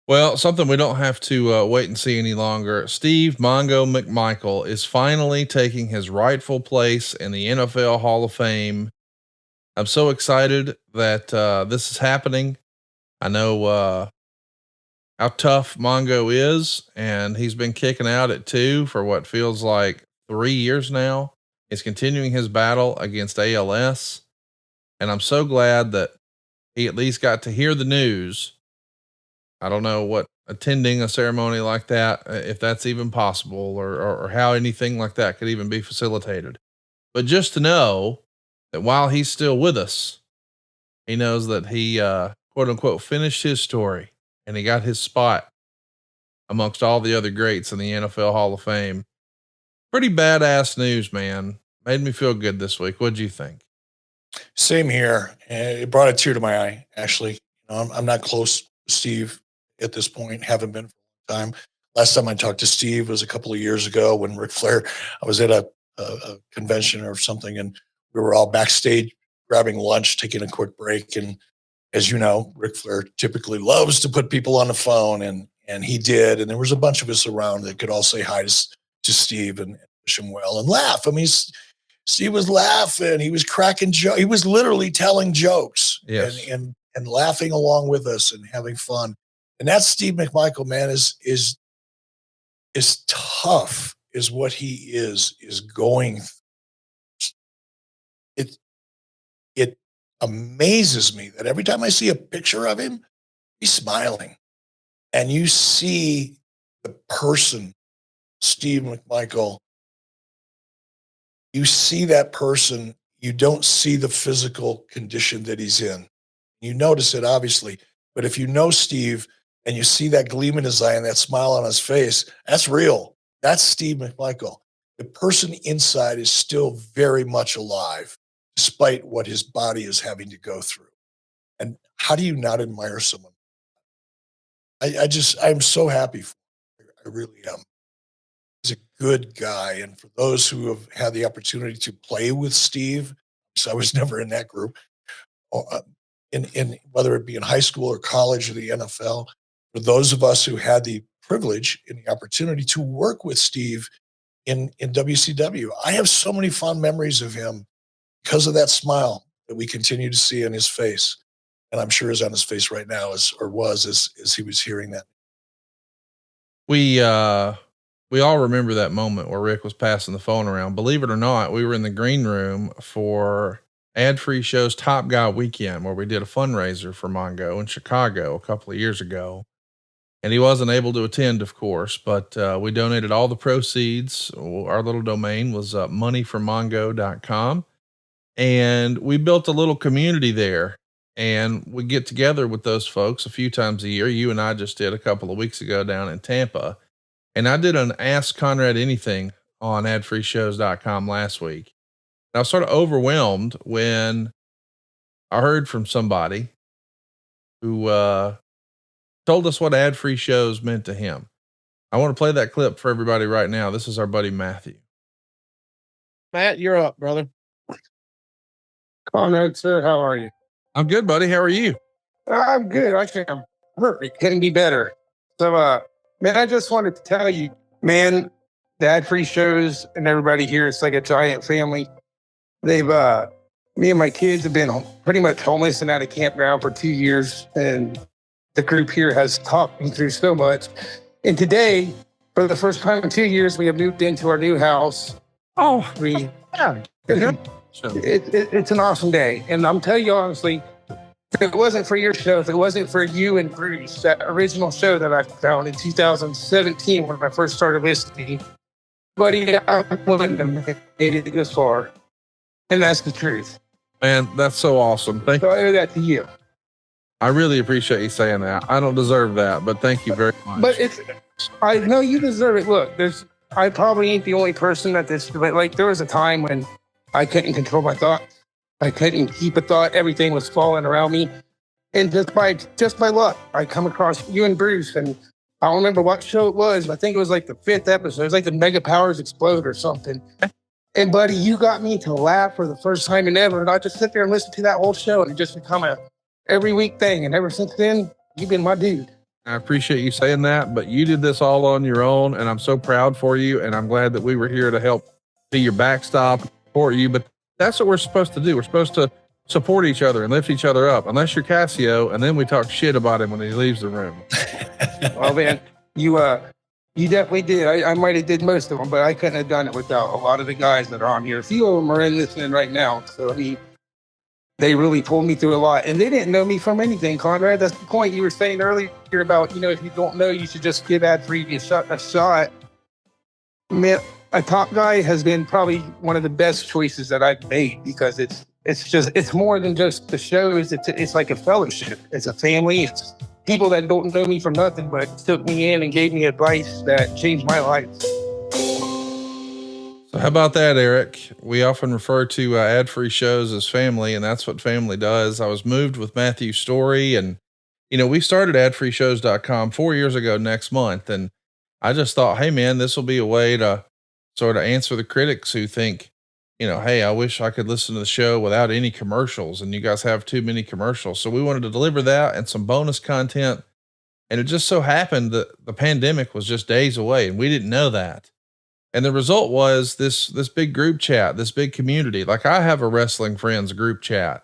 Well, something we don't have to wait and see any longer. Steve Mongo McMichael is finally taking his rightful place in the NFL Hall of Fame. I'm so excited that this is happening. I know how tough Mongo is, and he's been kicking out at 2 for what feels like 3 years now. He's continuing his battle against ALS, and I'm so glad that he at least got to hear the news. I don't know what attending a ceremony like that, if that's even possible, or how anything like that could even be facilitated. But just to know that while he's still with us, he knows that he, quote unquote, finished his story and he got his spot amongst all the other greats in the NFL Hall of Fame. Pretty badass news, man. Made me feel good this week. What'd you think? Same here. It brought a tear to my eye, actually. I'm not close to Steve at this point, haven't been for a long time. Last time I talked to Steve was a couple of years ago when Ric Flair, I was at a convention or something, and we were all backstage grabbing lunch, taking a quick break. And as you know, Ric Flair typically loves to put people on the phone, and he did. And there was a bunch of us around that could all say hi to Steve and wish him well and laugh. I mean, Steve was laughing. He was cracking jokes. He was literally telling jokes. Yes. and laughing along with us and having fun. And that's Steve McMichael, man, is tough as what he is going. It amazes me that every time I see a picture of him, he's smiling. And you see the person, Steve McMichael, you see that person, you don't see the physical condition that he's in. You notice it, obviously. But if you know Steve and you see that gleam in his eye and that smile on his face, that's real. That's Steve McMichael. The person inside is still very much alive, despite what his body is having to go through. And how do you not admire someone? I'm so happy for him. I really am. He's a good guy. And for those who have had the opportunity to play with Steve, so I was never in that group, in whether it be in high school or college or the NFL, for those of us who had the privilege and the opportunity to work with Steve in WCW, I have so many fond memories of him because of that smile that we continue to see on his face. And I'm sure is on his face right now as he was hearing that. We all remember that moment where Rick was passing the phone around. Believe it or not, we were in the green room for Ad Free Show's Top Guy Weekend, where we did a fundraiser for Mongo in Chicago a couple of years ago. And he wasn't able to attend, of course, but we donated all the proceeds. Our little domain was moneyformongo.com. And we built a little community there. And we get together with those folks a few times a year. You and I just did a couple of weeks ago down in Tampa. And I did an Ask Conrad Anything on adfreeshows.com last week. And I was sort of overwhelmed when I heard from somebody who told us what ad free shows meant to him. I want to play that clip for everybody right now. This is our buddy Matthew. Matt, you're up, brother. Conrad, sir, how are you? I'm good, buddy. How are you? I'm good. I think I'm perfect. Couldn't be better. So, man, I just wanted to tell you, man, the ad-free shows and everybody here, it's like a giant family. They've, me and my kids have been pretty much homeless and at a campground for 2 years. And the group here has talked me through so much. And today, for the first time in 2 years, we have moved into our new house. Oh, Yeah. It's an awesome day. And I'm telling you honestly, if it wasn't for your show, if it wasn't for you and Bruce, that original show that I found in 2017 when I first started listening, buddy, I wouldn't have made it this far. And that's the truth. Man, that's so awesome. Thank So I owe that to you. I really appreciate you saying that. I don't deserve that, but thank you very much. But I know you deserve it. Look, I probably ain't the only person that but like there was a time when I couldn't control my thoughts. I couldn't keep a thought. Everything was falling around me. And just by luck, I come across you and Bruce, and I don't remember what show it was. I think it was like the 5th episode. It was like the Mega Powers Explode or something. And buddy, you got me to laugh for the first time in ever. And I just sit there and listen to that whole show, and it just become a every week thing. And ever since then, you've been my dude. I appreciate you saying that, but you did this all on your own, and I'm so proud for you, and I'm glad that we were here to help be your backstop for you. But that's what we're supposed to do. We're supposed to support each other and lift each other up, unless you're Cassio, and then we talk shit about him when he leaves the room. Well, man, you definitely did. I might have did most of them, but I couldn't have done it without a lot of the guys that are on here. A few of them are in listening right now. So, I mean, they really pulled me through a lot. And they didn't know me from anything, Conrad. That's the point you were saying earlier about, if you don't know, you should just give ad-free a shot. Man, a top guy has been probably one of the best choices that I've made because it's more than just the shows. It's like a fellowship. It's a family. It's people that don't know me from nothing, but took me in and gave me advice that changed my life. So how about that, Eric? We often refer to ad-free shows as family, and that's what family does. I was moved with Matthew's story, and, we started adfreeshows.com 4 years ago next month. And I just thought, hey man, this will be a way to sort of answer the critics who think, hey, I wish I could listen to the show without any commercials, and you guys have too many commercials. So we wanted to deliver that and some bonus content. And it just so happened that the pandemic was just days away, and we didn't know that. And the result was this big group chat, this big community. Like I have a wrestling friends group chat,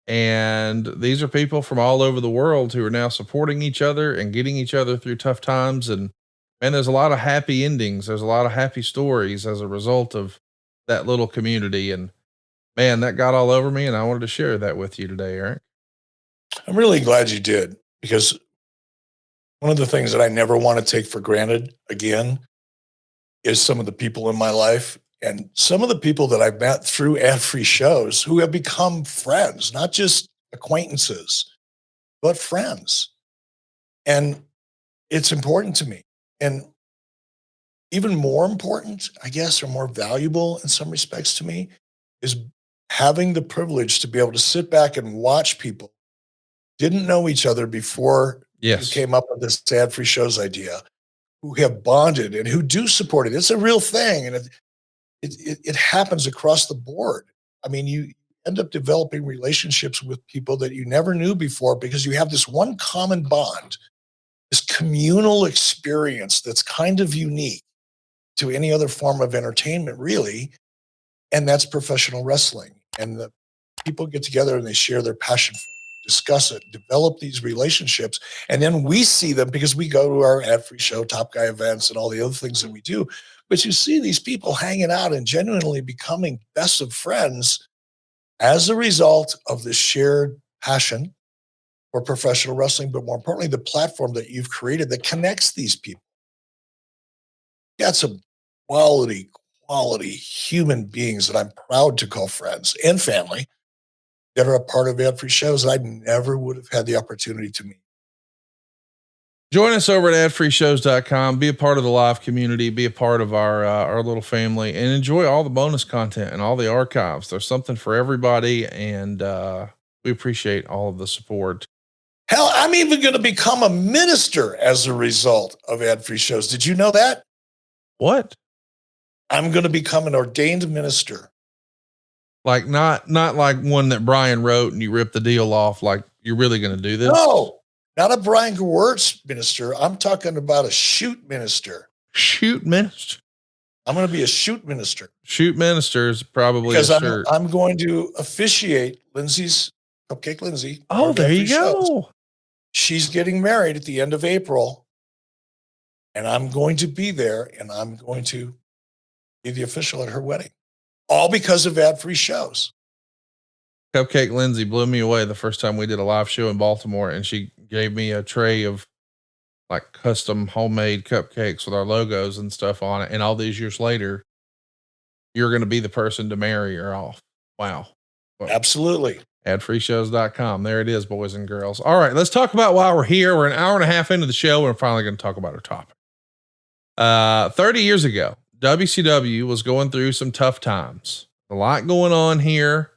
and these are people from all over the world who are now supporting each other and getting each other through tough times. And there's a lot of happy endings. There's a lot of happy stories as a result of that little community. And man, that got all over me. And I wanted to share that with you today, Eric. I'm really glad you did, because one of the things that I never want to take for granted again is some of the people in my life and some of the people that I've met through ad-free shows who have become friends, not just acquaintances, but friends. And it's important to me. And even more important, I guess, or more valuable in some respects to me, is having the privilege to be able to sit back and watch people didn't know each other before you came up with this ad-free shows idea, who have bonded and who do support it. It's a real thing. And it happens across the board. I mean, you end up developing relationships with people that you never knew before because you have this one common bond, this communal experience that's kind of unique to any other form of entertainment, really. And that's professional wrestling. And the people get together and they share their passion for it, discuss it, develop these relationships. And then we see them because we go to our ad-free show, Top Guy events, and all the other things that we do. But you see these people hanging out and genuinely becoming best of friends as a result of this shared passion for professional wrestling, but more importantly, the platform that you've created that connects these people. You got some quality human beings that I'm proud to call friends and family that are a part of ad-free shows that I never would have had the opportunity to meet. Join us over at adfreeshows.com, be a part of the live community, be a part of our little family, and enjoy all the bonus content and all the archives. There's something for everybody. And, we appreciate all of the support. Hell, I'm even going to become a minister as a result of ad-free shows. Did you know that? What? I'm going to become an ordained minister. Like not like one that Brian wrote and you rip the deal off. Like you're really going to do this? No, not a Brian Gewirtz minister. I'm talking about a shoot minister. Shoot minister. I'm going to be a shoot minister. Shoot minister is probably because a shirt. I'm going to officiate Lindsay's Cupcake Lindsay. Oh, there you go. Shows. She's getting married at the end of April, and I'm going to be there, and I'm going to be the official at her wedding, all because of ad-free shows. Cupcake Lindsay blew me away the first time we did a live show in Baltimore, and she gave me a tray of like custom homemade cupcakes with our logos and stuff on it. And all these years later, you're going to be the person to marry her off. Wow. Well, absolutely. Adfreeshows.com. There it is, boys and girls. All right, let's talk about why we're here. We're an hour and a half into the show. And we're finally going to talk about our topic. 30 years ago, WCW was going through some tough times. A lot going on here.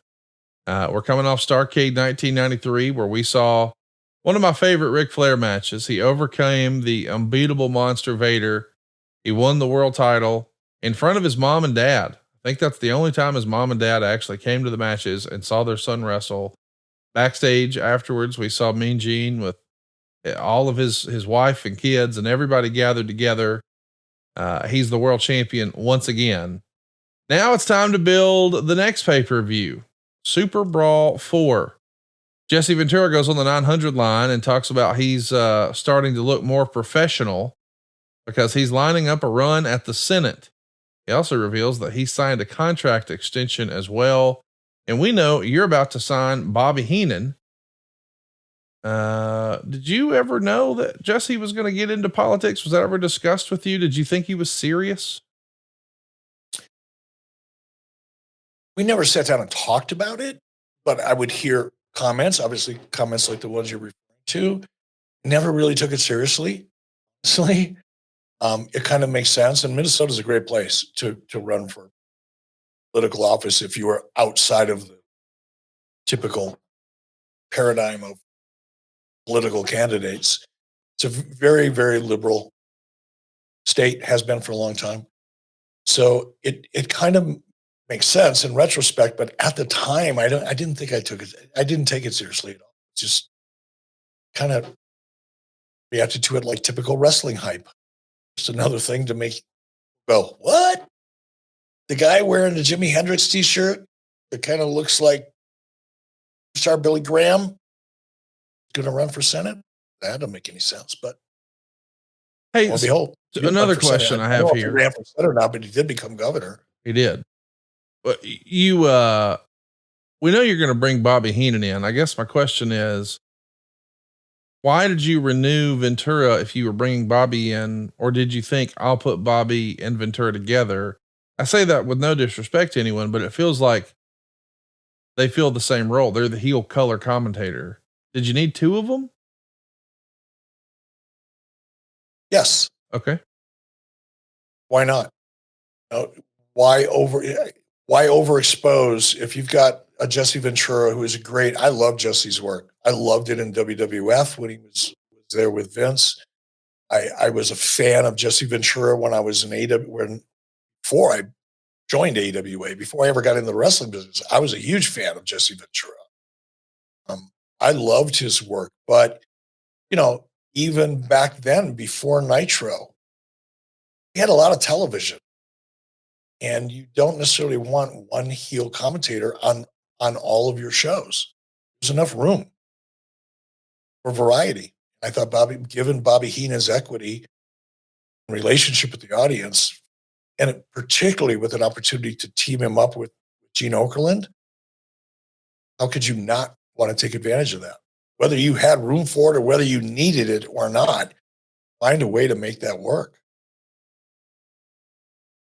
We're coming off Starrcade 1993, where we saw one of my favorite Ric Flair matches. He overcame the unbeatable Monster Vader. He won the world title in front of his mom and dad. I think that's the only time his mom and dad actually came to the matches and saw their son wrestle. Backstage afterwards, we saw Mean Gene with all of his wife and kids, and everybody gathered together. He's the world champion once again. Now it's time to build the next pay-per-view, SuperBrawl IV. Jesse Ventura goes on the 900 line and talks about he's starting to look more professional because he's lining up a run at the Senate. He also reveals that he signed a contract extension as well. And we know you're about to sign Bobby Heenan. Did you ever know that Jesse was going to get into politics? Was that ever discussed with you? Did you think he was serious? We never sat down and talked about it, but I would hear comments, obviously comments like the ones you're referring to. Never really took it seriously. Honestly, it kind of makes sense. And Minnesota is a great place to run for political office if you are outside of the typical paradigm of political candidates. It's a very, very liberal state, has been for a long time. So it kind of makes sense in retrospect, but at the time, I didn't think I didn't take it seriously at all. Just kind of reacted to it like typical wrestling hype. Just another thing to make go, what? The guy wearing the Jimi Hendrix t-shirt that kind of looks like star Billy Graham going to run for Senate? That doesn't make any sense, but hey, behold, another question I have here. He ran for Senate now, but he did become governor. He did. But we know you're going to bring Bobby Heenan in. I guess my question is, why did you renew Ventura if you were bringing Bobby in, or did you think I'll put Bobby and Ventura together? I say that with no disrespect to anyone, but it feels like they fill the same role. They're the heel color commentator. Did you need two of them? Yes. Okay. Why not? Why overexpose if you've got a Jesse Ventura who is I love Jesse's work. I loved it in WWF when he was there with Vince. I was a fan of Jesse Ventura when I was before I joined AWA, before I ever got into the wrestling business. I was a huge fan of Jesse Ventura. I loved his work, but even back then, before Nitro, he had a lot of television. And you don't necessarily want one heel commentator on all of your shows. There's enough room for variety. I thought given Bobby Heenan's equity and relationship with the audience, and particularly with an opportunity to team him up with Gene Okerlund, how could you not want to take advantage of that? Whether you had room for it or whether you needed it or not, find a way to make that work.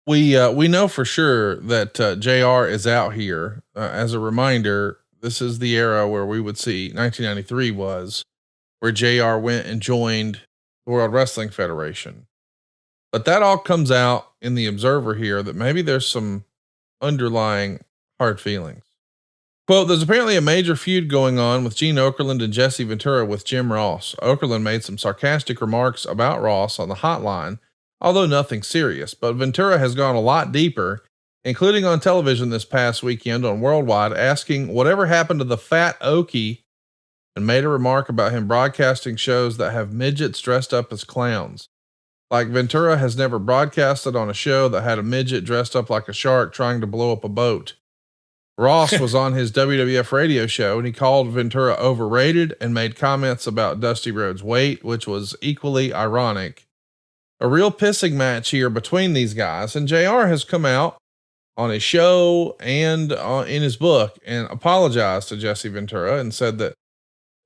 We know for sure that JR is out here. As a reminder, this is the era where we would see 1993 was where JR went and joined the World Wrestling Federation. But that all comes out in the Observer here that maybe there's some underlying hard feelings. Quote, there's apparently a major feud going on with Gene Okerlund and Jesse Ventura with Jim Ross. Okerlund made some sarcastic remarks about Ross on the hotline, although nothing serious, but Ventura has gone a lot deeper including on television this past weekend on Worldwide, asking whatever happened to the fat Okie, and made a remark about him broadcasting shows that have midgets dressed up as clowns. Like Ventura has never broadcasted on a show that had a midget dressed up like a shark trying to blow up a boat. Ross was on his WWF radio show and he called Ventura overrated and made comments about Dusty Rhodes' weight, which was equally ironic. A real pissing match here between these guys, and JR has come out on his show and in his book and apologized to Jesse Ventura and said that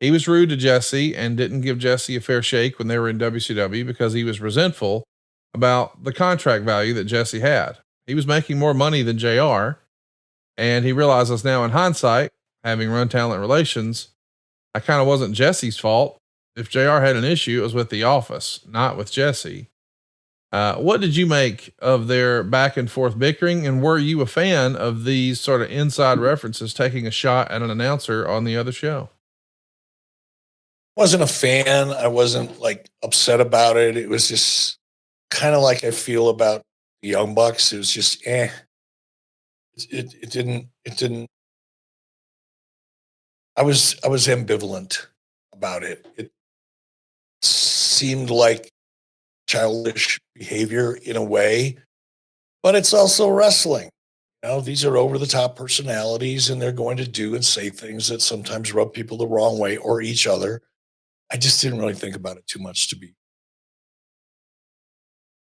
he was rude to Jesse and didn't give Jesse a fair shake when they were in WCW because he was resentful about the contract value that Jesse had. He was making more money than JR, and he realizes now in hindsight, having run Talent Relations, that kind of wasn't Jesse's fault. If JR had an issue, it was with the office, not with Jesse. What did you make of their back and forth bickering? And were you a fan of these sort of inside references taking a shot at an announcer on the other show? Wasn't a fan. I wasn't like upset about it. It was just kind of like I feel about the Young Bucks. It was just, It didn't, I was ambivalent about it. It seemed like childish behavior in a way, but it's also wrestling. You know, these are over the top personalities and they're going to do and say things that sometimes rub people the wrong way or each other. I just didn't really think about it too much to be.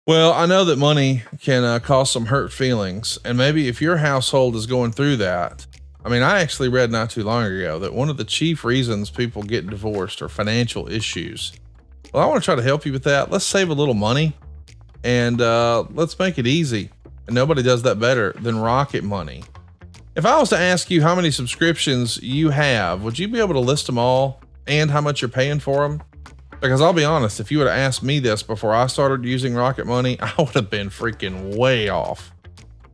Well, I know that money can cause some hurt feelings, and maybe if your household is going through that, I mean, I actually read not too long ago that one of the chief reasons people get divorced are financial issues. Well, I want to try to help you with that. Let's save a little money and let's make it easy. And nobody does that better than Rocket Money. If I was to ask you how many subscriptions you have, would you be able to list them all and how much you're paying for them? Because I'll be honest, if you would have asked me this before I started using Rocket Money, I would have been freaking way off.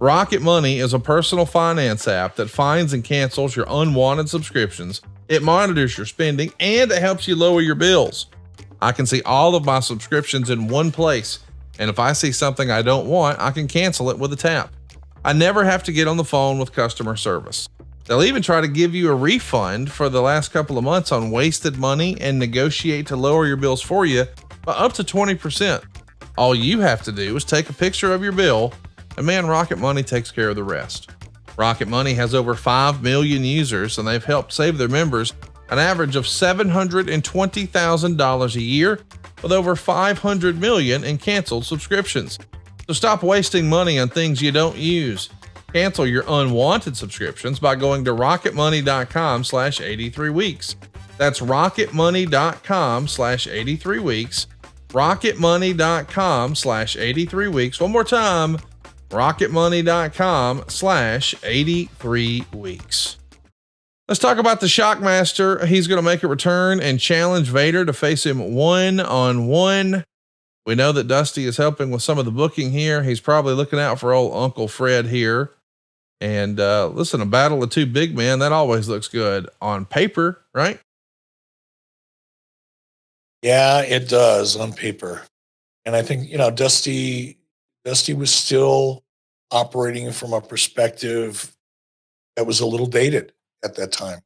Rocket Money is a personal finance app that finds and cancels your unwanted subscriptions. It monitors your spending and it helps you lower your bills. I can see all of my subscriptions in one place. And if I see something I don't want, I can cancel it with a tap. I never have to get on the phone with customer service. They'll even try to give you a refund for the last couple of months on wasted money and negotiate to lower your bills for you by up to 20%. All you have to do is take a picture of your bill, and man, Rocket Money takes care of the rest. Rocket Money has over 5 million users, and they've helped save their members an average of $720,000 a year with over 500 million in canceled subscriptions. So stop wasting money on things you don't use. Cancel your unwanted subscriptions by going to rocketmoney.com/83weeks. That's rocketmoney.com/83weeks. rocketmoney.com/83weeks. One more time, rocketmoney.com/83weeks. Let's talk about the Shockmaster. He's going to make a return and challenge Vader to face him one-on-one. We know that Dusty is helping with some of the booking here. He's probably looking out for old Uncle Fred here. And listen, a battle of two big men, that always looks good on paper, right? Yeah, it does on paper. And I think, Dusty was still operating from a perspective that was a little dated at that time.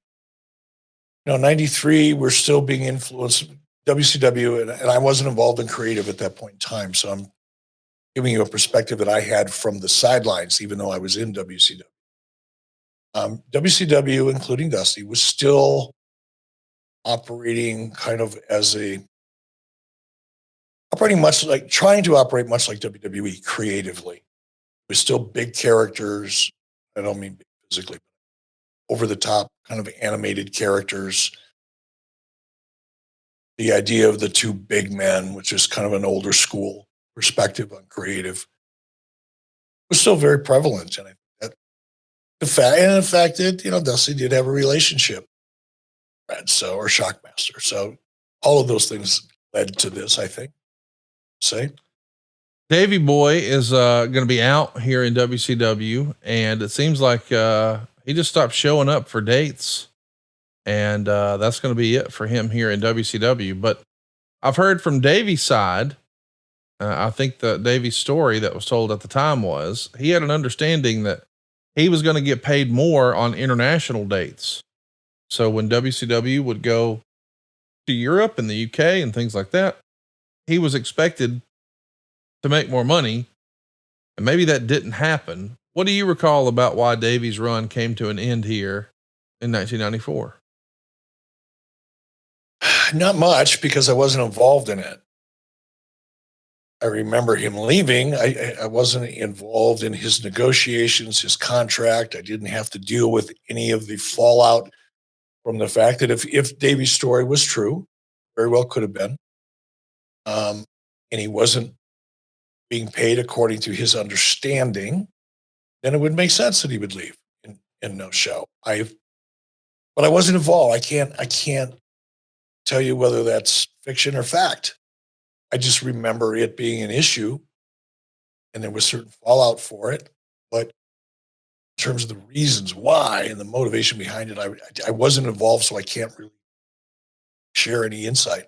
93, we're still being influenced. WCW, and I wasn't involved in creative at that point in time. So I'm giving you a perspective that I had from the sidelines, even though I was in WCW. WCW, including Dusty, was still operating kind of trying to operate much like WWE creatively. It was still big characters. I don't mean big physically, but over the top kind of animated characters. The idea of the two big men, which is kind of an older school perspective on creative, was still very prevalent. And I think that the fact that, Dusty did have a relationship, or Shockmaster. So all of those things led to this, I think. Davey Boy is going to be out here in WCW, and it seems like he just stopped showing up for dates. And that's going to be it for him here in WCW. But I've heard from Davey's side I think the Davy's story that was told at the time was he had an understanding that he was going to get paid more on international dates. So when WCW would go to Europe and the UK and things like that, he was expected to make more money. And maybe that didn't happen. What do you recall about why Davy's run came to an end here in 1994? Not much, because I wasn't involved in it. I remember him leaving. I wasn't involved in his negotiations, his contract. I didn't have to deal with any of the fallout from the fact that if Davy's story was true, very well could have been, and he wasn't being paid according to his understanding, then it would make sense that he would leave in no show. But I wasn't involved. I can't tell you whether that's fiction or fact. I just remember it being an issue, and there was certain fallout for it. But in terms of the reasons why and the motivation behind it, I wasn't involved, so I can't really share any insight.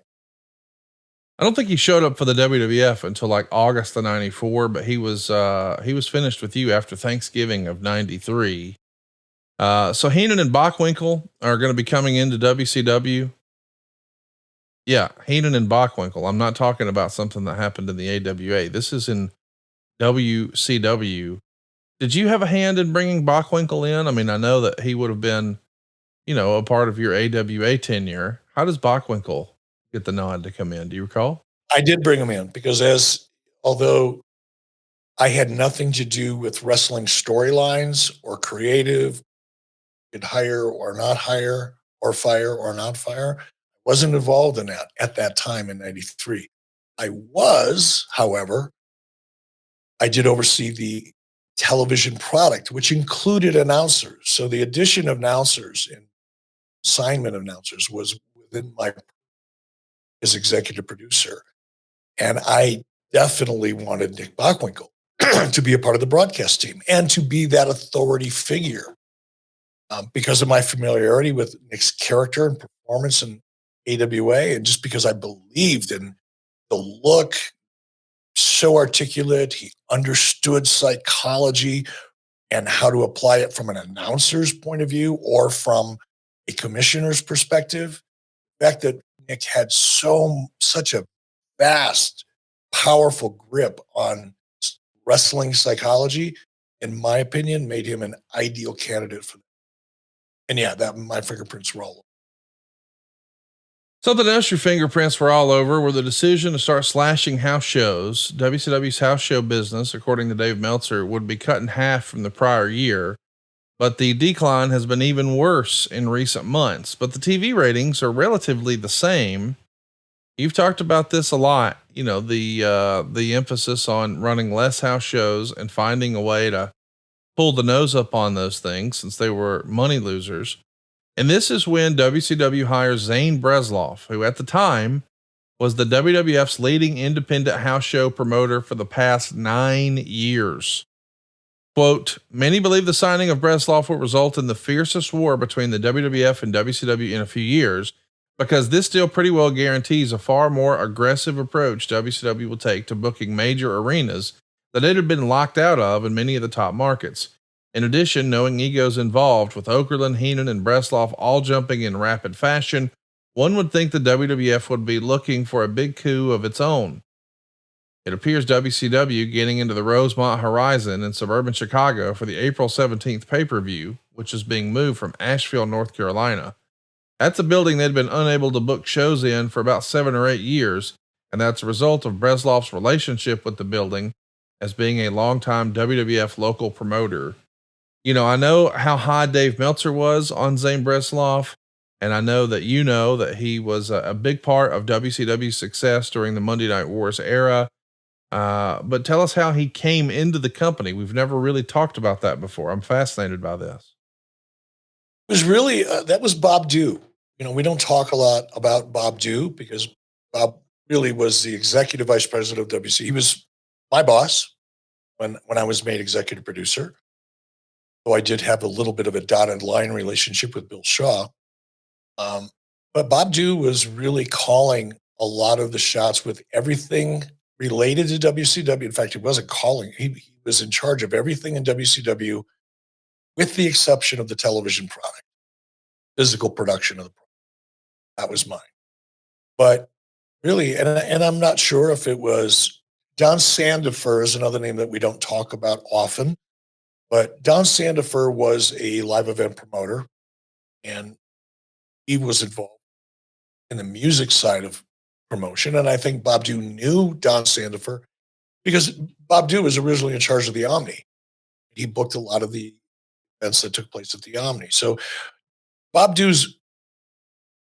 I don't think he showed up for the WWF until like August of 94, but he was finished with you after Thanksgiving of 93. So Heenan and Bockwinkel are going to be coming into WCW. Yeah. Heenan and Bockwinkel. I'm not talking about something that happened in the AWA. This is in WCW. Did you have a hand in bringing Bockwinkel in? I mean, I know that he would have been, a part of your AWA tenure. How does Bockwinkel get the nod to come in? Do you recall? I did bring him in because although I had nothing to do with wrestling storylines or creative, could hire or not hire or fire or not fire, wasn't involved in that at that time in 93. I was, however, I did oversee the television product, which included announcers. So the addition of announcers and assignment of announcers was within my as executive producer. And I definitely wanted Nick Bockwinkel to be a part of the broadcast team and to be that authority figure because of my familiarity with Nick's character and performance in AWA, and just because I believed in the look, so articulate, he understood psychology and how to apply it from an announcer's point of view or from a commissioner's perspective. The fact that Nick had such a vast, powerful grip on wrestling psychology, in my opinion, made him an ideal candidate for that. And yeah, that my fingerprints were all over. Something else your fingerprints were all over were the decision to start slashing house shows. WCW's house show business, according to Dave Meltzer, would be cut in half from the prior year, but the decline has been even worse in recent months. But the TV ratings are relatively the same. You've talked about this a lot, the emphasis on running less house shows and finding a way to pull the nose up on those things since they were money losers. And this is when WCW hires Zane Bresloff, who at the time was the WWF's leading independent house show promoter for the past 9 years. Quote, many believe the signing of Bresloff will result in the fiercest war between the WWF and WCW in a few years, because this deal pretty well guarantees a far more aggressive approach WCW will take to booking major arenas that it had been locked out of in many of the top markets. In addition, knowing egos involved with Okerlund, Heenan, and Bresloff all jumping in rapid fashion, one would think the WWF would be looking for a big coup of its own. It appears WCW getting into the Rosemont Horizon in suburban Chicago for the April 17th pay-per-view, which is being moved from Asheville, North Carolina. That's a building they'd been unable to book shows in for about 7 or 8 years, and that's a result of Bresloff's relationship with the building as being a longtime WWF local promoter. I know how high Dave Meltzer was on Zane Bresloff, and I know that that he was a big part of WCW's success during the Monday Night Wars era. But tell us how he came into the company. We've never really talked about that before. I'm fascinated by this. It was really, that was Bob Dew. We don't talk a lot about Bob Dew because Bob really was the executive vice president of WC. He was my boss when I was made executive producer. So I did have a little bit of a dotted line relationship with Bill Shaw. But Bob Dew was really calling a lot of the shots with everything related to WCW. In fact, he wasn't calling. He was in charge of everything in WCW, with the exception of the television product, physical production of the product. That was mine. But really, and I'm not sure if it was Don Sandifer is another name that we don't talk about often, but Don Sandifer was a live event promoter, and he was involved in the music side of promotion. And I think Bob Dew knew Don Sandifer because Bob Dew was originally in charge of the Omni. He booked a lot of the events that took place at the Omni. So Bob Dew's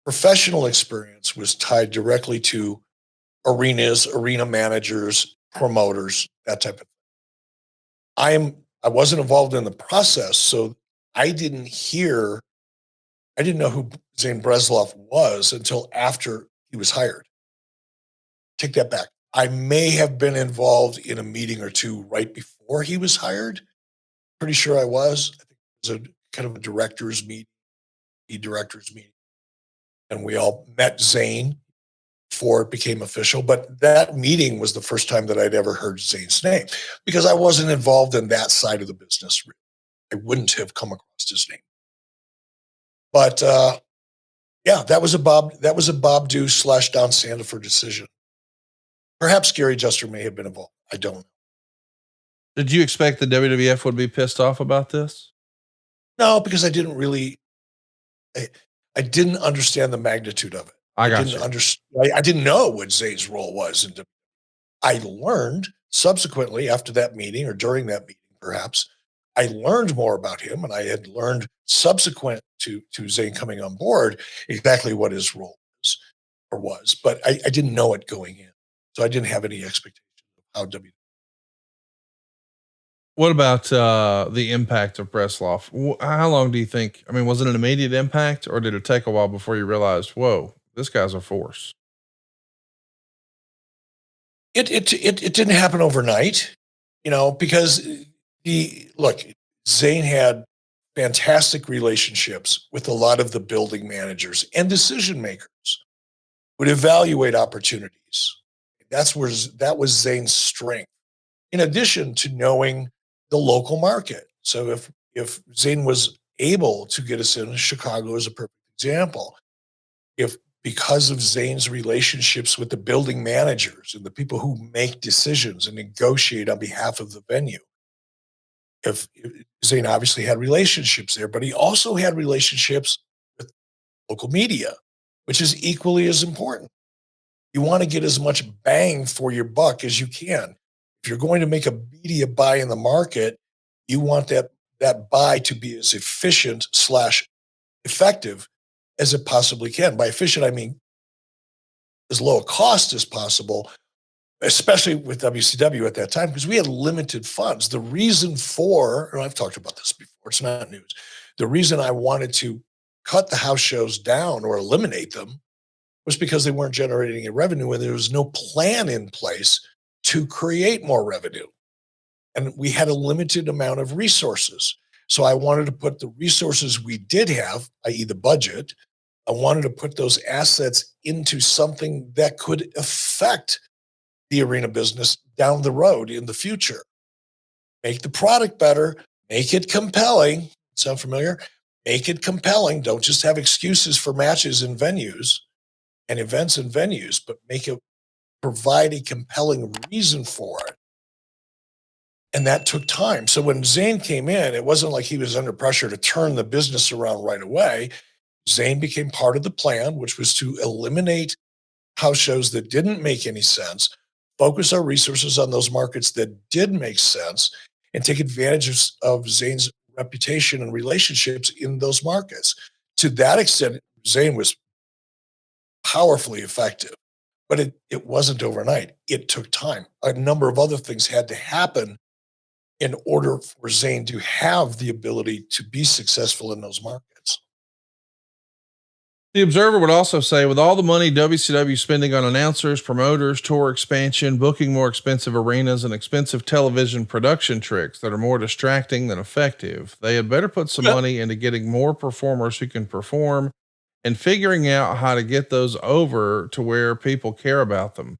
professional experience was tied directly to arenas, arena managers, promoters, that type of thing. I wasn't involved in the process, so I didn't know who Zane Bresloff was until after he was hired. Take that back. I may have been involved in a meeting or two right before he was hired. Pretty sure I was. I think it was a kind of a director's meeting, and we all met Zane before it became official. But that meeting was the first time that I'd ever heard Zane's name because I wasn't involved in that side of the business. I wouldn't have come across his name. But yeah, that was a Bob Dew / Don Sandifer decision. Perhaps Gary Juster may have been involved. I don't know. Did you expect the WWF would be pissed off about this? No, because I didn't really. I didn't understand the magnitude of it. I didn't know what Zane's role was. I learned subsequently after that meeting or during that meeting, perhaps, I learned more about him, and I had learned subsequent to Zane coming on board exactly what his role was. But I didn't know it going in. So I didn't have any expectation of how What about the impact of Bresloff? How long do you think? I mean, was it an immediate impact, or did it take a while before you realized, whoa, this guy's a force? It didn't happen overnight, because Zane had fantastic relationships with a lot of the building managers and decision makers, would evaluate opportunities. That was Zane's strength, in addition to knowing the local market. So if Zane was able to get us in, Chicago is a perfect example. Because of Zane's relationships with the building managers and the people who make decisions and negotiate on behalf of the venue, if Zane obviously had relationships there, but he also had relationships with local media, which is equally as important. You want to get as much bang for your buck as you can. If you're going to make a media buy in the market, you want that buy to be as efficient / effective as it possibly can. By efficient, I mean as low a cost as possible, especially with WCW at that time, because we had limited funds. The reason and I've talked about this before, it's not news. The reason I wanted to cut the house shows down or eliminate them was because they weren't generating any revenue and there was no plan in place to create more revenue. And we had a limited amount of resources. So I wanted to put the resources we did have, i.e. the budget, I wanted to put those assets into something that could affect the arena business down the road in the future. Make the product better, make it compelling. Sound familiar? Make it compelling. Don't just have excuses for matches and venues and events and venues, but provide a compelling reason for it. And that took time. So when Zane came in, it wasn't like he was under pressure to turn the business around right away. Zane became part of the plan, which was to eliminate house shows that didn't make any sense, focus our resources on those markets that did make sense, and take advantage of Zane's reputation and relationships in those markets. To that extent, Zane was powerfully effective, but it wasn't overnight. It took time. A number of other things had to happen in order for Zane to have the ability to be successful in those markets. The Observer would also say, with all the money WCW spending on announcers, promoters, tour expansion, booking more expensive arenas, and expensive television production tricks that are more distracting than effective, they had better put some money into getting more performers who can perform and figuring out how to get those over to where people care about them.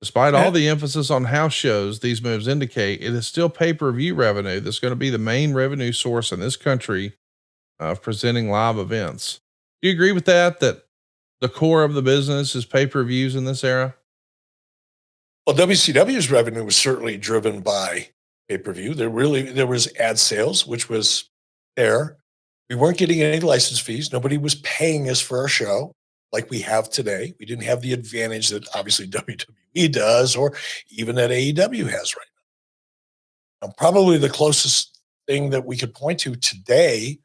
Despite all the emphasis on house shows, these moves indicate it is still pay-per-view revenue that's going to be the main revenue source in this country of presenting live events. Do you agree with that? That the core of the business is pay-per-views in this era? Well, WCW's revenue was certainly driven by pay-per-view. There was ad sales, which was there. We weren't getting any license fees. Nobody was paying us for our show like we have today. We didn't have the advantage that obviously WWE does, or even that AEW has right now. Probably the closest thing that we could point to today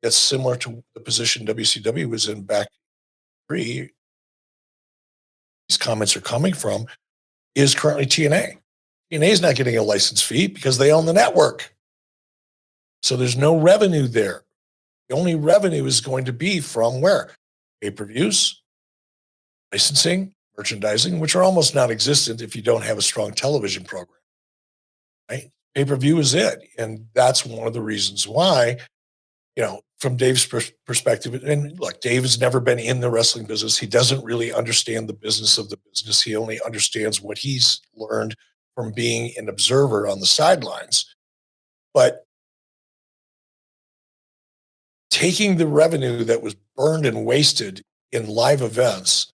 that's similar to the position WCW was in back three, these comments are coming from, is currently TNA. TNA is not getting a license fee because they own the network. So there's no revenue there. The only revenue is going to be from where? Pay-per-views, licensing, merchandising, which are almost non-existent if you don't have a strong television program, right? Pay-per-view is it. And that's one of the reasons why, from Dave's perspective, and look, Dave has never been in the wrestling business. He doesn't really understand the business of the business. He only understands what he's learned from being an observer on the sidelines. But taking the revenue that was burned and wasted in live events,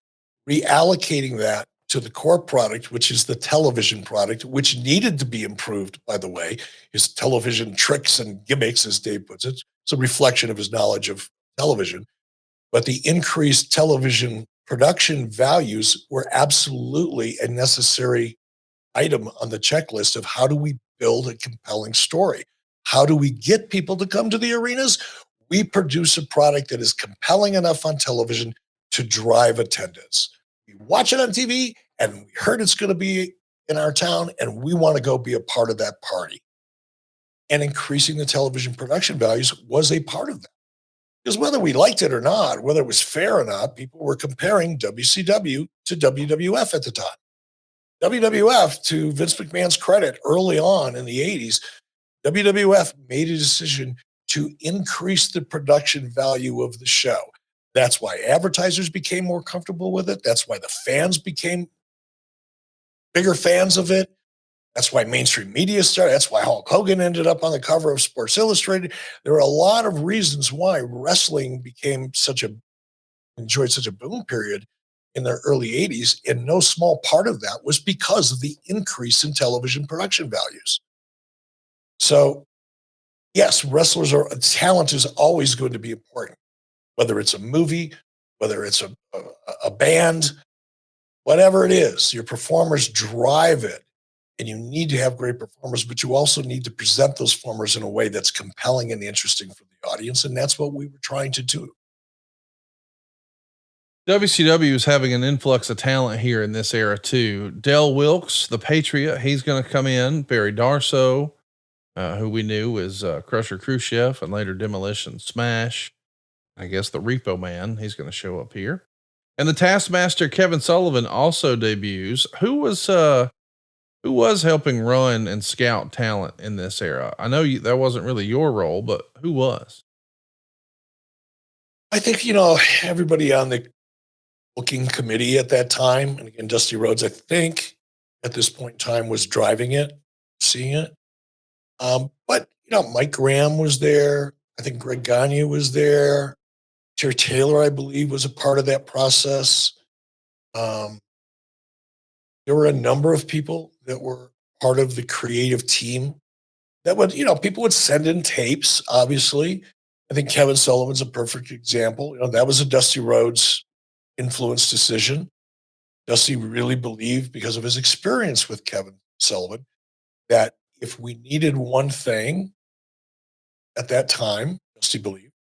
reallocating that to the core product, which is the television product, which needed to be improved, by the way, his television tricks and gimmicks, as Dave puts it. It's a reflection of his knowledge of television. But the increased television production values were absolutely a necessary item on the checklist of how do we build a compelling story? How do we get people to come to the arenas? We produce a product that is compelling enough on television to drive attendance. We watch it on TV and we heard it's going to be in our town and we want to go be a part of that party. And increasing the television production values was a part of that. Because whether we liked it or not, whether it was fair or not, people were comparing WCW to WWF at the time. WWF, to Vince McMahon's credit, early on in the 80s, WWF made a decision to increase the production value of the show. That's why advertisers became more comfortable with it. That's why the fans became bigger fans of it. That's why mainstream media started. That's why Hulk Hogan ended up on the cover of Sports Illustrated. There are a lot of reasons why wrestling enjoyed such a boom period in the early 80s. And no small part of that was because of the increase in television production values. So yes, talent is always going to be important, whether it's a movie, whether it's a band, whatever it is, your performers drive it. And you need to have great performers, but you also need to present those performers in a way that's compelling and interesting for the audience. And that's what we were trying to do. WCW is having an influx of talent here in this era too. Del Wilkes, the Patriot, he's going to come in. Barry Darsow, who we knew was Crusher Khrushchev and later Demolition Smash. I guess the Repo Man, he's going to show up here. And the Taskmaster Kevin Sullivan also debuts. Who was helping run and scout talent in this era? I know that wasn't really your role, but who was? I think, everybody on the booking committee at that time, and again, Dusty Rhodes, I think at this point in time was driving it, seeing it. But, Mike Graham was there. I think Greg Gagne was there. Terry Taylor, I believe, was a part of that process. There were a number of people that were part of the creative team that would, people would send in tapes, obviously. I think Kevin Sullivan's a perfect example. That was a Dusty Rhodes influenced decision. Dusty really believed, because of his experience with Kevin Sullivan, that if we needed one thing at that time, Dusty believed,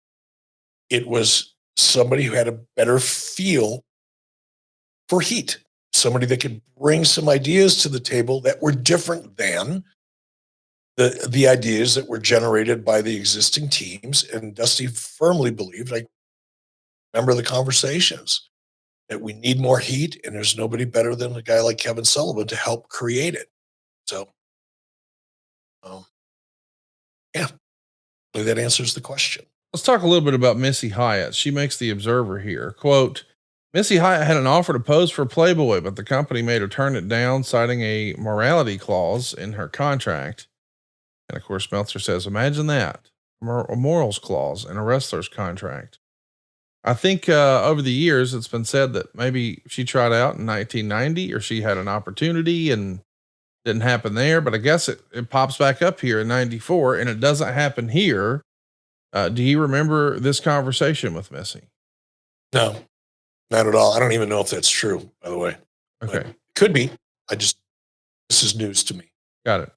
it was somebody who had a better feel for heat. Somebody that could bring some ideas to the table that were different than the ideas that were generated by the existing teams. And Dusty firmly believed, I remember the conversations, that we need more heat, and there's nobody better than a guy like Kevin Sullivan to help create it. So, yeah, hopefully that answers the question. Let's talk a little bit about Missy Hyatt. She makes the Observer here. Quote, Missy Hyatt had an offer to pose for Playboy, but the company made her turn it down, citing a morality clause in her contract. And of course, Meltzer says, imagine that, a morals clause in a wrestler's contract. I think over the years, it's been said that maybe she tried out in 1990 or she had an opportunity and didn't happen there, but I guess it pops back up here in 94 and it doesn't happen here. Do you remember this conversation with Missy? No, not at all. I don't even know if that's true, by the way. Okay. But could be. This is news to me. Got it.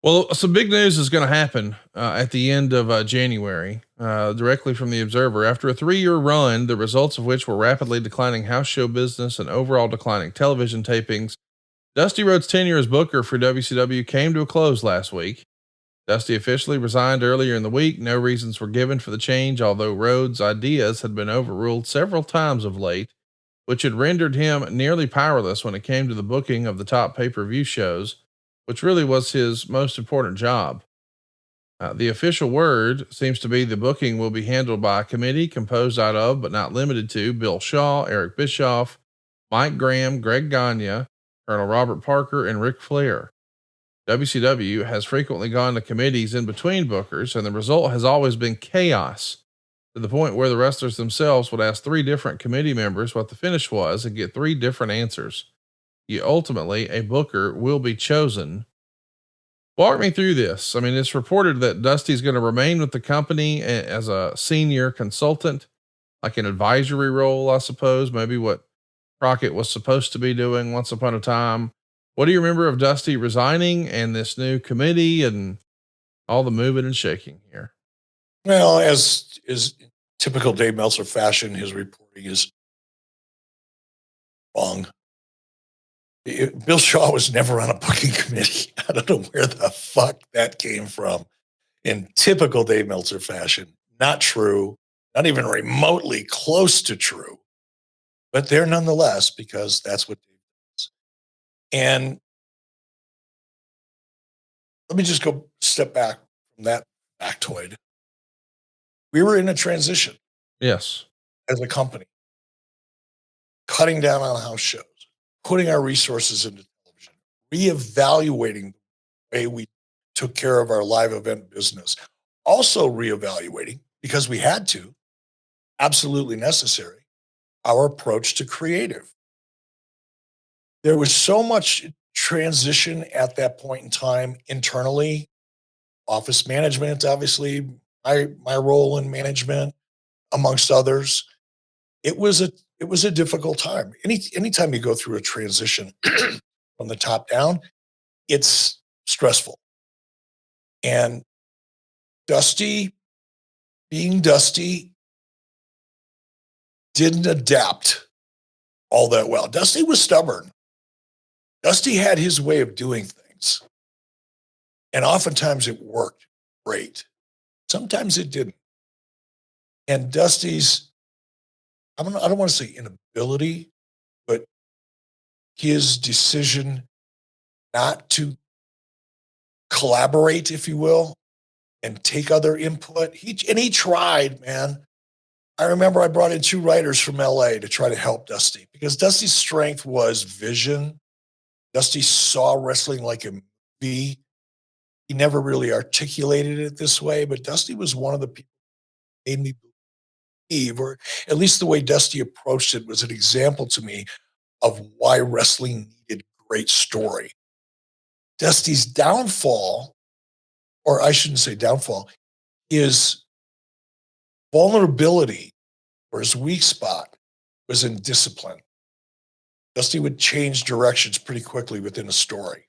Well, some big news is going to happen at the end of January, directly from the Observer. After a 3-year run, the results of which were rapidly declining house show business and overall declining television tapings, Dusty Rhodes' tenure as booker for WCW came to a close last week. Dusty officially resigned earlier in the week. No reasons were given for the change, although Rhodes' ideas had been overruled several times of late, which had rendered him nearly powerless when it came to the booking of the top pay-per-view shows, which really was his most important job. The official word seems to be the booking will be handled by a committee composed out of, but not limited to, Bill Shaw, Eric Bischoff, Mike Graham, Greg Gagne, Colonel Robert Parker, and Ric Flair. WCW has frequently gone to committees in between bookers, and the result has always been chaos, to the point where the wrestlers themselves would ask 3 different committee members what the finish was and get 3 different answers. Ultimately, a booker will be chosen. Walk me through this. I mean, it's reported that Dusty's going to remain with the company as a senior consultant, like an advisory role, I suppose, maybe what Crockett was supposed to be doing once upon a time. What do you remember of Dusty resigning and this new committee and all the moving and shaking here? Well, as is typical Dave Meltzer fashion, his reporting is wrong. Bill Shaw was never on a booking committee. I don't know where the fuck that came from. In typical Dave Meltzer fashion, not true, not even remotely close to true, but there nonetheless, because that's what Dave does. And let me just go step back from that factoid. We were in a transition. Yes. As a company, cutting down on house shows, putting our resources into television, reevaluating the way we took care of our live event business, also reevaluating, because we had to, absolutely necessary, our approach to creative. There was so much transition at that point in time internally, office management, obviously, my role in management, amongst others. It was a difficult time. Anytime you go through a transition from the top down, it's stressful. And Dusty, being Dusty, didn't adapt all that well. Dusty was stubborn. Dusty had his way of doing things. And oftentimes it worked great. Sometimes it didn't. And Dusty's, I don't want to say inability, but his decision not to collaborate, if you will, and take other input. He tried, man. I remember I brought in 2 writers from LA to try to help Dusty, because Dusty's strength was vision. Dusty saw wrestling like a movie. He never really articulated it this way, but Dusty was one of the people who made me believe, or at least the way Dusty approached it was an example to me of why wrestling needed great story. Dusty's downfall, or I shouldn't say downfall, is vulnerability, or his weak spot was in discipline. Dusty would change directions pretty quickly within a story,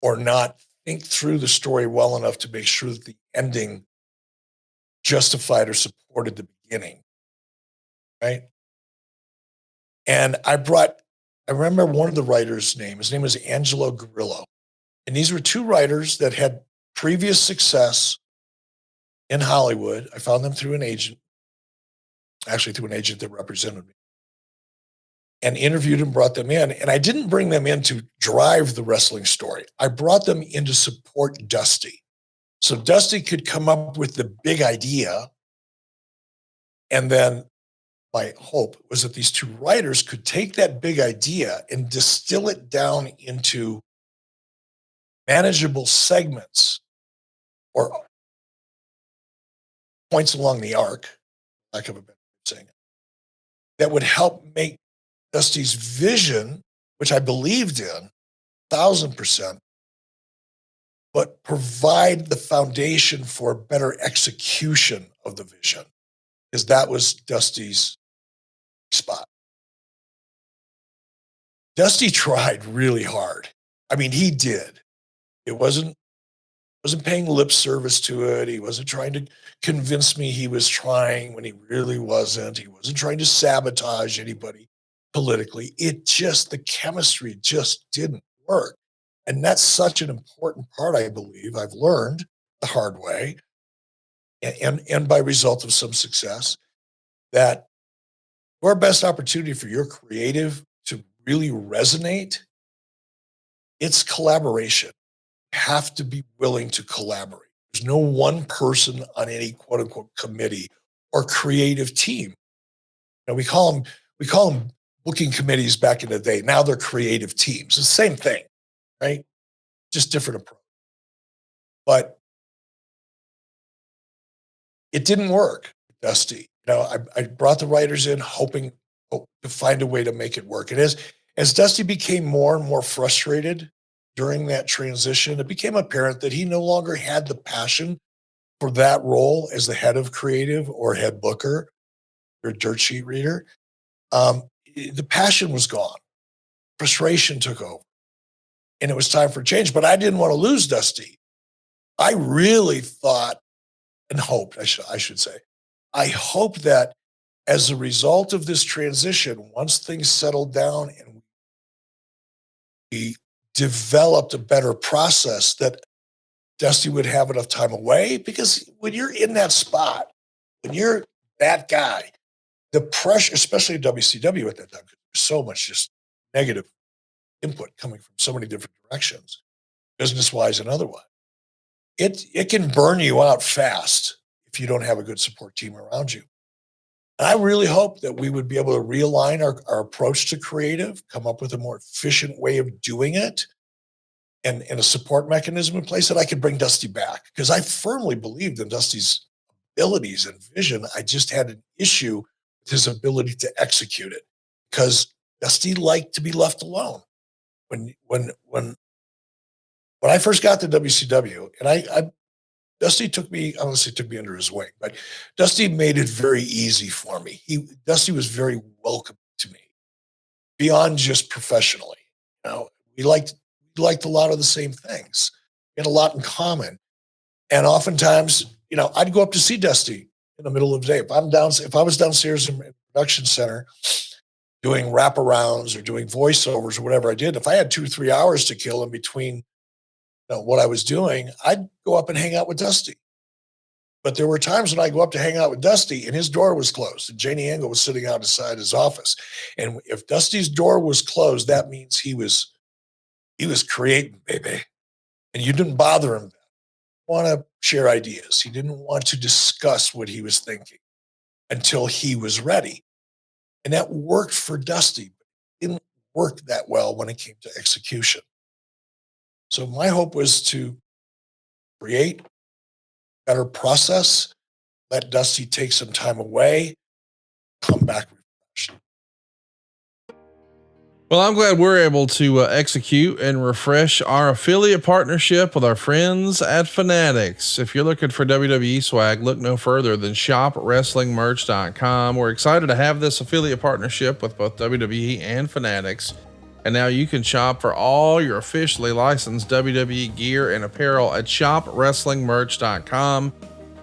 or not think through the story well enough to make sure that the ending justified or supported the beginning, right? And I remember one of the writers' his name was Angelo Grillo. And these were 2 writers that had previous success in Hollywood. I found them through an agent, actually through an agent that represented me, and interviewed and brought them in. And I didn't bring them in to drive the wrestling story. I brought them in to support Dusty. So Dusty could come up with the big idea, and then my hope was that these two writers could take that big idea and distill it down into manageable segments or points along the arc, lack of a better way of saying it, that would help make Dusty's vision, which I believed in 1,000%, but provide the foundation for better execution of the vision, because that was Dusty's spot. Dusty tried really hard. I mean, he did. It wasn't paying lip service to it. He wasn't trying to convince me he was trying when he really wasn't. He wasn't trying to sabotage anybody politically. The chemistry just didn't work. And that's such an important part, I believe, I've learned the hard way and by result of some success, that your best opportunity for your creative to really resonate, it's collaboration. You have to be willing to collaborate. There's no one person on any quote unquote committee or creative team. And we call them booking committees back in the day. Now they're creative teams. It's the same thing, right? Just different approach. But it didn't work, Dusty. I brought the writers in hoping to find a way to make it work. And as Dusty became more and more frustrated during that transition, it became apparent that he no longer had the passion for that role as the head of creative or head booker or dirt sheet reader. The passion was gone. Frustration took over. And it was time for change. But I didn't want to lose Dusty. I really thought and hoped, I should say, I hope that as a result of this transition, once things settled down and we developed a better process, that Dusty would have enough time away. Because when you're in that spot, when you're that guy, the pressure, especially at WCW at that time, because there's so much just negative input coming from so many different directions, business-wise and otherwise, it can burn you out fast if you don't have a good support team around you. And I really hope that we would be able to realign our approach to creative, come up with a more efficient way of doing it, and a support mechanism in place that I could bring Dusty back. Because I firmly believed in Dusty's abilities and vision. I just had an issue with his ability to execute it, because Dusty liked to be left alone. When I first got to WCW, and Dusty took me, I won't say took me under his wing, but Dusty made it very easy for me. Dusty was very welcoming to me, beyond just professionally. We liked a lot of the same things. We had a lot in common. And oftentimes, I'd go up to see Dusty in the middle of the day. If I was downstairs in the production center doing wraparounds or doing voiceovers or whatever I did, if I had 2 or 3 hours to kill in between what I was doing, I'd go up and hang out with Dusty. But there were times when I go up to hang out with Dusty and his door was closed and Janie Angle was sitting outside his office. And if Dusty's door was closed, that means he was creating, baby. And you didn't bother him. Want to share ideas. He didn't want to discuss what he was thinking until he was ready. And that worked for Dusty, but it didn't work that well when it came to execution. So my hope was to create a better process, let Dusty take some time away, come back refreshed. Well, I'm glad we're able to execute and refresh our affiliate partnership with our friends at Fanatics. If you're looking for WWE swag, look no further than shopwrestlingmerch.com. We're excited to have this affiliate partnership with both WWE and Fanatics. And now you can shop for all your officially licensed WWE gear and apparel at shopwrestlingmerch.com.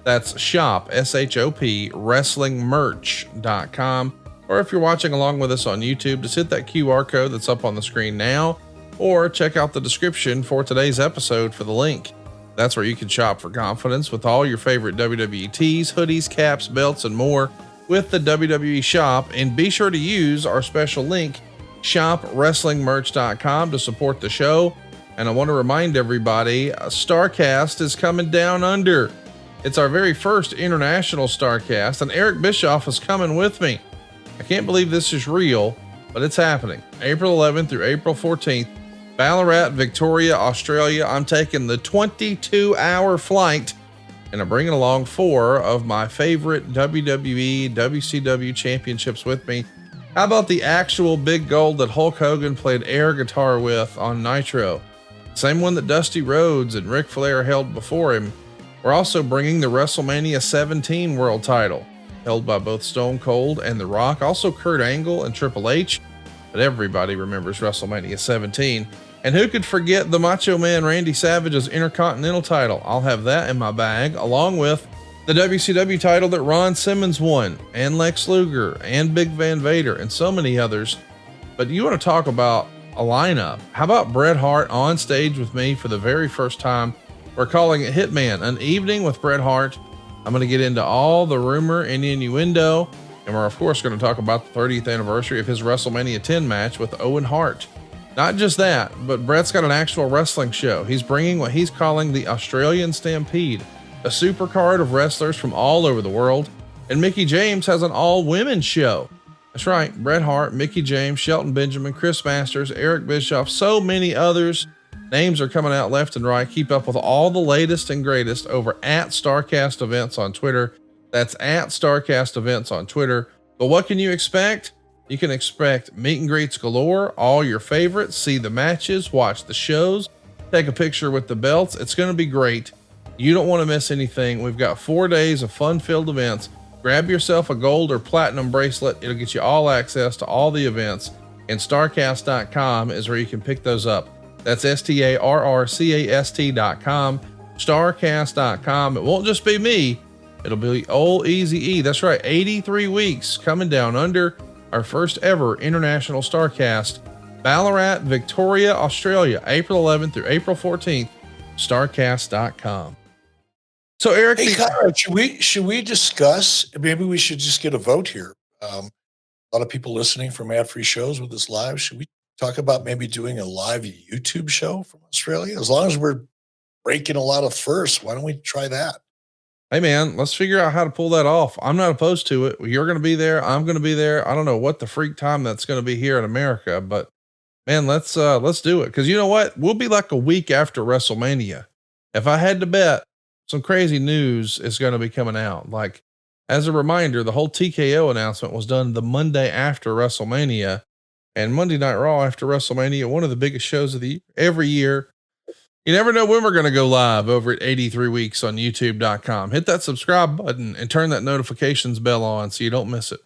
That's shop, SHOP, wrestlingmerch.com. Or if you're watching along with us on YouTube, just hit that QR code that's up on the screen now, or check out the description for today's episode for the link. That's where you can shop for confidence with all your favorite WWE tees, hoodies, caps, belts, and more with the WWE shop. And be sure to use our special link, shopwrestlingmerch.com, to support the show. And I want to remind everybody, STARRCAST is coming down under. It's our very first international STARRCAST, and Eric Bischoff is coming with me. I can't believe this is real, but it's happening. April 11th through April 14th, Ballarat, Victoria, Australia. I'm taking the 22-hour flight, and I'm bringing along 4 of my favorite WWE, WCW championships with me. How about the actual big gold that Hulk Hogan played air guitar with on Nitro? Same one that Dusty Rhodes and Ric Flair held before him. We're also bringing the WrestleMania 17 world title, held by both Stone Cold and The Rock, also Kurt Angle and Triple H, but everybody remembers WrestleMania 17. And who could forget the Macho Man Randy Savage's Intercontinental title? I'll have that in my bag, along with the WCW title that Ron Simmons won, and Lex Luger, and Big Van Vader, and so many others. But you want to talk about a lineup? How about Bret Hart on stage with me for the very first time? We're calling it Hitman, an evening with Bret Hart. I'm going to get into all the rumor and innuendo, and we're of course going to talk about the 30th anniversary of his WrestleMania 10 match with Owen Hart. Not just that, but Bret's got an actual wrestling show. He's bringing what he's calling the Australian Stampede, a super card of wrestlers from all over the world. And Mickie James has an all-women show. That's right, Bret Hart, Mickie James, Shelton Benjamin, Chris Masters, Eric Bischoff, so many others. Names are coming out left and right. Keep up with all the latest and greatest over at STARRCAST Events on Twitter. That's at STARRCAST Events on Twitter. But what can you expect? You can expect meet and greets galore, all your favorites, see the matches, watch the shows, take a picture with the belts. It's going to be great. You don't want to miss anything. We've got 4 days of fun-filled events. Grab yourself a gold or platinum bracelet. It'll get you all access to all the events. And StarRcast.com is where you can pick those up. That's STARRCAST.com, StarRcast.com. It won't just be me. It'll be old Easy E. That's right, 83 weeks coming down under. Our first ever international StarRcast, Ballarat, Victoria, Australia, April 11th through April 14th, StarRcast.com. So Eric, hey, Conrad, should we discuss? Maybe we should just get a vote here. A lot of people listening from ad-free shows with us live. Should we talk about maybe doing a live YouTube show from Australia? As long as we're breaking a lot of firsts, why don't we try that? Hey man, let's figure out how to pull that off. I'm not opposed to it. You're going to be there. I'm going to be there. I don't know what the freak time that's going to be here in America, but man, let's do it. Cause you know what? We'll be like a week after WrestleMania. If I had to bet, some crazy news is going to be coming out. Like as a reminder, the whole TKO announcement was done the Monday after WrestleMania, and Monday Night Raw after WrestleMania, one of the biggest shows of the year, every year. You never know when we're going to go live over at 83 weeks on youtube.com. Hit that subscribe button and turn that notifications bell on so you don't miss it.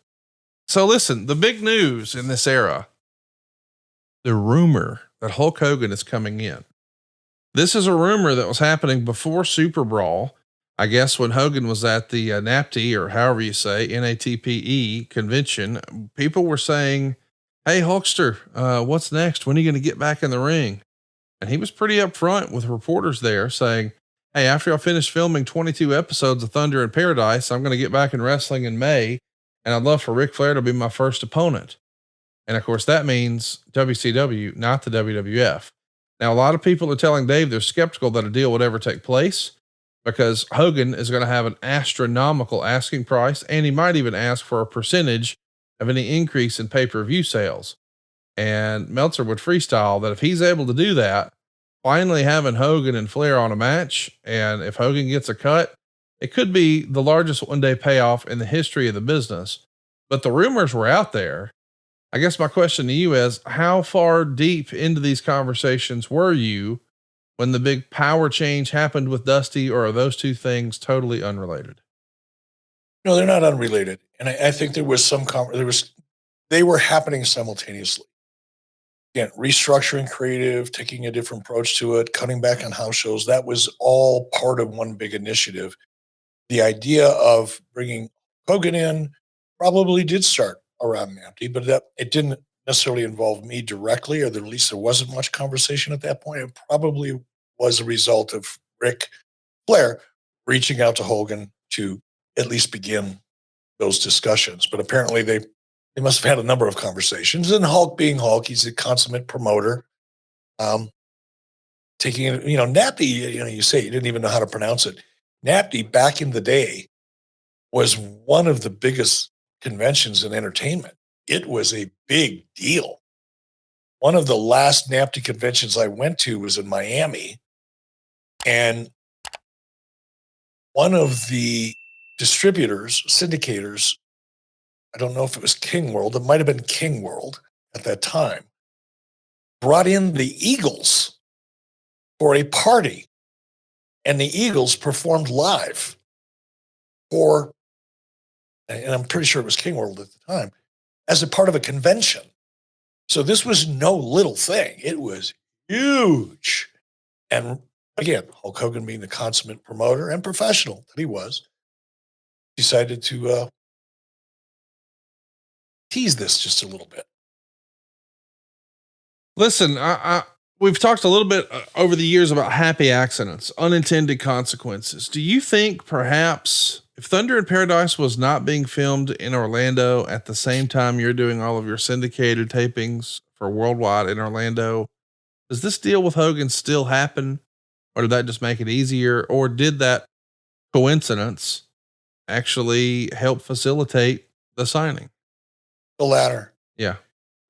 So listen, the big news in this era, the rumor that Hulk Hogan is coming in. This is a rumor that was happening before SuperBrawl. I guess when Hogan was at the NATPE, or however you say, NATPE convention, people were saying, hey Hulkster, what's next? When are you going to get back in the ring? And he was pretty upfront with reporters there saying, hey, after I finish filming 22 episodes of Thunder in Paradise, I'm going to get back in wrestling in May. And I'd love for Ric Flair to be my first opponent. And of course that means WCW, not the WWF. Now, a lot of people are telling Dave they're skeptical that a deal would ever take place because Hogan is going to have an astronomical asking price. And he might even ask for a percentage of any increase in pay-per-view sales. And Meltzer would freestyle that if he's able to do that, finally having Hogan and Flair on a match, and if Hogan gets a cut, it could be the largest one-day payoff in the history of the business. But the rumors were out there. I guess my question to you is, how far deep into these conversations were you when the big power change happened with Dusty, or are those two things totally unrelated? No, they're not unrelated. And I think there was they were happening simultaneously. Again, restructuring creative, taking a different approach to it, cutting back on house shows. That was all part of one big initiative. The idea of bringing Hogan in probably did start around NATPE, but that it didn't necessarily involve me directly, or at least there wasn't much conversation at that point. It probably was a result of Ric Flair reaching out to Hogan to at least begin those discussions. But apparently they must have had a number of conversations, and Hulk being Hulk, he's a consummate promoter. Taking it, NATPE, you say you didn't even know how to pronounce it. NATPE back in the day was one of the biggest conventions in entertainment. it was a big deal. One of the last NAPTE conventions I went to was in Miami, and one of the distributors, syndicators, I don't know if it was King World, it might have been King World at that time, brought in the Eagles for a party, and the Eagles performed live for, and I'm pretty sure it was King World at the time, as a part of a convention. So this was no little thing. It was huge. And again, Hulk Hogan, being the consummate promoter and professional that he was, decided to tease this just a little bit. Listen, we've talked a little bit over the years about happy accidents, unintended consequences. Do you think perhaps if Thunder in Paradise was not being filmed in Orlando at the same time you're doing all of your syndicated tapings for Worldwide in Orlando, does this deal with Hogan still happen? Or did that just make it easier? Or did that coincidence actually help facilitate the signing? The latter. Yeah.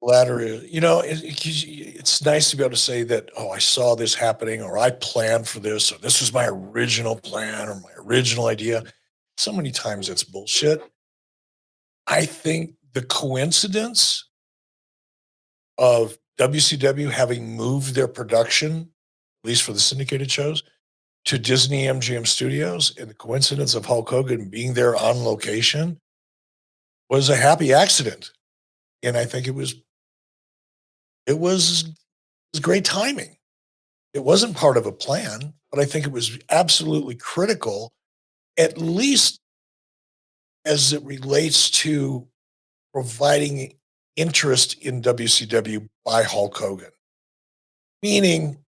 Latter is, it's nice to be able to say that, oh, I saw this happening, or I planned for this, or this was my original plan or my original idea. So many times it's bullshit. I think the coincidence of WCW having moved their production, at least for the syndicated shows, to Disney MGM Studios, and the coincidence of Hulk Hogan being there on location was a happy accident. And I think it was great timing. It wasn't part of a plan, but I think it was absolutely critical, at least as it relates to providing interest in WCW by Hulk Hogan. Meaning,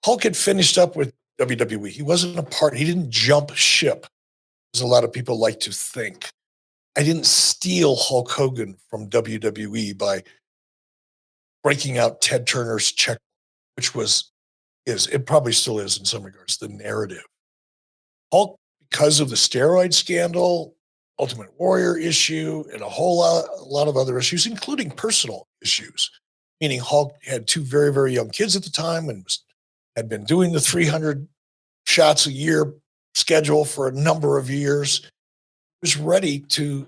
Hulk had finished up with WWE. He wasn't a part, he didn't jump ship, as a lot of people like to think. I didn't steal Hulk Hogan from WWE by breaking out Ted Turner's check, which it probably still is in some regards, the narrative. Hulk, because of the steroid scandal, Ultimate Warrior issue, and a lot of other issues, including personal issues, meaning Hulk had two very, very young kids at the time and had been doing the 300 shots a year schedule for a number of years, was ready to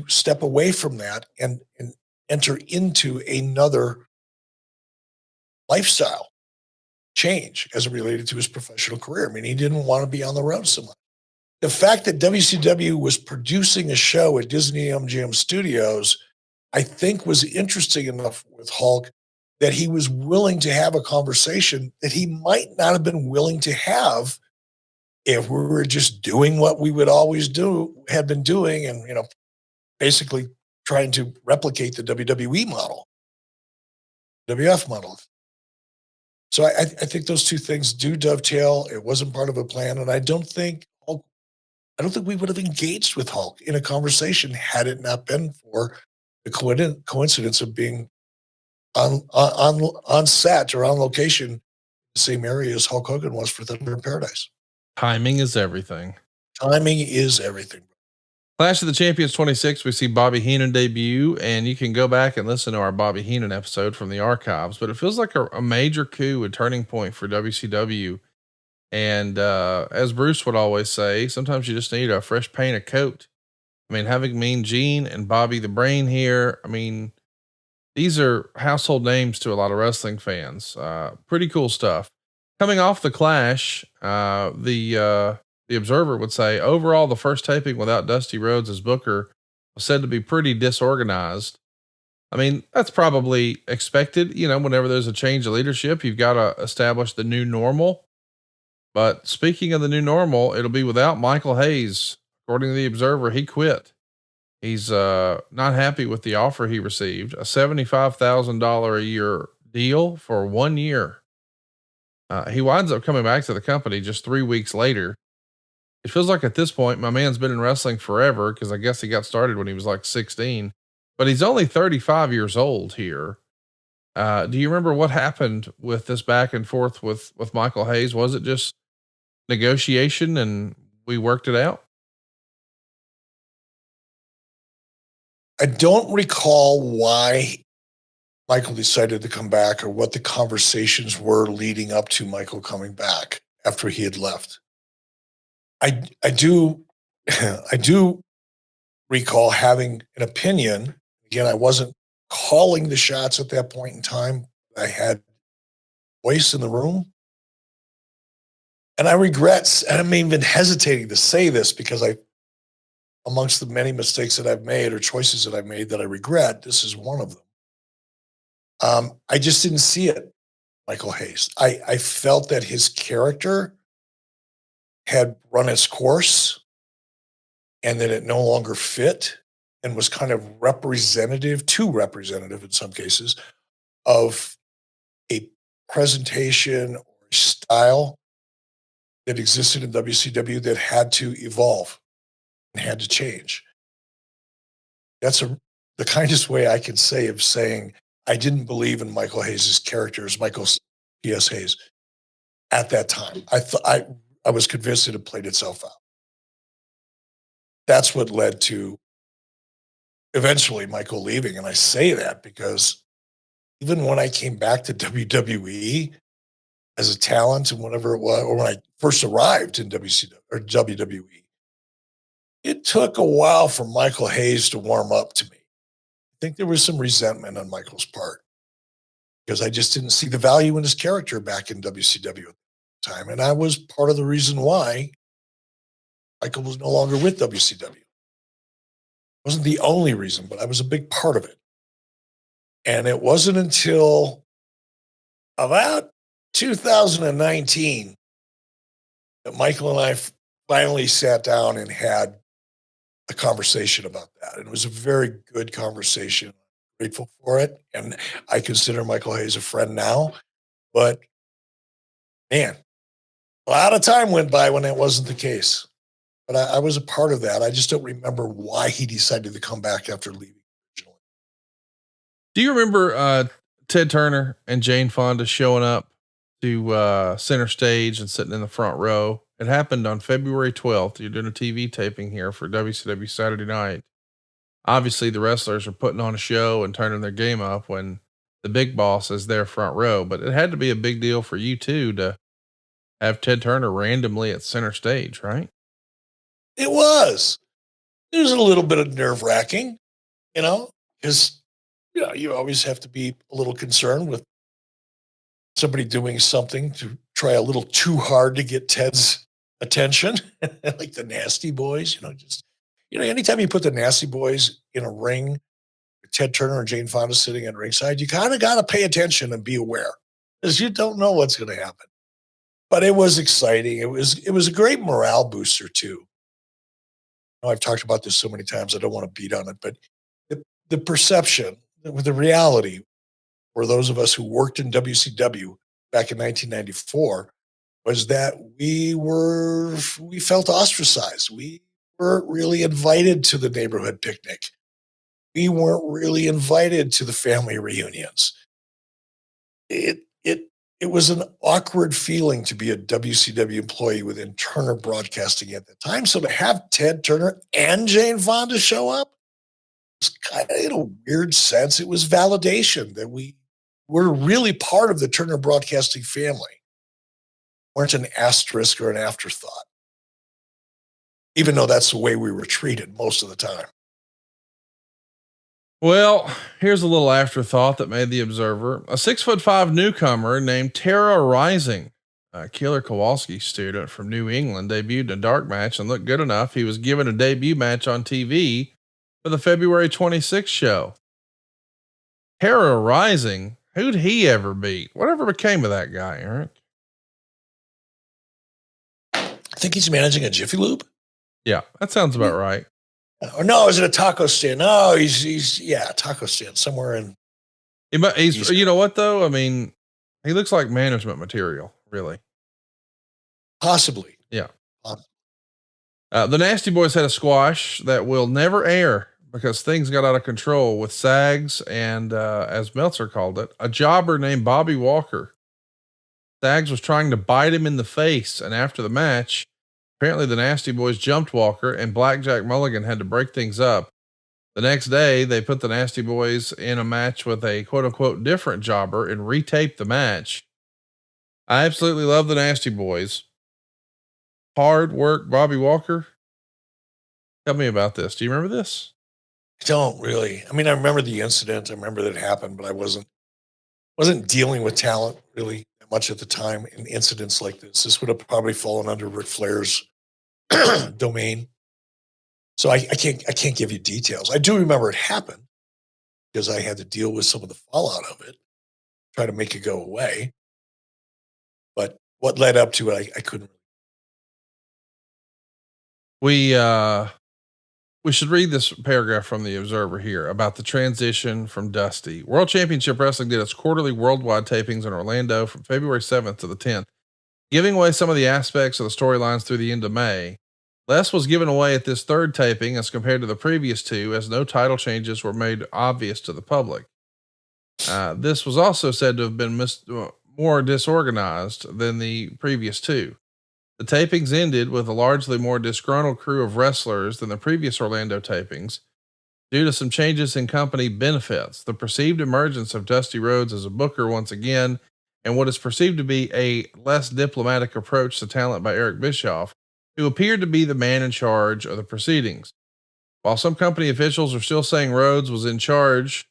step away from that and enter into another lifestyle change as it related to his professional career. I mean, he didn't want to be on the road so much. The fact that WCW was producing a show at Disney MGM Studios, I think, was interesting enough with Hulk that he was willing to have a conversation that he might not have been willing to have if we were just doing what we would always had been doing, and basically trying to replicate the WWE model, WF model. So I think those two things do dovetail. It wasn't part of a plan, and I don't think we would have engaged with Hulk in a conversation had it not been for the coincidence of being on set or on location, the same area as Hulk Hogan was for Thunder in Paradise. Timing is everything. Timing is everything. Clash of the Champions 26, we see Bobby Heenan debut, and you can go back and listen to our Bobby Heenan episode from the archives, but it feels like a major coup, a turning point for WCW. And as Bruce would always say, sometimes you just need a fresh paint of coat. I mean, having Mean Gene and Bobby the Brain here, I mean, these are household names to a lot of wrestling fans. Pretty cool stuff. Coming off the Clash, the Observer would say, overall, the first taping without Dusty Rhodes as Booker was said to be pretty disorganized. I mean, that's probably expected. Whenever there's a change of leadership, you've got to establish the new normal. But speaking of the new normal, it'll be without Michael Hayes. According to the Observer, he quit. He's not happy with the offer he received, a $75,000 a year deal for 1 year. He winds up coming back to the company just 3 weeks later. It feels like at this point, my man's been in wrestling forever, because I guess he got started when he was like 16, but he's only 35 years old here. Do you remember what happened with this back and forth with Michael Hayes? Was it just negotiation and we worked it out? I don't recall why Michael decided to come back or what the conversations were leading up to Michael coming back after he had left. I do I do recall having an opinion. Again, I wasn't calling the shots at that point in time. I had voice in the room. And I regret, and I'm even hesitating to say this because amongst the many mistakes that I've made or choices that I've made that I regret, this is one of them. I just didn't see it, Michael Hayes. I felt that his character had run its course and that it no longer fit and was kind of too representative in some cases, of a presentation or style that existed in WCW that had to evolve and had to change. That's the kindest way I can say of saying I didn't believe in Michael Hayes' character as Michael P.S. Hayes at that time. I was convinced it had played itself out. That's what led to eventually Michael leaving. And I say that because even when I came back to WWE as a talent and whatever it was, or when I first arrived in WCW or WWE, it took a while for Michael Hayes to warm up to me. I think there was some resentment on Michael's part because I just didn't see the value in his character back in WCW at the time. And I was part of the reason why Michael was no longer with WCW. It wasn't the only reason, but I was a big part of it. And it wasn't until about 2019 that Michael and I finally sat down and had a conversation about that. And it was a very good conversation. I'm grateful for it. And I consider Michael Hayes a friend now. But man, a lot of time went by when that wasn't the case. But I was a part of that. I just don't remember why he decided to come back after leaving originally. Do you remember Ted Turner and Jane Fonda showing up to center stage and sitting in the front row? It happened on February 12th. You're doing a TV taping here for WCW Saturday Night. Obviously, the wrestlers are putting on a show and turning their game up when the big boss is their front row. But it had to be a big deal for you too to have Ted Turner randomly at center stage, right? It was a little bit of nerve wracking, because you always have to be a little concerned with somebody doing something to try a little too hard to get Ted's attention, like the Nasty Boys. Anytime you put the Nasty Boys in a ring, Ted Turner and Jane Fonda sitting at ringside, you kind of got to pay attention and be aware because you don't know what's going to happen. But it was exciting. It was a great morale booster too. I've talked about this so many times, I don't want to beat on it, but the perception, the reality for those of us who worked in WCW back in 1994 was that we felt ostracized. We weren't really invited to the neighborhood picnic. We weren't really invited to the family reunions. It was an awkward feeling to be a WCW employee within Turner Broadcasting at the time. So to have Ted Turner and Jane Fonda show up was kind of, in a weird sense, it was validation that we were really part of the Turner Broadcasting family. Weren't an asterisk or an afterthought, even though that's the way we were treated most of the time. Well, here's a little afterthought that made the Observer. A 6'5" newcomer named Tara Rising, a Killer Kowalski student from New England, debuted in a dark match and looked good enough. He was given a debut match on TV for the February 26th show. Tara Rising, who'd he ever beat? Whatever became of that guy, Eric? I think he's managing a Jiffy Lube. Yeah, that sounds about right. Or no, is it a taco stand? No, he's a taco stand somewhere in. He's you know what though? I mean, he looks like management material, really. Possibly. Yeah. The Nasty Boys had a squash that will never air because things got out of control with Sags and, as Meltzer called it, a jobber named Bobby Walker. Sags was trying to bite him in the face, and after the match, apparently the Nasty Boys jumped Walker and Blackjack Mulligan had to break things up. The next day, they put the Nasty Boys in a match with a quote unquote different jobber and retaped the match. I absolutely love the Nasty Boys. Hard work, Bobby Walker. Tell me about this. Do you remember this? I don't really. I mean, I remember the incident. I remember that it happened, but I wasn't dealing with talent really that much at the time in incidents like this. This would have probably fallen under Ric Flair's domain. So I can't give you details. I do remember it happened because I had to deal with some of the fallout of it, try to make it go away. But what led up to it, I couldn't. We should read this paragraph from the Observer here about the transition from Dusty. World Championship Wrestling did its quarterly worldwide tapings in Orlando from February 7th to the 10th, giving away some of the aspects of the storylines through the end of May. Less was given away at this third taping as compared to the previous two, as no title changes were made obvious to the public. This was also said to have been more disorganized than the previous two. The tapings ended with a largely more disgruntled crew of wrestlers than the previous Orlando tapings due to some changes in company benefits, the perceived emergence of Dusty Rhodes as a booker once again, and what is perceived to be a less diplomatic approach to talent by Eric Bischoff, who appeared to be the man in charge of the proceedings. While some company officials are still saying Rhodes was in charge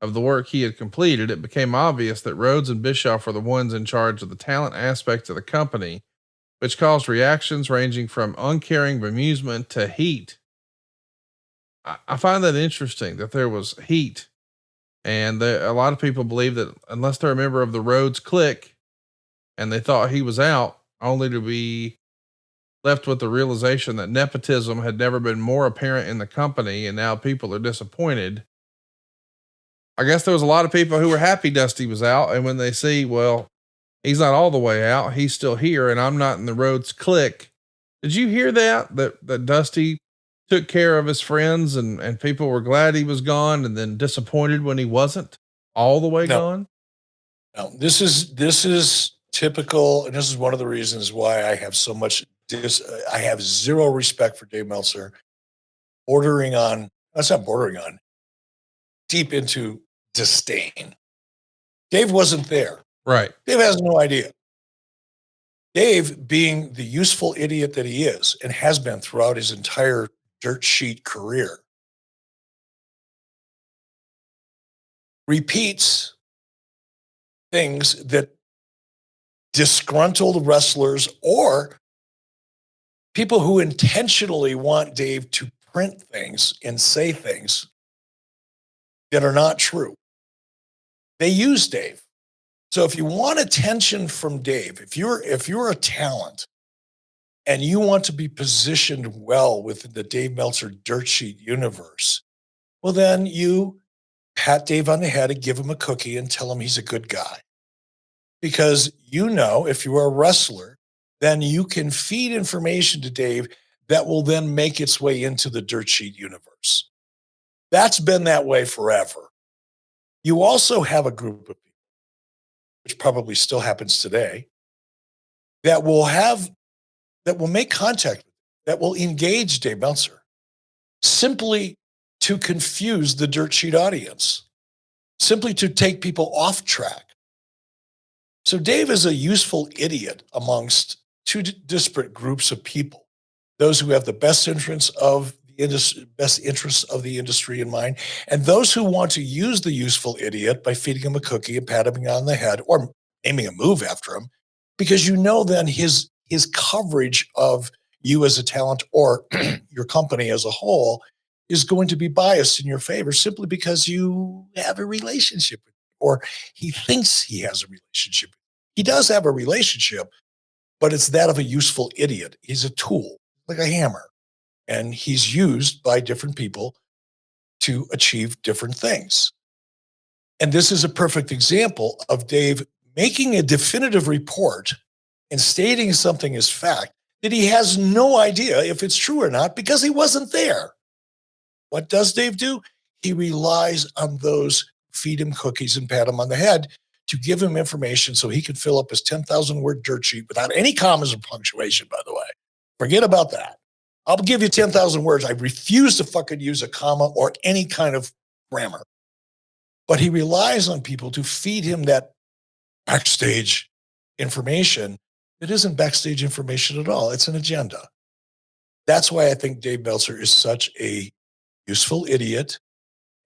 of the work he had completed, it became obvious that Rhodes and Bischoff were the ones in charge of the talent aspects of the company, which caused reactions ranging from uncaring bemusement to heat. I find that interesting that there was heat, and a lot of people believe that unless they're a member of the Rhodes clique and they thought he was out, only to be left with the realization that nepotism had never been more apparent in the company, and now people are disappointed. I guess there was a lot of people who were happy Dusty was out, and when they see, well, he's not all the way out, he's still here, and I'm not in the Rhodes clique. Did you hear that Dusty took care of his friends and people were glad he was gone and then disappointed when he wasn't all the way gone? No, this is typical. And this is one of the reasons why I have so much, I have zero respect for Dave Meltzer, that's not bordering on, deep into disdain. Dave wasn't there. Right. Dave has no idea. Dave, being the useful idiot that he is and has been throughout his entire dirt sheet career, repeats things that disgruntled wrestlers or people who intentionally want Dave to print things and say things that are not true. They use Dave. So if you want attention from Dave, if you're a talent and you want to be positioned well within the Dave Meltzer dirt sheet universe, well, then you pat Dave on the head and give him a cookie and tell him he's a good guy. Because if you're a wrestler, then you can feed information to Dave that will then make its way into the dirt sheet universe. That's been that way forever. You also have a group of people, which probably still happens today, that will make contact, that will engage Dave Meltzer simply to confuse the dirt sheet audience, simply to take people off track. So Dave is a useful idiot amongst two disparate groups of people, those who have the best interests of the industry in mind, and those who want to use the useful idiot by feeding him a cookie and patting him on the head or aiming a move after him, because then his coverage of you as a talent or your company as a whole is going to be biased in your favor simply because you have a relationship with him, or he thinks he has a relationship. He does have a relationship, but it's that of a useful idiot. He's a tool, like a hammer. And he's used by different people to achieve different things. And this is a perfect example of Dave making a definitive report and stating something as fact that he has no idea if it's true or not because he wasn't there. What does Dave do? He relies on those who feed him cookies and pat him on the head to give him information so he can fill up his 10,000 word dirt sheet without any commas or punctuation, by the way. Forget about that. I'll give you 10,000 words. I refuse to fucking use a comma or any kind of grammar. But he relies on people to feed him that backstage information. It isn't backstage information at all. It's an agenda. That's why I think Dave Meltzer is such a useful idiot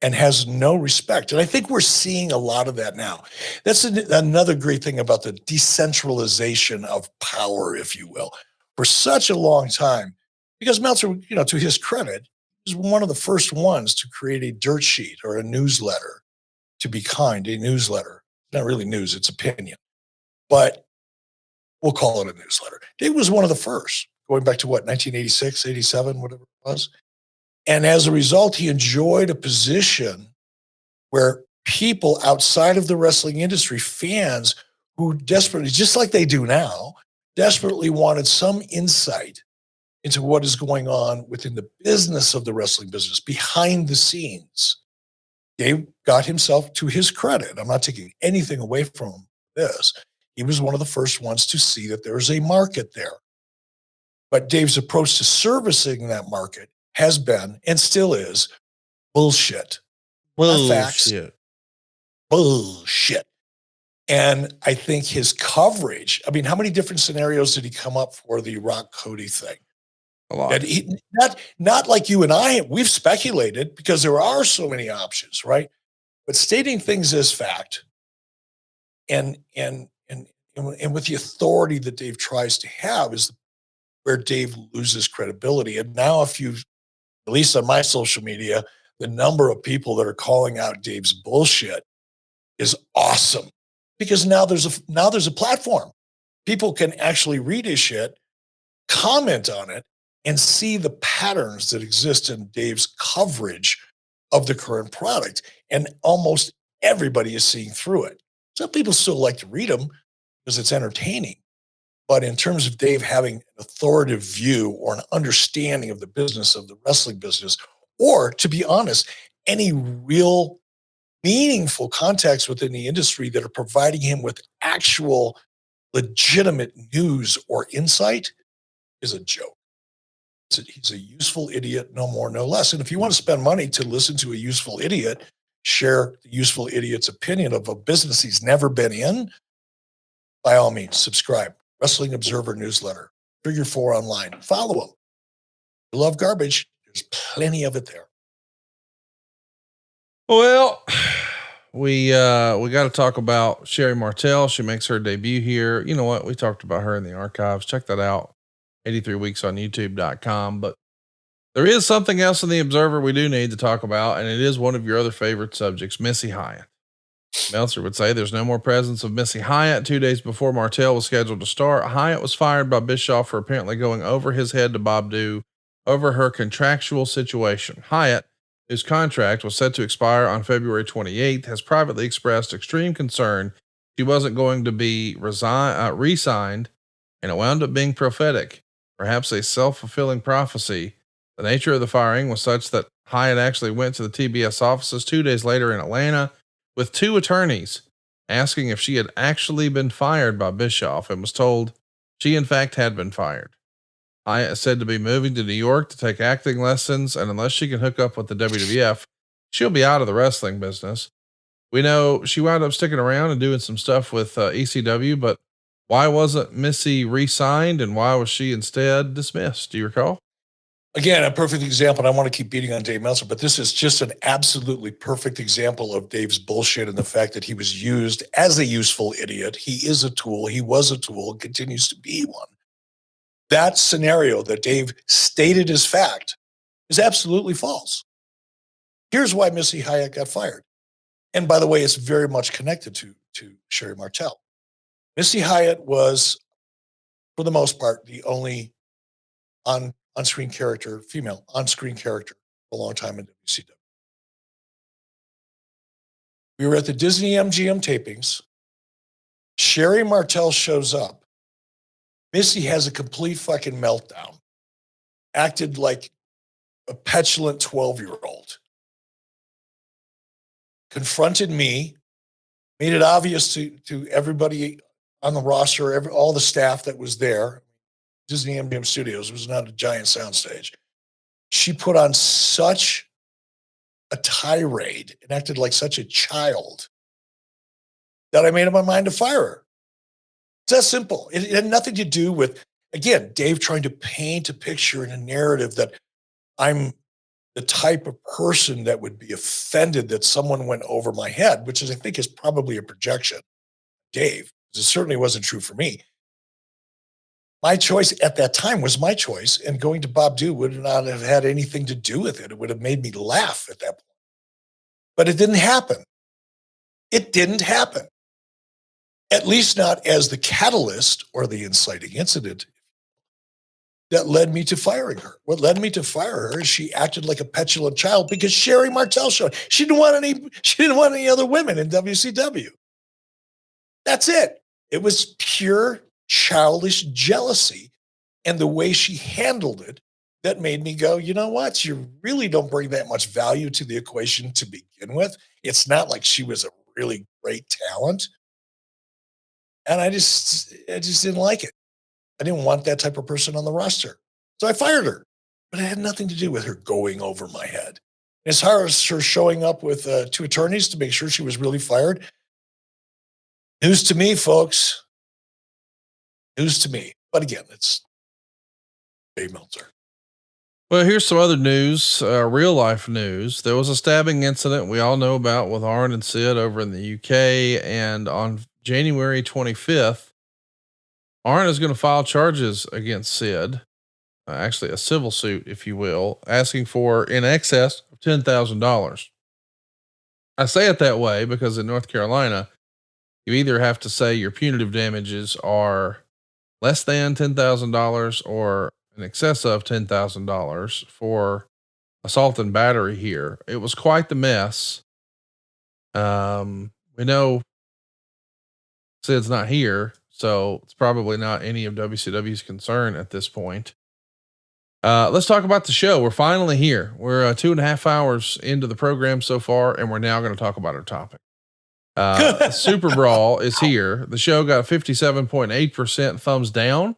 and has no respect. And I think we're seeing a lot of that now. That's another great thing about the decentralization of power, if you will. For such a long time, because Meltzer, to his credit, was one of the first ones to create a dirt sheet or a newsletter. To be kind, a newsletter. Not really news, it's opinion. But we'll call it a newsletter. Dave was one of the first, going back to 1986, 87, whatever it was. And as a result, he enjoyed a position where people outside of the wrestling industry, fans who desperately, just like they do now, desperately wanted some insight into what is going on within the business of the wrestling business, behind the scenes. Dave got himself, to his credit, I'm not taking anything away from this, he was one of the first ones to see that there is a market there. But Dave's approach to servicing that market has been, and still is, bullshit. Not facts. Bullshit. And I think his coverage, I mean, how many different scenarios did he come up for the Rock Cody thing? A lot. Not like you and I, we've speculated because there are so many options, right? But stating things as fact and with the authority that Dave tries to have is where Dave loses credibility. And now if you, at least on my social media, the number of people that are calling out Dave's bullshit is awesome, because now there's a platform. People can actually read his shit, comment on it, and see the patterns that exist in Dave's coverage of the current product. And almost everybody is seeing through it. Some people still like to read them because it's entertaining. But in terms of Dave having an authoritative view or an understanding of the business of the wrestling business, or to be honest, any real meaningful contacts within the industry that are providing him with actual legitimate news or insight, is a joke. He's a useful idiot, no more, no less. And if you want to spend money to listen to a useful idiot share the useful idiot's opinion of a business he's never been in, by all means, subscribe. Wrestling Observer newsletter, Figure 4 online. Follow him. You love garbage, there's plenty of it there. Well, we got to talk about Sherry Martel. She makes her debut here. You know what? We talked about her in the archives. Check that out. 83 Weeks on YouTube.com. But there is something else in the Observer we do need to talk about, and it is one of your other favorite subjects, Missy Hyatt. Meltzer would say there's no more presence of Missy Hyatt. 2 days before Martel was scheduled to start, Hyatt was fired by Bischoff for apparently going over his head to Bob Dew over her contractual situation. Hyatt, whose contract was set to expire on February 28th, has privately expressed extreme concern she wasn't going to be re-signed, and it wound up being prophetic, perhaps a self-fulfilling prophecy. The nature of the firing was such that Hyatt actually went to the TBS offices 2 days later in Atlanta with 2 attorneys asking if she had actually been fired by Bischoff, and was told she in fact had been fired. Hyatt is said to be moving to New York to take acting lessons, and unless she can hook up with the WWF, she'll be out of the wrestling business. We know she wound up sticking around and doing some stuff with ECW, but why wasn't Missy re-signed, and why was she instead dismissed? Do you recall? Again, a perfect example. And I want to keep beating on Dave Meltzer, but this is just an absolutely perfect example of Dave's bullshit and the fact that he was used as a useful idiot. He is a tool. He was a tool and continues to be one. That scenario that Dave stated as fact is absolutely false. Here's why Missy Hyatt got fired. And by the way, it's very much connected to Sherry Martel. Missy Hyatt was, for the most part, the only on-screen character, female on-screen character for a long time in WCW. We were at the Disney MGM tapings. Sherry Martel shows up. Missy has a complete fucking meltdown. Acted like a petulant 12-year-old. Confronted me, made it obvious to everybody on the roster, all the staff that was there. Disney MGM Studios. It was not a giant soundstage. She put on such a tirade and acted like such a child that I made up my mind to fire her. It's that simple. It had nothing to do with, again, Dave trying to paint a picture and a narrative that I'm the type of person that would be offended that someone went over my head, which is, I think, is probably a projection. Dave, it certainly wasn't true for me. My choice at that time was my choice, and going to Bob Dew would not have had anything to do with it. It would have made me laugh at that point. But it didn't happen. It didn't happen. At least not as the catalyst or the inciting incident that led me to firing her. What led me to fire her is she acted like a petulant child because Sherry Martel showed. She didn't want any other women in WCW. That's it. It was pure childish jealousy, and the way she handled it that made me go, you know what? You really don't bring that much value to the equation to begin with. It's not like she was a really great talent. And I just didn't like it. I didn't want that type of person on the roster. So I fired her, but it had nothing to do with her going over my head. As far as her showing up with 2 attorneys to make sure she was really fired, news to me, folks. News to me. But again, it's Dave Meltzer. Well, here's some other news, real life news. There was a stabbing incident we all know about with Arn and Sid over in the UK. And on January 25th, Arn is going to file charges against Sid, actually a civil suit, if you will, asking for in excess of $10,000. I say it that way because in North Carolina, you either have to say your punitive damages are less than $10,000 or in excess of $10,000 for assault and battery here. It was quite the mess. We know Sid's not here, so it's probably not any of WCW's concern at this point. Let's talk about the show. We're finally here. We're 2.5 hours into the program so far, and we're now going to talk about our topic. SuperBrawl is here. The show got 57.8% thumbs down,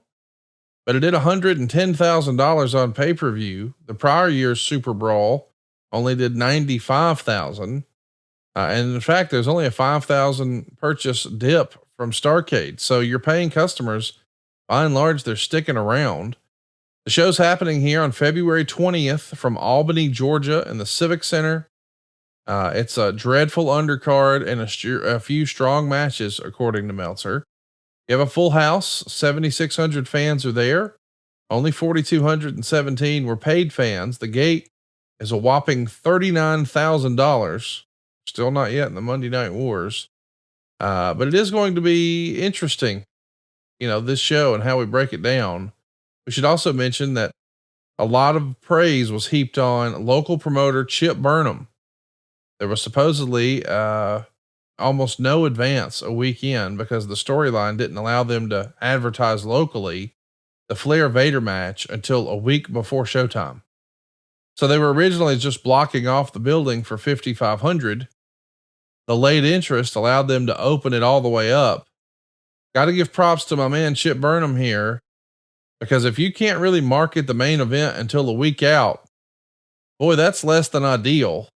but it did $110,000 on pay-per-view. The prior year's SuperBrawl only did $95,000. And in fact, there's only a 5,000 purchase dip from Starrcade. So you're paying customers, by and large, they're sticking around. The show's happening here on February 20th from Albany, Georgia in the Civic Center. It's a dreadful undercard and a few strong matches, according to Meltzer. You have a full house. 7,600 fans are there. Only 4,217 were paid fans. The gate is a whopping $39,000. Still not yet in the Monday Night Wars. But it is going to be interesting, this show and how we break it down. We should also mention that a lot of praise was heaped on local promoter Chip Burnham. There was supposedly almost no advance a weekend because the storyline didn't allow them to advertise locally the Flair Vader match until a week before showtime. So they were originally just blocking off the building for 5,500. The late interest allowed them to open it all the way up. Got to give props to my man Chip Burnham here, because if you can't really market the main event until a week out, boy, that's less than ideal.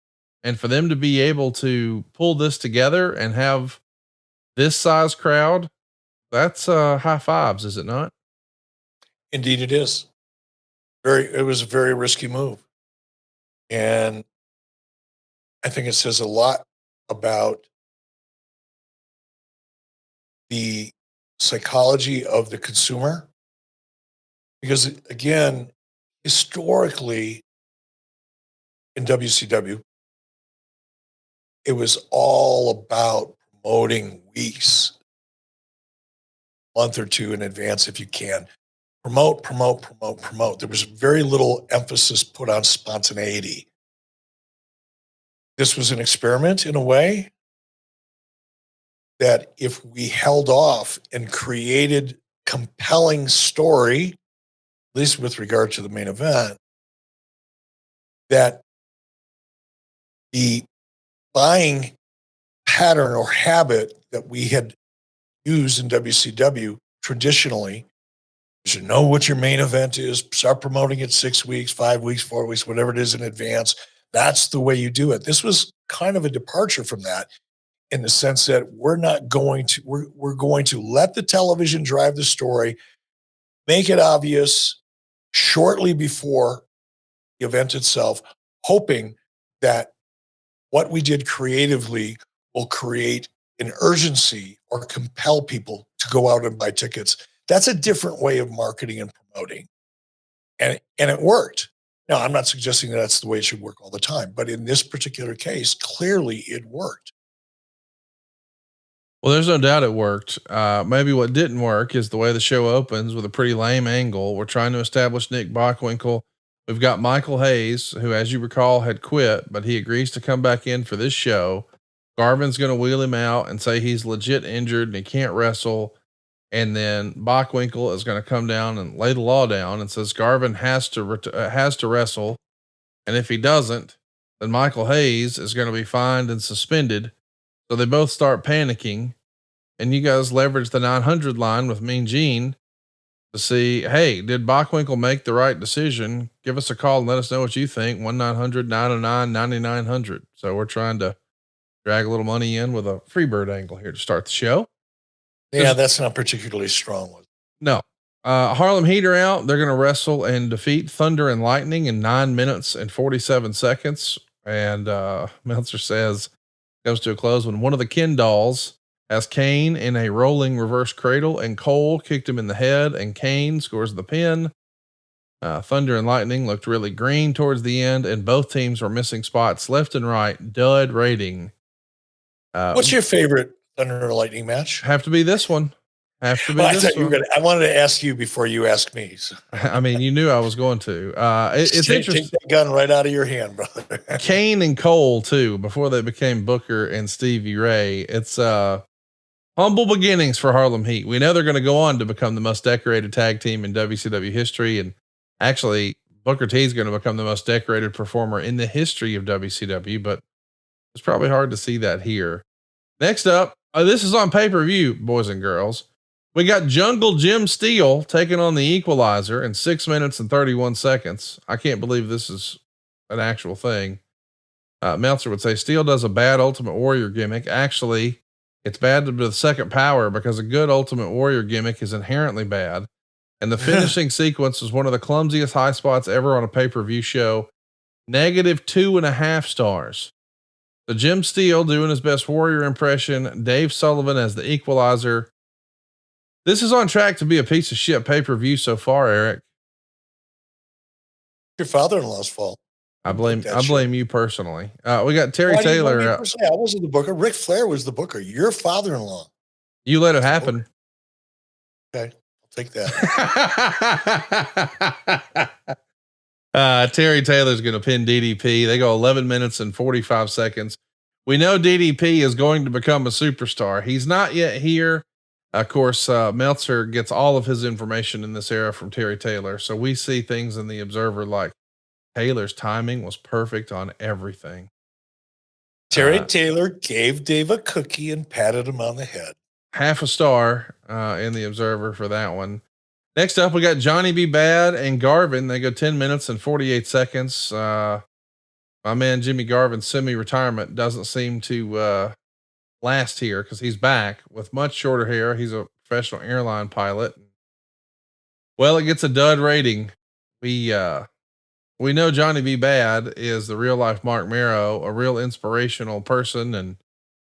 And for them to be able to pull this together and have this size crowd, that's high fives, is it not? Indeed it is. It was a very risky move. And I think it says a lot about the psychology of the consumer. Because again, historically in WCW, it was all about promoting weeks, a month or two in advance if you can. Promote. There was very little emphasis put on spontaneity. This was an experiment in a way that if we held off and created compelling story, at least with regard to the main event, that the buying pattern or habit that we had used in WCW traditionally You should know what your main event is. Start promoting it 6 weeks, 5 weeks, 4 weeks, whatever it is in advance. That's the way you do it. This was kind of a departure from that in the sense that we're going to let the television drive the story, make it obvious shortly before the event itself, hoping that what we did creatively will create an urgency or compel people to go out and buy tickets. That's a different way of marketing and promoting. And it worked. Now, I'm not suggesting that that's the way it should work all the time, but in this particular case, clearly it worked. Well, there's no doubt it worked. Maybe what didn't work is the way the show opens with a pretty lame angle. We're trying to establish Nick Bockwinkel. We've got Michael Hayes, who, as you recall, had quit, but he agrees to come back in for this show. Garvin's going to wheel him out and say he's legit injured and he can't wrestle. And then Bockwinkel is going to come down and lay the law down and says Garvin has to wrestle. And if he doesn't, then Michael Hayes is going to be fined and suspended. So they both start panicking, and you guys leverage the 900 line with Mean Gene to see, hey, did Bockwinkel make the right decision? Give us a call and let us know what you think. 1-900-909-9900. So we're trying to drag a little money in with a Freebird angle here to start the show. Yeah, that's not particularly strong. No. Harlem Heat are out. They're going to wrestle and defeat Thunder and Lightning in 9 minutes and 47 seconds. And Meltzer says comes to a close when one of the Ken dolls has Kane in a rolling reverse cradle, and Cole kicked him in the head, and Kane scores the pin. Thunder and Lightning looked really green towards the end, and both teams were missing spots left and right. Dud rating. What's your favorite Thunder and Lightning match? Have to be this one. Have to be well, this one. I wanted to ask you before you asked me. So. I mean, you knew I was going to. It's interesting. Take that gun right out of your hand, brother. Kane and Cole too, before they became Booker and Stevie Ray. It's humble beginnings for Harlem Heat. We know they're going to go on to become the most decorated tag team in WCW history, and actually Booker T is going to become the most decorated performer in the history of WCW. But it's probably hard to see that here. Next up, this is on pay-per-view, boys and girls. We got Jungle Jim Steele taking on the Equalizer in 6 minutes and 31 seconds. I can't believe this is an actual thing. Meltzer would say Steele does a bad Ultimate Warrior gimmick. Actually, it's bad to the second power because a good Ultimate Warrior gimmick is inherently bad. And the finishing sequence is one of the clumsiest high spots ever on a pay-per-view show. -2.5 stars. So Jim Steele doing his best Warrior impression. Dave Sullivan as the Equalizer. This is on track to be a piece of shit pay-per-view so far, Eric. Your father-in-law's fault. I blame you personally. We got Terry Taylor. I wasn't the booker. Ric Flair was the booker. Your father-in-law. You let it happen. Okay. I'll take that. Terry Taylor's going to pin DDP. They go 11 minutes and 45 seconds. We know DDP is going to become a superstar. He's not yet here. Of course, Meltzer gets all of his information in this era from Terry Taylor. So we see things in the Observer like Taylor's timing was perfect on everything. Terry Taylor gave Dave a cookie and patted him on the head. Half a star in the Observer for that one. Next up, we got Johnny B. Bad and Garvin. They go 10 minutes and 48 seconds. My man, Jimmy Garvin's semi-retirement doesn't seem to last here because he's back with much shorter hair. He's a professional airline pilot. Well, it gets a dud rating. We know Johnny B. Bad is the real life Mark Marrow, a real inspirational person, and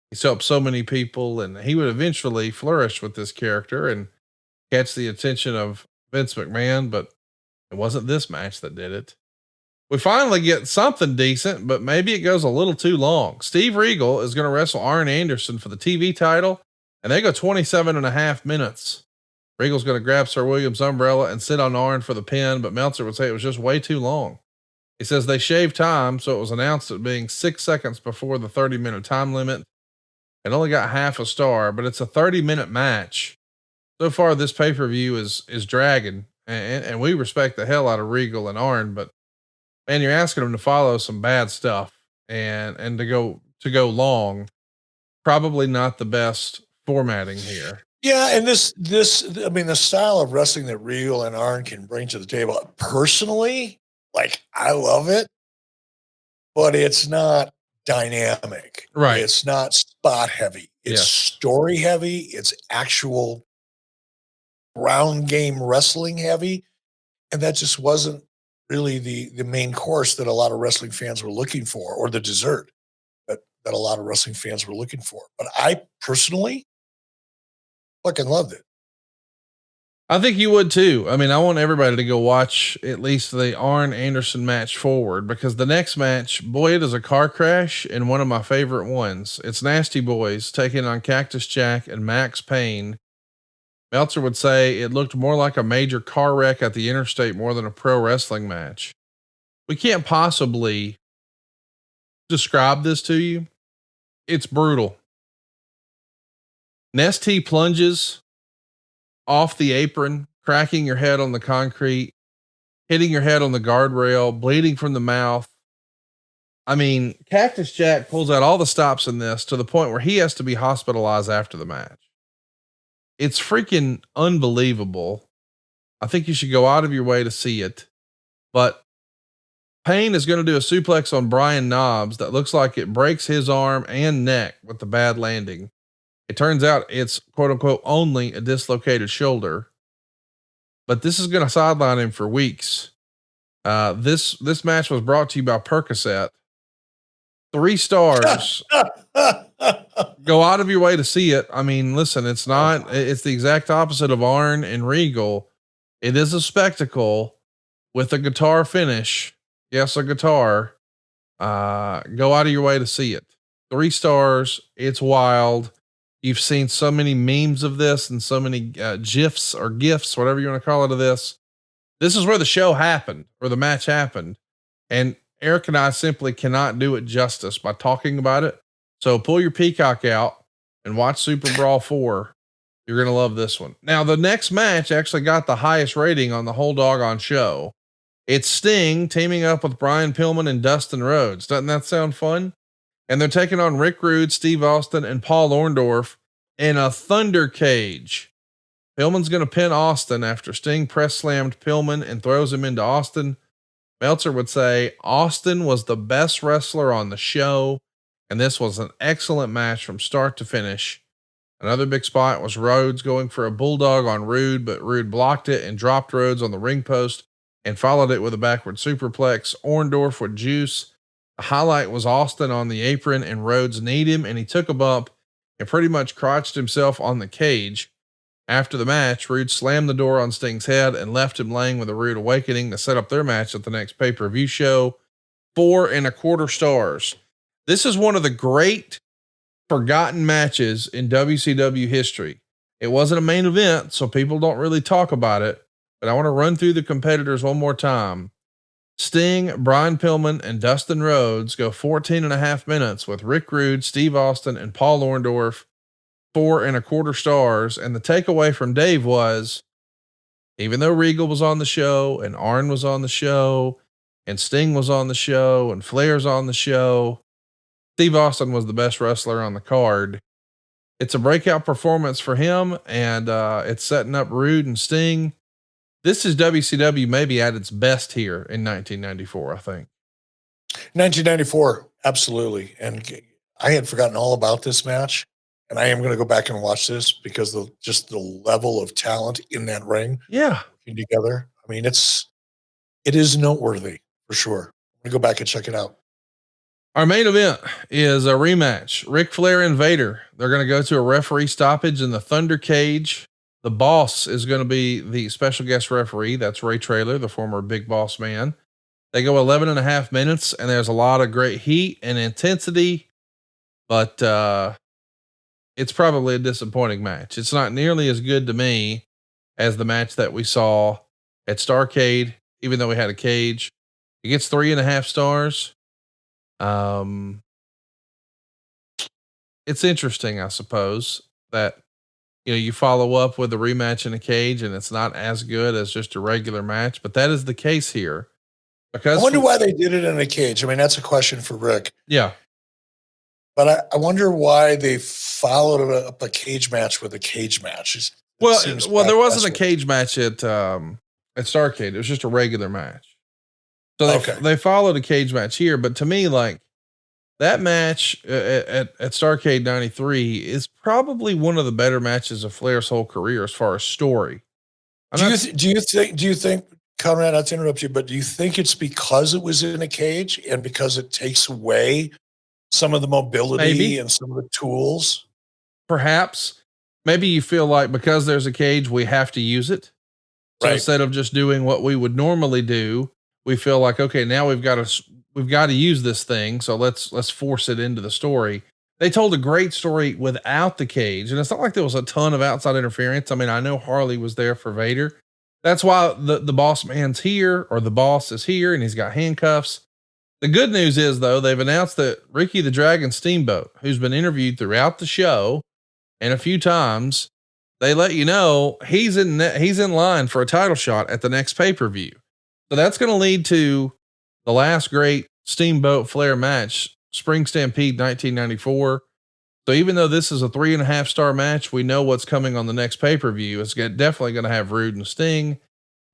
he's helped so many people, and he would eventually flourish with this character and catch the attention of Vince McMahon, but it wasn't this match that did it. We finally get something decent, but maybe it goes a little too long. Steve Regal is going to wrestle Arn Anderson for the TV title, and they go 27.5 minutes. Regal's going to grab Sir William's umbrella and sit on Arn for the pin, but Meltzer would say it was just way too long. He says they shaved time, so it was announced as being 6 seconds before the 30-minute time limit. It only got half a star, but it's a 30-minute match. So far, this pay-per-view is dragging, and we respect the hell out of Regal and Arn, but man, you're asking them to follow some bad stuff and to go long. Probably not the best formatting here. Yeah, and I mean, the style of wrestling that Regal and Arn can bring to the table, personally, like, I love it, but it's not dynamic. Right. It's not spot heavy. It's Yes. story heavy. It's actual ground game wrestling heavy. And that just wasn't really the main course that a lot of wrestling fans were looking for, or the dessert that a lot of wrestling fans were looking for. But I personally fucking loved it. I think you would too. I mean, I want everybody to go watch at least the Arn Anderson match forward, because the next match, boy, it is a car crash and one of my favorite ones. It's Nasty Boys taking on Cactus Jack and Max Payne. Meltzer would say it looked more like a major car wreck at the interstate more than a pro wrestling match. We can't possibly describe this to you. It's brutal. Nesty plunges off the apron, cracking your head on the concrete, hitting your head on the guardrail, bleeding from the mouth. I mean, Cactus Jack pulls out all the stops in this to the point where he has to be hospitalized after the match. It's freaking unbelievable. I think you should go out of your way to see it. But Payne is going to do a suplex on Brian Knobbs that looks like it breaks his arm and neck with the bad landing. It turns out it's quote unquote only a dislocated shoulder, but this is going to sideline him for weeks. This match was brought to you by Percocet. 3 stars. Go out of your way to see it. I mean, listen, it's the exact opposite of Arn and Regal. It is a spectacle with a guitar finish. Yes, a guitar. Go out of your way to see it. 3 stars. It's wild. You've seen so many memes of this and so many GIFs or GIFs, whatever you want to call it, of this. This is where the show happened, where the match happened. And Eric and I simply cannot do it justice by talking about it. So pull your Peacock out and watch SuperBrawl IV. You're going to love this one. Now, the next match actually got the highest rating on the whole doggone show. It's Sting teaming up with Brian Pillman and Dustin Rhodes. Doesn't that sound fun? And they're taking on Rick Rude, Steve Austin, and Paul Orndorff in a thunder cage. Pillman's going to pin Austin after Sting press slammed Pillman and throws him into Austin. Meltzer would say Austin was the best wrestler on the show, and this was an excellent match from start to finish. Another big spot was Rhodes going for a bulldog on Rude, but Rude blocked it and dropped Rhodes on the ring post and followed it with a backward superplex. Orndorff with juice. The highlight was Austin on the apron and Rhodes kneed him, and he took a bump and pretty much crotched himself on the cage. After the match, Rude slammed the door on Sting's head and left him laying with a rude awakening to set up their match at the next pay-per-view show. 4.25 stars. This is one of the great forgotten matches in WCW history. It wasn't a main event, so people don't really talk about it, but I want to run through the competitors one more time. Sting, Brian Pillman, and Dustin Rhodes go 14.5 minutes with Rick Rude, Steve Austin, and Paul Orndorff. 4.25 stars. And the takeaway from Dave was, even though Regal was on the show and Arn was on the show and Sting was on the show and Flair's on the show, Steve Austin was the best wrestler on the card. It's a breakout performance for him, and it's setting up Rude and Sting. This is WCW maybe at its best here in 1994, I think. 1994, absolutely. And I had forgotten all about this match, and I am going to go back and watch this because just the level of talent in that ring. Yeah. Working together. I mean, it is noteworthy for sure. I'm going to go back and check it out. Our main event is a rematch. Ric Flair and Vader. They're going to go to a referee stoppage in the Thunder Cage. The boss is going to be the special guest referee. That's Ray Traylor, the former Big Boss Man. They go 11.5 minutes, and there's a lot of great heat and intensity, but it's probably a disappointing match. It's not nearly as good to me as the match that we saw at Starrcade, even though we had a cage. It gets 3.5 stars. It's interesting, I suppose, that you follow up with a rematch in a cage and it's not as good as just a regular match, but that is the case here. Because I wonder why they did it in a cage. I mean, that's a question for Rick. Yeah. But I wonder why they followed up a cage match with a cage match. Well, there wasn't a cage match at Starrcade. It was just a regular match. So they followed a cage match here, but to me, like that match at Starrcade 93 is probably one of the better matches of Flair's whole career as far as story. Do you think, Conrad, not to interrupt you, but do you think it's because it was in a cage and because it takes away some of the mobility and some of the tools? Perhaps. Maybe you feel like because there's a cage, we have to use it. So instead of just doing what we would normally do, we feel like, okay, now we've got to use this thing. So let's force it into the story. They told a great story without the cage. And it's not like there was a ton of outside interference. I mean, I know Harley was there for Vader. That's why the boss man's here, or the boss is here, and he's got handcuffs. The good news is, though, they've announced that Ricky the Dragon Steamboat, who's been interviewed throughout the show and a few times, they let you know he's in line for a title shot at the next pay-per-view. So that's going to lead to the last great Steamboat Flair match, Spring Stampede 1994. So even though this is a 3.5-star match, we know what's coming on the next pay-per-view. It's definitely going to have Rude and Sting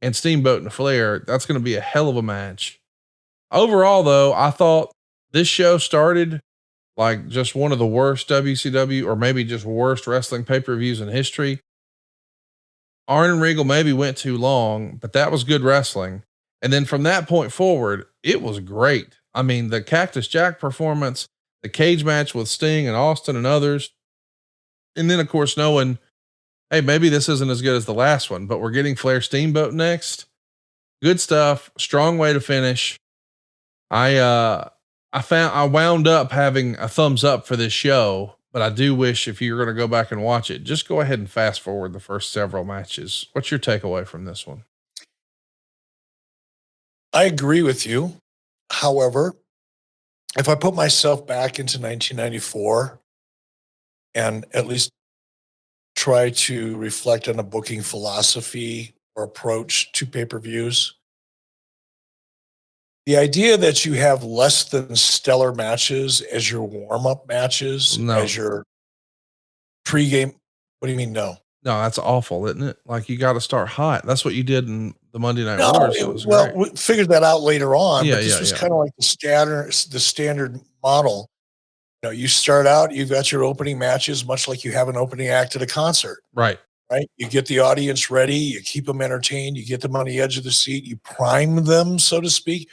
and Steamboat and Flair. That's going to be a hell of a match. Overall, though, I thought this show started like just one of the worst WCW, or maybe just worst wrestling pay-per-views in history. Arn and Regal maybe went too long, but that was good wrestling. And then from that point forward, it was great. I mean, the Cactus Jack performance, the cage match with Sting and Austin and others. And then of course, knowing, hey, maybe this isn't as good as the last one, but we're getting Flair Steamboat next. Good stuff. Strong way to finish. I wound up having a thumbs up for this show, but I do wish if you're going to go back and watch it, just go ahead and fast forward the first several matches. What's your takeaway from this one? I agree with you. However, if I put myself back into 1994 and at least try to reflect on a booking philosophy or approach to pay-per-views, the idea that you have less than stellar matches as your warm-up matches, as your pregame. What do you mean? No, that's awful, isn't it? Like you got to start hot. That's what you did in the Monday Night Wars. We figured that out later on, but this was kind of like the standard model. You know, you start out, you've got your opening matches, much like you have an opening act at a concert. Right. You get the audience ready, you keep them entertained, you get them on the edge of the seat, you prime them, so to speak,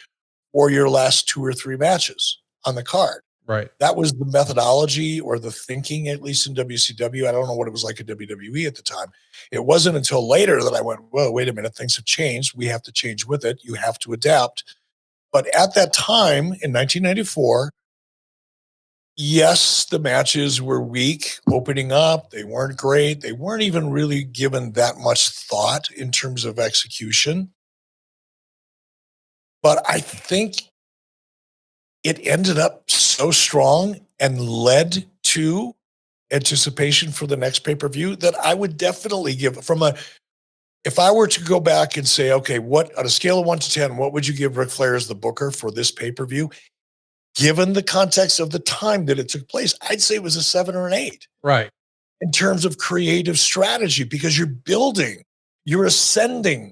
for your last 2 or 3 matches on the card. Right. That was the methodology or the thinking, at least in WCW. I don't know what it was like at WWE at the time. It wasn't until later that I went, whoa, wait a minute, things have changed. We have to change with it. You have to adapt. But at that time in 1994, yes, the matches were weak opening up. They weren't great. They weren't even really given that much thought in terms of execution. But I think it ended up so strong and led to anticipation for the next pay-per-view that I would definitely give if I were to go back and say, okay, what on a scale of 1 to 10, what would you give Ric Flair as the booker for this pay-per-view? Given the context of the time that it took place, I'd say it was a 7 or an 8. Right. In terms of creative strategy, because you're building, you're ascending,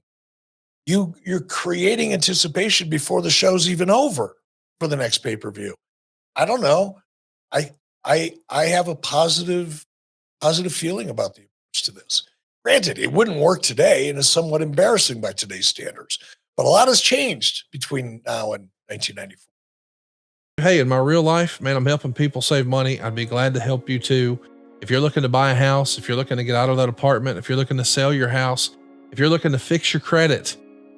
you're creating anticipation before the show's even over for the next pay-per-view. I don't know. I have a positive feeling about the approach to this. Granted, it wouldn't work today and is somewhat embarrassing by today's standards, but a lot has changed between now and 1994. Hey, in my real life, man, I'm helping people save money. I'd be glad to help you too. If you're looking to buy a house, if you're looking to get out of that apartment, if you're looking to sell your house, if you're looking to fix your credit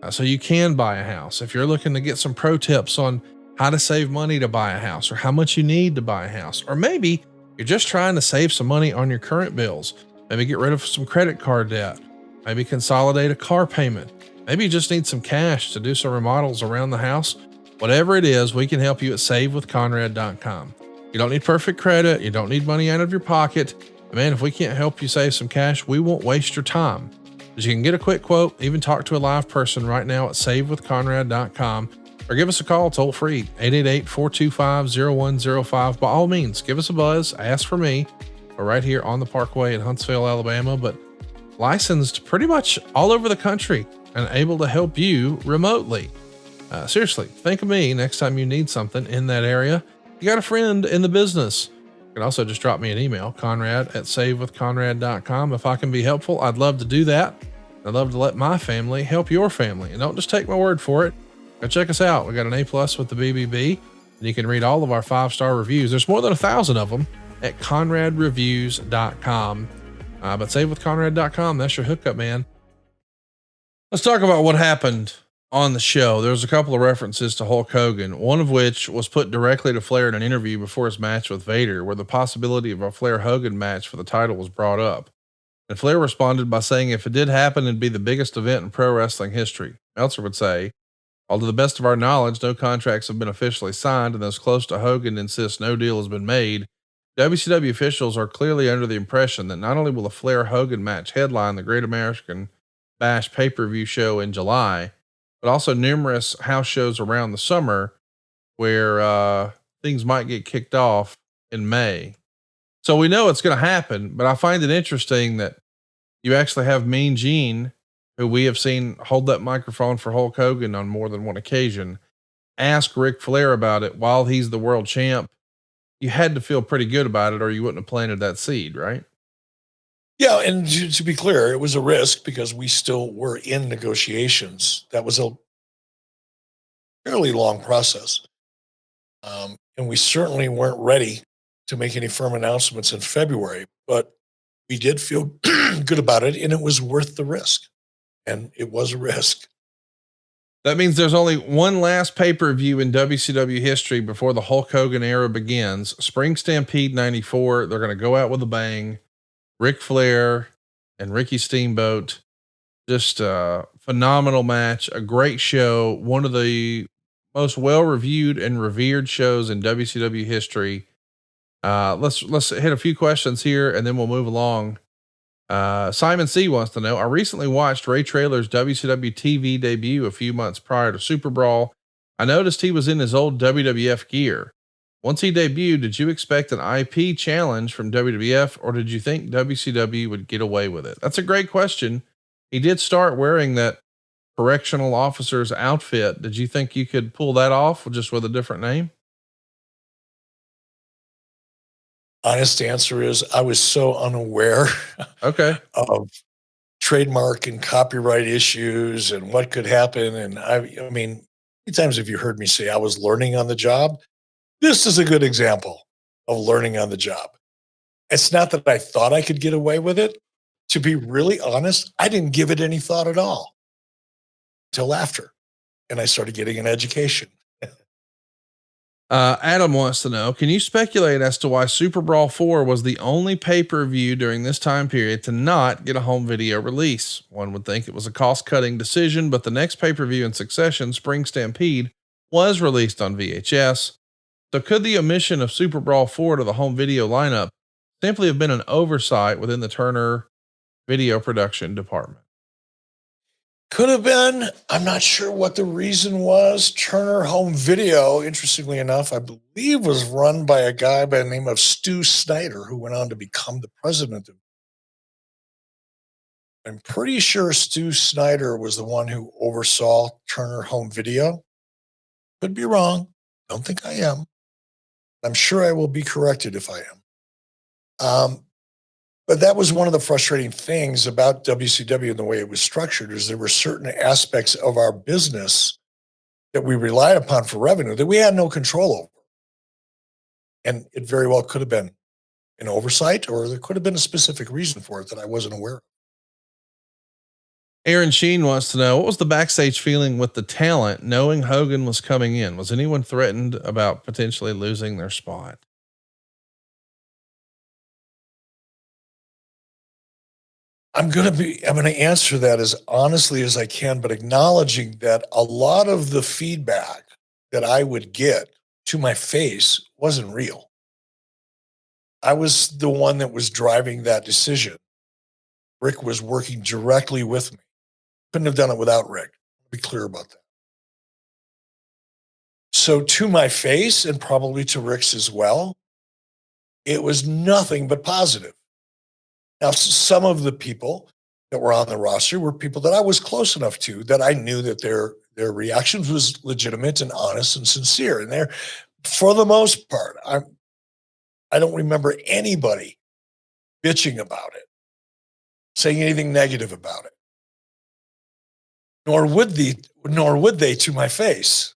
so you can buy a house, if you're looking to get some pro tips on how to save money to buy a house or how much you need to buy a house, or maybe you're just trying to save some money on your current bills, maybe get rid of some credit card debt, maybe consolidate a car payment, maybe you just need some cash to do some remodels around the house. Whatever it is, we can help you at savewithconrad.com. You don't need perfect credit. You don't need money out of your pocket. But man, if we can't help you save some cash, we won't waste your time. Because you can get a quick quote, even talk to a live person right now at savewithconrad.com. or give us a call toll free, 888-425-0105. By all means, give us a buzz, ask for me. We're right here on the Parkway in Huntsville, Alabama, but licensed pretty much all over the country and able to help you remotely. Seriously, think of me next time you need something in that area. You got a friend in the business. You can also just drop me an email, conrad@savewithconrad.com. If I can be helpful, I'd love to do that. I'd love to let my family help your family. And don't just take my word for it. Go check us out. We got an A+ with the BBB, and you can read all of our 5-star reviews. There's more than 1,000 of them at conradreviews.com. But savewithconrad.com, that's your hookup, man. Let's talk about what happened on the show. There's a couple of references to Hulk Hogan, one of which was put directly to Flair in an interview before his match with Vader, where the possibility of a Flair Hogan match for the title was brought up. And Flair responded by saying if it did happen, it'd be the biggest event in pro wrestling history. Meltzer would say, although to the best of our knowledge, no contracts have been officially signed, and those close to Hogan insist no deal has been made, WCW officials are clearly under the impression that not only will a Flair Hogan match headline the Great American Bash pay-per-view show in July, but also numerous house shows around the summer where things might get kicked off in May. So we know it's going to happen, but I find it interesting that you actually have Mean Gene, who we have seen hold that microphone for Hulk Hogan on more than one occasion, ask Ric Flair about it while he's the world champ. You had to feel pretty good about it, or you wouldn't have planted that seed, right? Yeah, and to be clear, it was a risk because we still were in negotiations. That was a fairly long process. And we certainly weren't ready to make any firm announcements in February, but we did feel good about it, and it was worth the risk. And it was a risk. That means there's only one last pay-per-view in WCW history before the Hulk Hogan era begins. Spring Stampede 94. They're going to go out with a bang. Ric Flair and Ricky Steamboat. Just a phenomenal match, a great show. One of the most well-reviewed and revered shows in WCW history. Let's hit a few questions here and then we'll move along. Simon C wants to know, I recently watched Ray Traylor's WCW TV debut a few months prior to SuperBrawl. I noticed he was in his old WWF gear. Once he debuted, did you expect an IP challenge from WWF, or did you think WCW would get away with it? That's a great question. He did start wearing that correctional officer's outfit. Did you think you could pull that off just with a different name? Honest answer is I was so unaware Okay. of trademark and copyright issues and what could happen. And I mean, how many times have you heard me say I was learning on the job? This is a good example of learning on the job. It's not that I thought I could get away with it. To be really honest, I didn't give it any thought at all till after. And I started getting an education. Adam wants to know, can you speculate as to why SuperBrawl IV was the only pay-per-view during this time period to not get a home video release? One would think it was a cost-cutting decision, but the next pay-per-view in succession, Spring Stampede, was released on VHS. So could the omission of SuperBrawl IV to the home video lineup simply have been an oversight within the Turner video production department? Could have been. I'm not sure what the reason was. Turner Home Video, interestingly enough, I believe was run by a guy by the name of Stu Snyder, who went on to become the president of. I'm pretty sure Stu Snyder was the one who oversaw Turner Home Video. Could be wrong. Don't think I am. I'm sure I will be corrected if I am. But that was one of the frustrating things about WCW and the way it was structured is there were certain aspects of our business that we relied upon for revenue that we had no control over. And it very well could have been an oversight, or there could have been a specific reason for it that I wasn't aware of. Aaron Sheen wants to know, what was the backstage feeling with the talent knowing Hogan was coming in? Was anyone threatened about potentially losing their spot? I'm going to answer that as honestly as I can, but acknowledging that a lot of the feedback that I would get to my face wasn't real. I was the one that was driving that decision. Rick was working directly with me. Couldn't have done it without Rick. Be clear about that. So to my face, and probably to Rick's as well, it was nothing but positive. Now, some of the people that were on the roster were people that I was close enough to that I knew that their reactions was legitimate and honest and sincere. And they're, for the most part, I don't remember anybody bitching about it, saying anything negative about it. Nor would they to my face.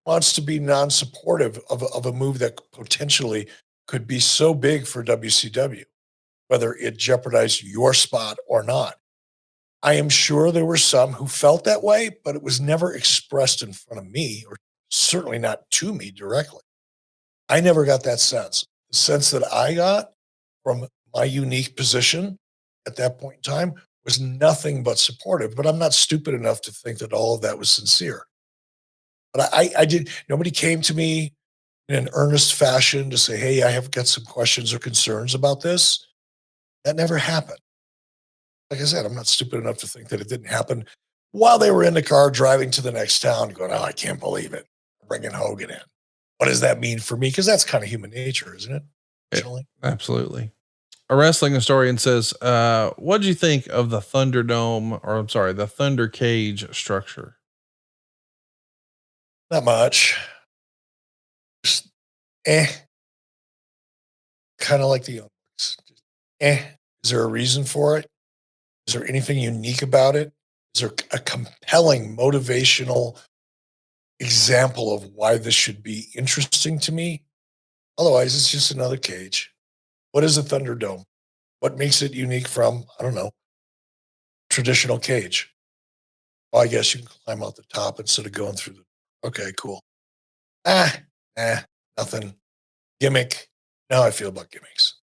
Wants to be non-supportive of a move that potentially could be so big for WCW, whether it jeopardized your spot or not. I am sure there were some who felt that way, but it was never expressed in front of me, or certainly not to me directly. I never got that sense. The sense that I got from my unique position at that point in time was nothing but supportive, but I'm not stupid enough to think that all of that was sincere. But I did, nobody came to me in an earnest fashion to say, hey, I have got some questions or concerns about this. That never happened. Like I said, I'm not stupid enough to think that it didn't happen while they were in the car driving to the next town going, oh, I can't believe it. Bringing Hogan in. What does that mean for me? Because that's kind of human nature, isn't it? Absolutely. A wrestling historian says, what did you think of the the Thunder Cage structure? Not much. Just, kind of like the Olympics. Is there a reason for it? Is there anything unique about it? Is there a compelling motivational example of why this should be interesting to me? Otherwise, it's just another cage. What is a Thunderdome? What makes it unique from, I don't know, traditional cage? Well, I guess you can climb out the top instead of going through the. Okay, cool. Nothing. Gimmick. Now I feel about gimmicks.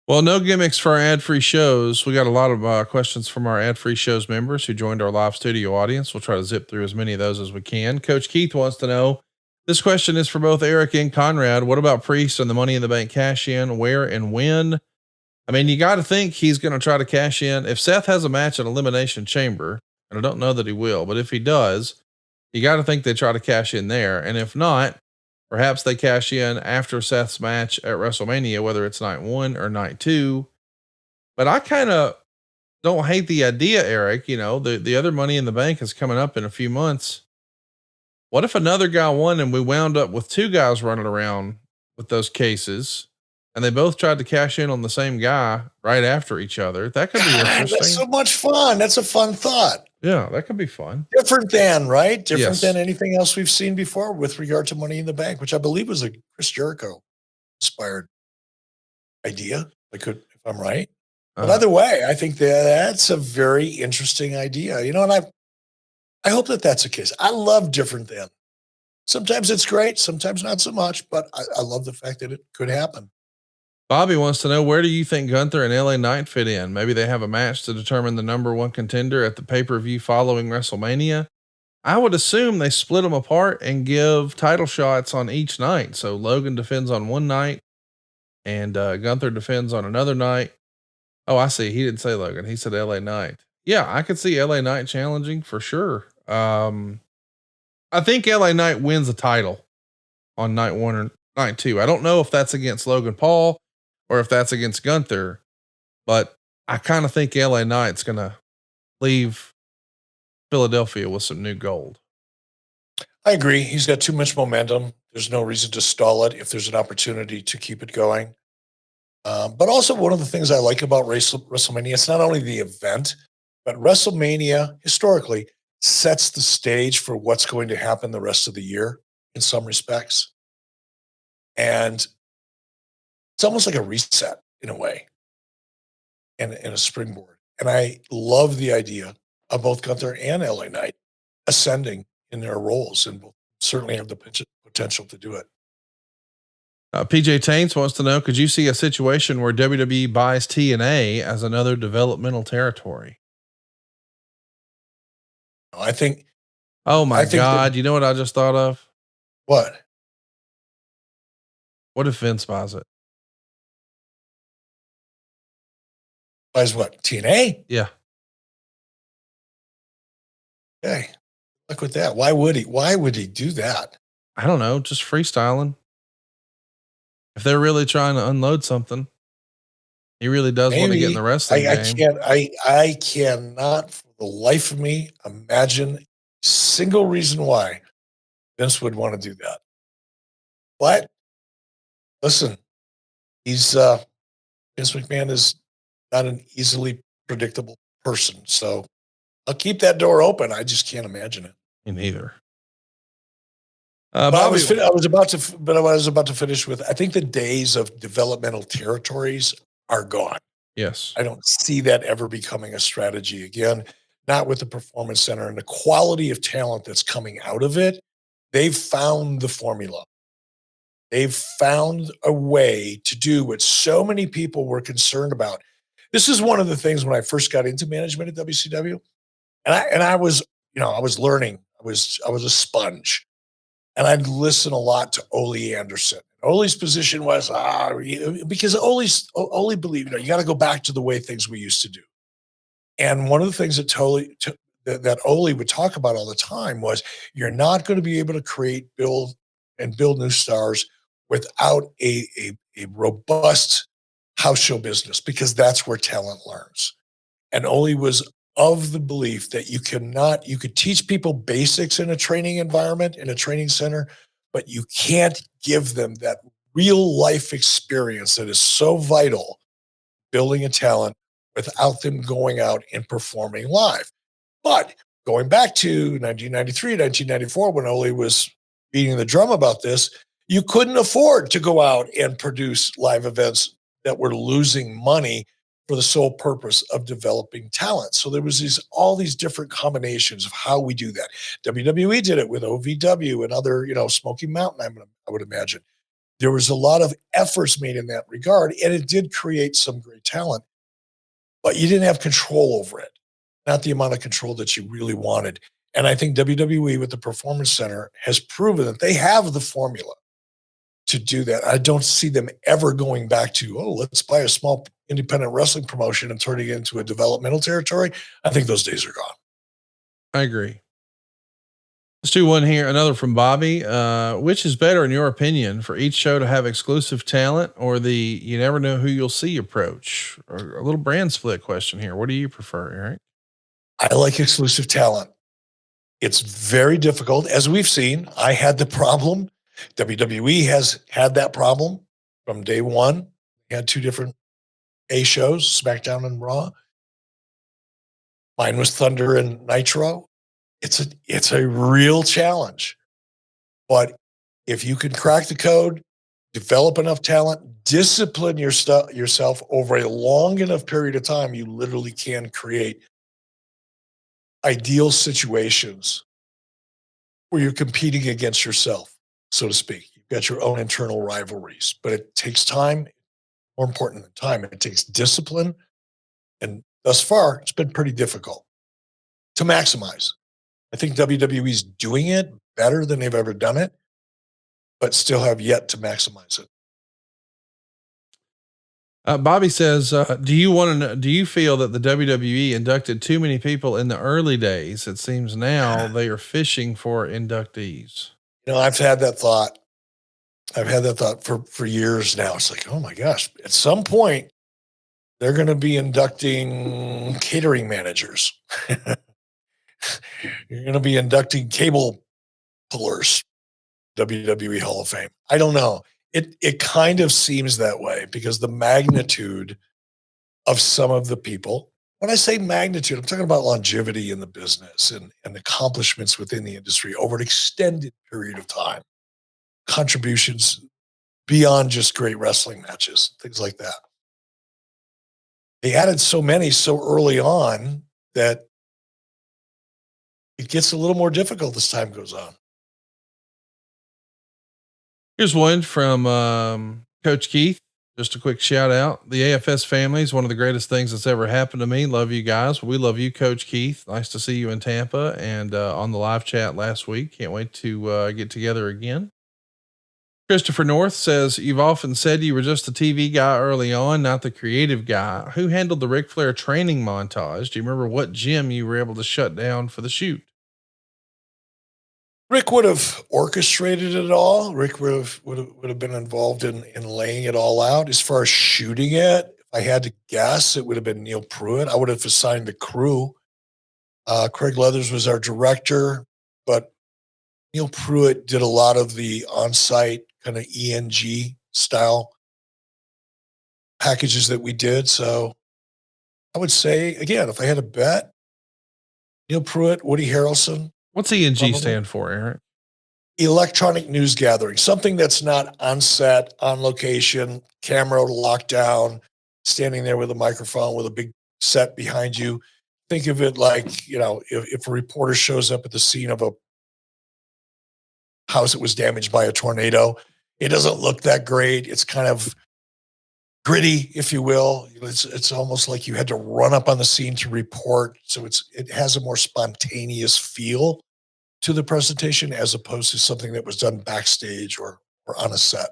Well, no gimmicks for our ad-free shows. We got a lot of questions from our ad-free shows members who joined our live studio audience. We'll try to zip through as many of those as we can. Coach Keith wants to know, this question is for both Eric and Conrad. What about Priest and the Money in the Bank cash in? Where and when? I mean, you got to think he's going to try to cash in. If Seth has a match at Elimination Chamber, and I don't know that he will, but if he does, you got to think they try to cash in there. And if not, perhaps they cash in after Seth's match at WrestleMania, whether it's night 1 or night 2. But I kind of don't hate the idea, Eric. You know, the other Money in the Bank is coming up in a few months. What if another guy won and we wound up with 2 guys running around with those cases and they both tried to cash in on the same guy right after each other? That could be interesting. That's so much fun. That's a fun thought. Yeah, that could be fun. Different than, right? Different Yes. than anything else we've seen before with regard to Money in the Bank, which I believe was a Chris Jericho inspired idea. If I'm right. But either way, I think that's a very interesting idea, you know, and I hope that that's the case. I love different than. Sometimes it's great, sometimes not so much, but I love the fact that it could happen. Bobby wants to know, where do you think Gunther and LA Knight fit in? Maybe they have a match to determine the number 1 contender at the pay-per-view following WrestleMania. I would assume they split them apart and give title shots on each night. So Logan defends on one night and Gunther defends on another night. Oh, I see. He didn't say Logan. He said LA Knight. Yeah, I could see LA Knight challenging for sure. I think LA Knight wins a title on night 1 or night 2. I don't know if that's against Logan Paul or if that's against Gunther, but I kind of think LA Knight's going to leave Philadelphia with some new gold. I agree. He's got too much momentum. There's no reason to stall it if there's an opportunity to keep it going. But also one of the things I like about WrestleMania, it's not only the event, but WrestleMania historically sets the stage for what's going to happen the rest of the year in some respects. And it's almost like a reset in a way and a springboard. And I love the idea of both Gunther and LA Knight ascending in their roles and will certainly have the potential to do it. PJ Taints wants to know, could you see a situation where WWE buys TNA as another developmental territory? I think. Oh my God. You know what I just thought of? What? What if Vince buys it? Buys what? TNA? Yeah. Okay. Look with that. Why would he do that? I don't know, just freestyling. If they're really trying to unload something, he really does want to get in Maybe. the wrestling I game. can't, I cannot for the life of me imagine a single reason why Vince would want to do that. But listen, he's Vince McMahon is not an easily predictable person. So I'll keep that door open. I just can't imagine it. Me neither. But I was about to finish with, I think the days of developmental territories are gone. Yes. I don't see that ever becoming a strategy again, not with the Performance Center and the quality of talent that's coming out of it. They've found the formula. They've found a way to do what so many people were concerned about. This is one of the things when I first got into management at WCW, and I was, I was learning. I was a sponge. And I'd listen a lot to Ole Anderson. Ole's position was, because Ole believed, you got to go back to the way things we used to do. And one of the things that Ole would talk about all the time was, you're not going to be able to build new stars without a robust house show business, because that's where talent learns. And Ole was of the belief that you could teach people basics in a training environment, in a training center, but you can't give them that real life experience that is so vital building a talent without them going out and performing live. But going back to 1993, 1994, when Ole was beating the drum about this, you couldn't afford to go out and produce live events that were losing money for the sole purpose of developing talent. So there was all these different combinations of how we do that. WWE did it with OVW and other, Smoky Mountain, I would imagine. There was a lot of efforts made in that regard, and it did create some great talent, but you didn't have control over it, not the amount of control that you really wanted. And I think WWE with the Performance Center has proven that they have the formula to do that. I don't see them ever going back to, let's buy a small independent wrestling promotion and turning it into a developmental territory. I think those days are gone. I agree. Let's do one here. Another from Bobby. Which is better in your opinion, for each show to have exclusive talent, or the you never know who you'll see approach? Or a little brand split question here. What do you prefer, Eric? I like exclusive talent. It's very difficult. As we've seen, I had the problem. WWE has had that problem from day one. We had two different A shows, SmackDown and Raw. Mine was Thunder and Nitro. It's a real challenge. But if you can crack the code, develop enough talent, discipline yourself over a long enough period of time, you literally can create ideal situations where you're competing against yourself, so to speak. You've got your own internal rivalries, but it takes time. More important than time, it takes discipline. And thus far, it's been pretty difficult to maximize. I think WWE's doing it better than they've ever done it, but still have yet to maximize it. Bobby says, do you feel that the WWE inducted too many people in the early days? It seems now they are fishing for inductees. I've had that thought. For years now. It's like, oh my gosh, at some point they're going to be inducting catering managers. You're going to be inducting cable pullers, WWE Hall of Fame. I don't know. It kind of seems that way because the magnitude of some of the people, when I say magnitude, I'm talking about longevity in the business and accomplishments within the industry over an extended period of time, contributions beyond just great wrestling matches, things like that. They added so many so early on that it gets a little more difficult as time goes on. Here's one from Coach Keith. Just a quick shout out. The AFS family is one of the greatest things that's ever happened to me. Love you guys. We love you, Coach Keith. Nice to see you in Tampa and on the live chat last week. Can't wait to get together again. Christopher North says, you've often said you were just the TV guy early on, not the creative guy. Who handled the Ric Flair training montage? Do you remember what gym you were able to shut down for the shoot? Rick would have orchestrated it all. Rick would have been involved in laying it all out. As far as shooting it, if I had to guess, it would have been Neil Pruitt. I would have assigned the crew. Craig Leathers was our director, but Neil Pruitt did a lot of the on-site kind of ENG style packages that we did. So I would say, again, if I had to bet, Neil Pruitt, Woody Harrelson. What's ENG stand for, Eric? Electronic news gathering, something that's not on set, on location, camera locked down, standing there with a microphone with a big set behind you. Think of it like, if a reporter shows up at the scene of a house that was damaged by a tornado, it doesn't look that great. It's kind of gritty, if you will. It's almost like you had to run up on the scene to report. So it has a more spontaneous feel to the presentation as opposed to something that was done backstage or on a set.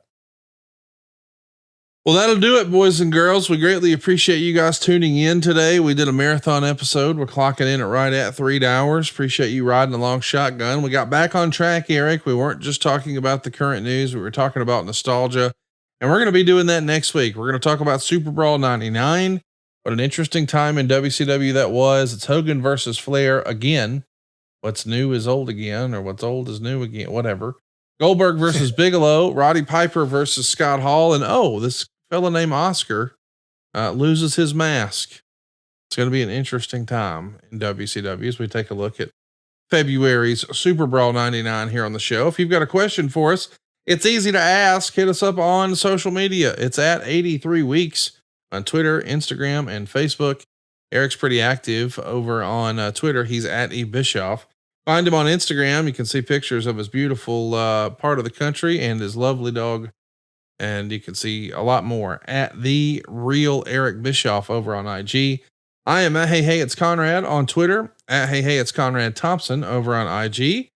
Well, that'll do it, boys and girls. We greatly appreciate you guys tuning in today. We did a marathon episode. We're clocking in at right at 3 hours. Appreciate you riding along shotgun. We got back on track, Eric. We weren't just talking about the current news. We were talking about nostalgia. And we're going to be doing that next week. We're going to talk about SuperBrawl 99. What an interesting time in WCW that was. It's Hogan versus Flair again. What's new is old again, or what's old is new again, whatever. Goldberg versus Bigelow, Roddy Piper versus Scott Hall. And this fella named Oscar loses his mask. It's going to be an interesting time in WCW as we take a look at February's SuperBrawl 99 here on the show. If you've got a question for us, it's easy to ask. Hit us up on social media. It's at 83Weeks on Twitter, Instagram, and Facebook. Eric's pretty active over on Twitter. He's at Bischoff. Find him on Instagram. You can see pictures of his beautiful part of the country and his lovely dog. And you can see a lot more at the real Eric Bischoff over on IG. I am at Hey It's Conrad on Twitter, at Hey It's Conrad Thompson over on IG.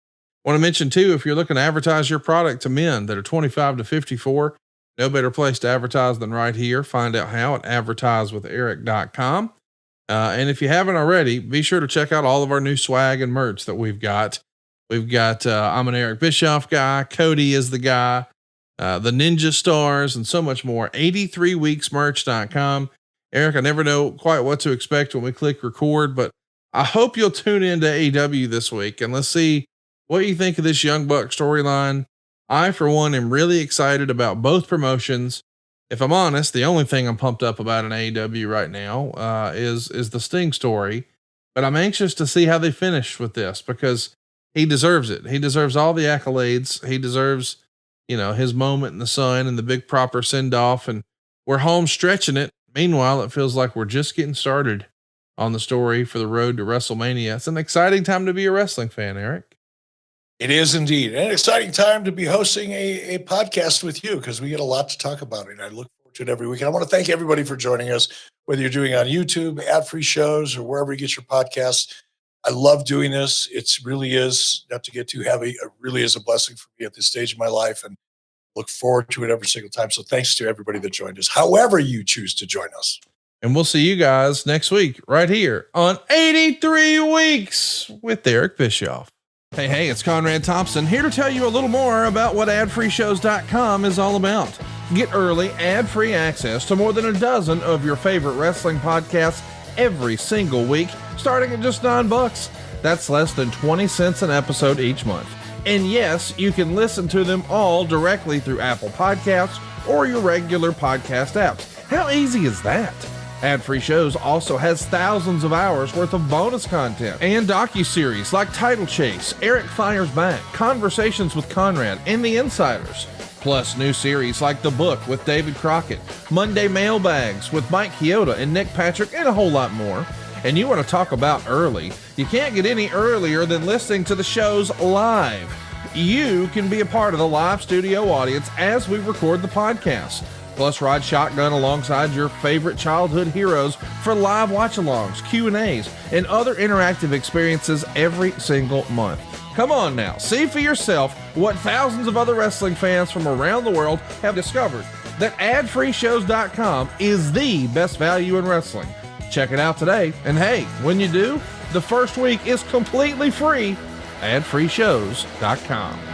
Want to mention too, if you're looking to advertise your product to men that are 25 to 54, no better place to advertise than right here. Find out how at advertisewitheric.com. And if you haven't already, be sure to check out all of our new swag and merch that we've got. We've got, I'm an Eric Bischoff guy. Cody is the guy, the Ninja Stars, and so much more. 83weeksmerch.com. Eric, I never know quite what to expect when we click record, but I hope you'll tune into AEW this week and let's see what you think of this Young Buck storyline. I, for one, am really excited about both promotions. If I'm honest, the only thing I'm pumped up about in AEW right now, is the Sting story, but I'm anxious to see how they finish with this because he deserves it. He deserves all the accolades. He deserves, his moment in the sun and the big proper send off, and we're home stretching it. Meanwhile, it feels like we're just getting started on the story for the road to WrestleMania. It's an exciting time to be a wrestling fan, Eric. It is indeed an exciting time to be hosting a podcast with you because we get a lot to talk about, and I look forward to it every week. And I want to thank everybody for joining us, whether you're doing it on YouTube, ad-free shows, or wherever you get your podcasts. I love doing this. It really is, not to get too heavy, it really is a blessing for me at this stage of my life, and look forward to it every single time. So thanks to everybody that joined us, however you choose to join us. And we'll see you guys next week right here on 83 Weeks with Eric Bischoff. Hey, it's Conrad Thompson here to tell you a little more about what adfreeshows.com is all about. Get early ad-free access to more than a dozen of your favorite wrestling podcasts every single week, starting at just $9. That's less than 20 cents an episode each month. And yes, you can listen to them all directly through Apple Podcasts or your regular podcast apps. How easy is that? Ad-free shows also has thousands of hours worth of bonus content and docuseries like Title Chase, Eric Fires Back, Conversations with Conrad, and The Insiders. Plus new series like The Book with David Crockett, Monday Mailbags with Mike Chioda and Nick Patrick, and a whole lot more. And you want to talk about early? You can't get any earlier than listening to the shows live. You can be a part of the live studio audience as we record the podcast. Plus, ride shotgun alongside your favorite childhood heroes for live watch-alongs, Q&As, and other interactive experiences every single month. Come on now, see for yourself what thousands of other wrestling fans from around the world have discovered, that adfreeshows.com is the best value in wrestling. Check it out today, and hey, when you do, the first week is completely free. adfreeshows.com.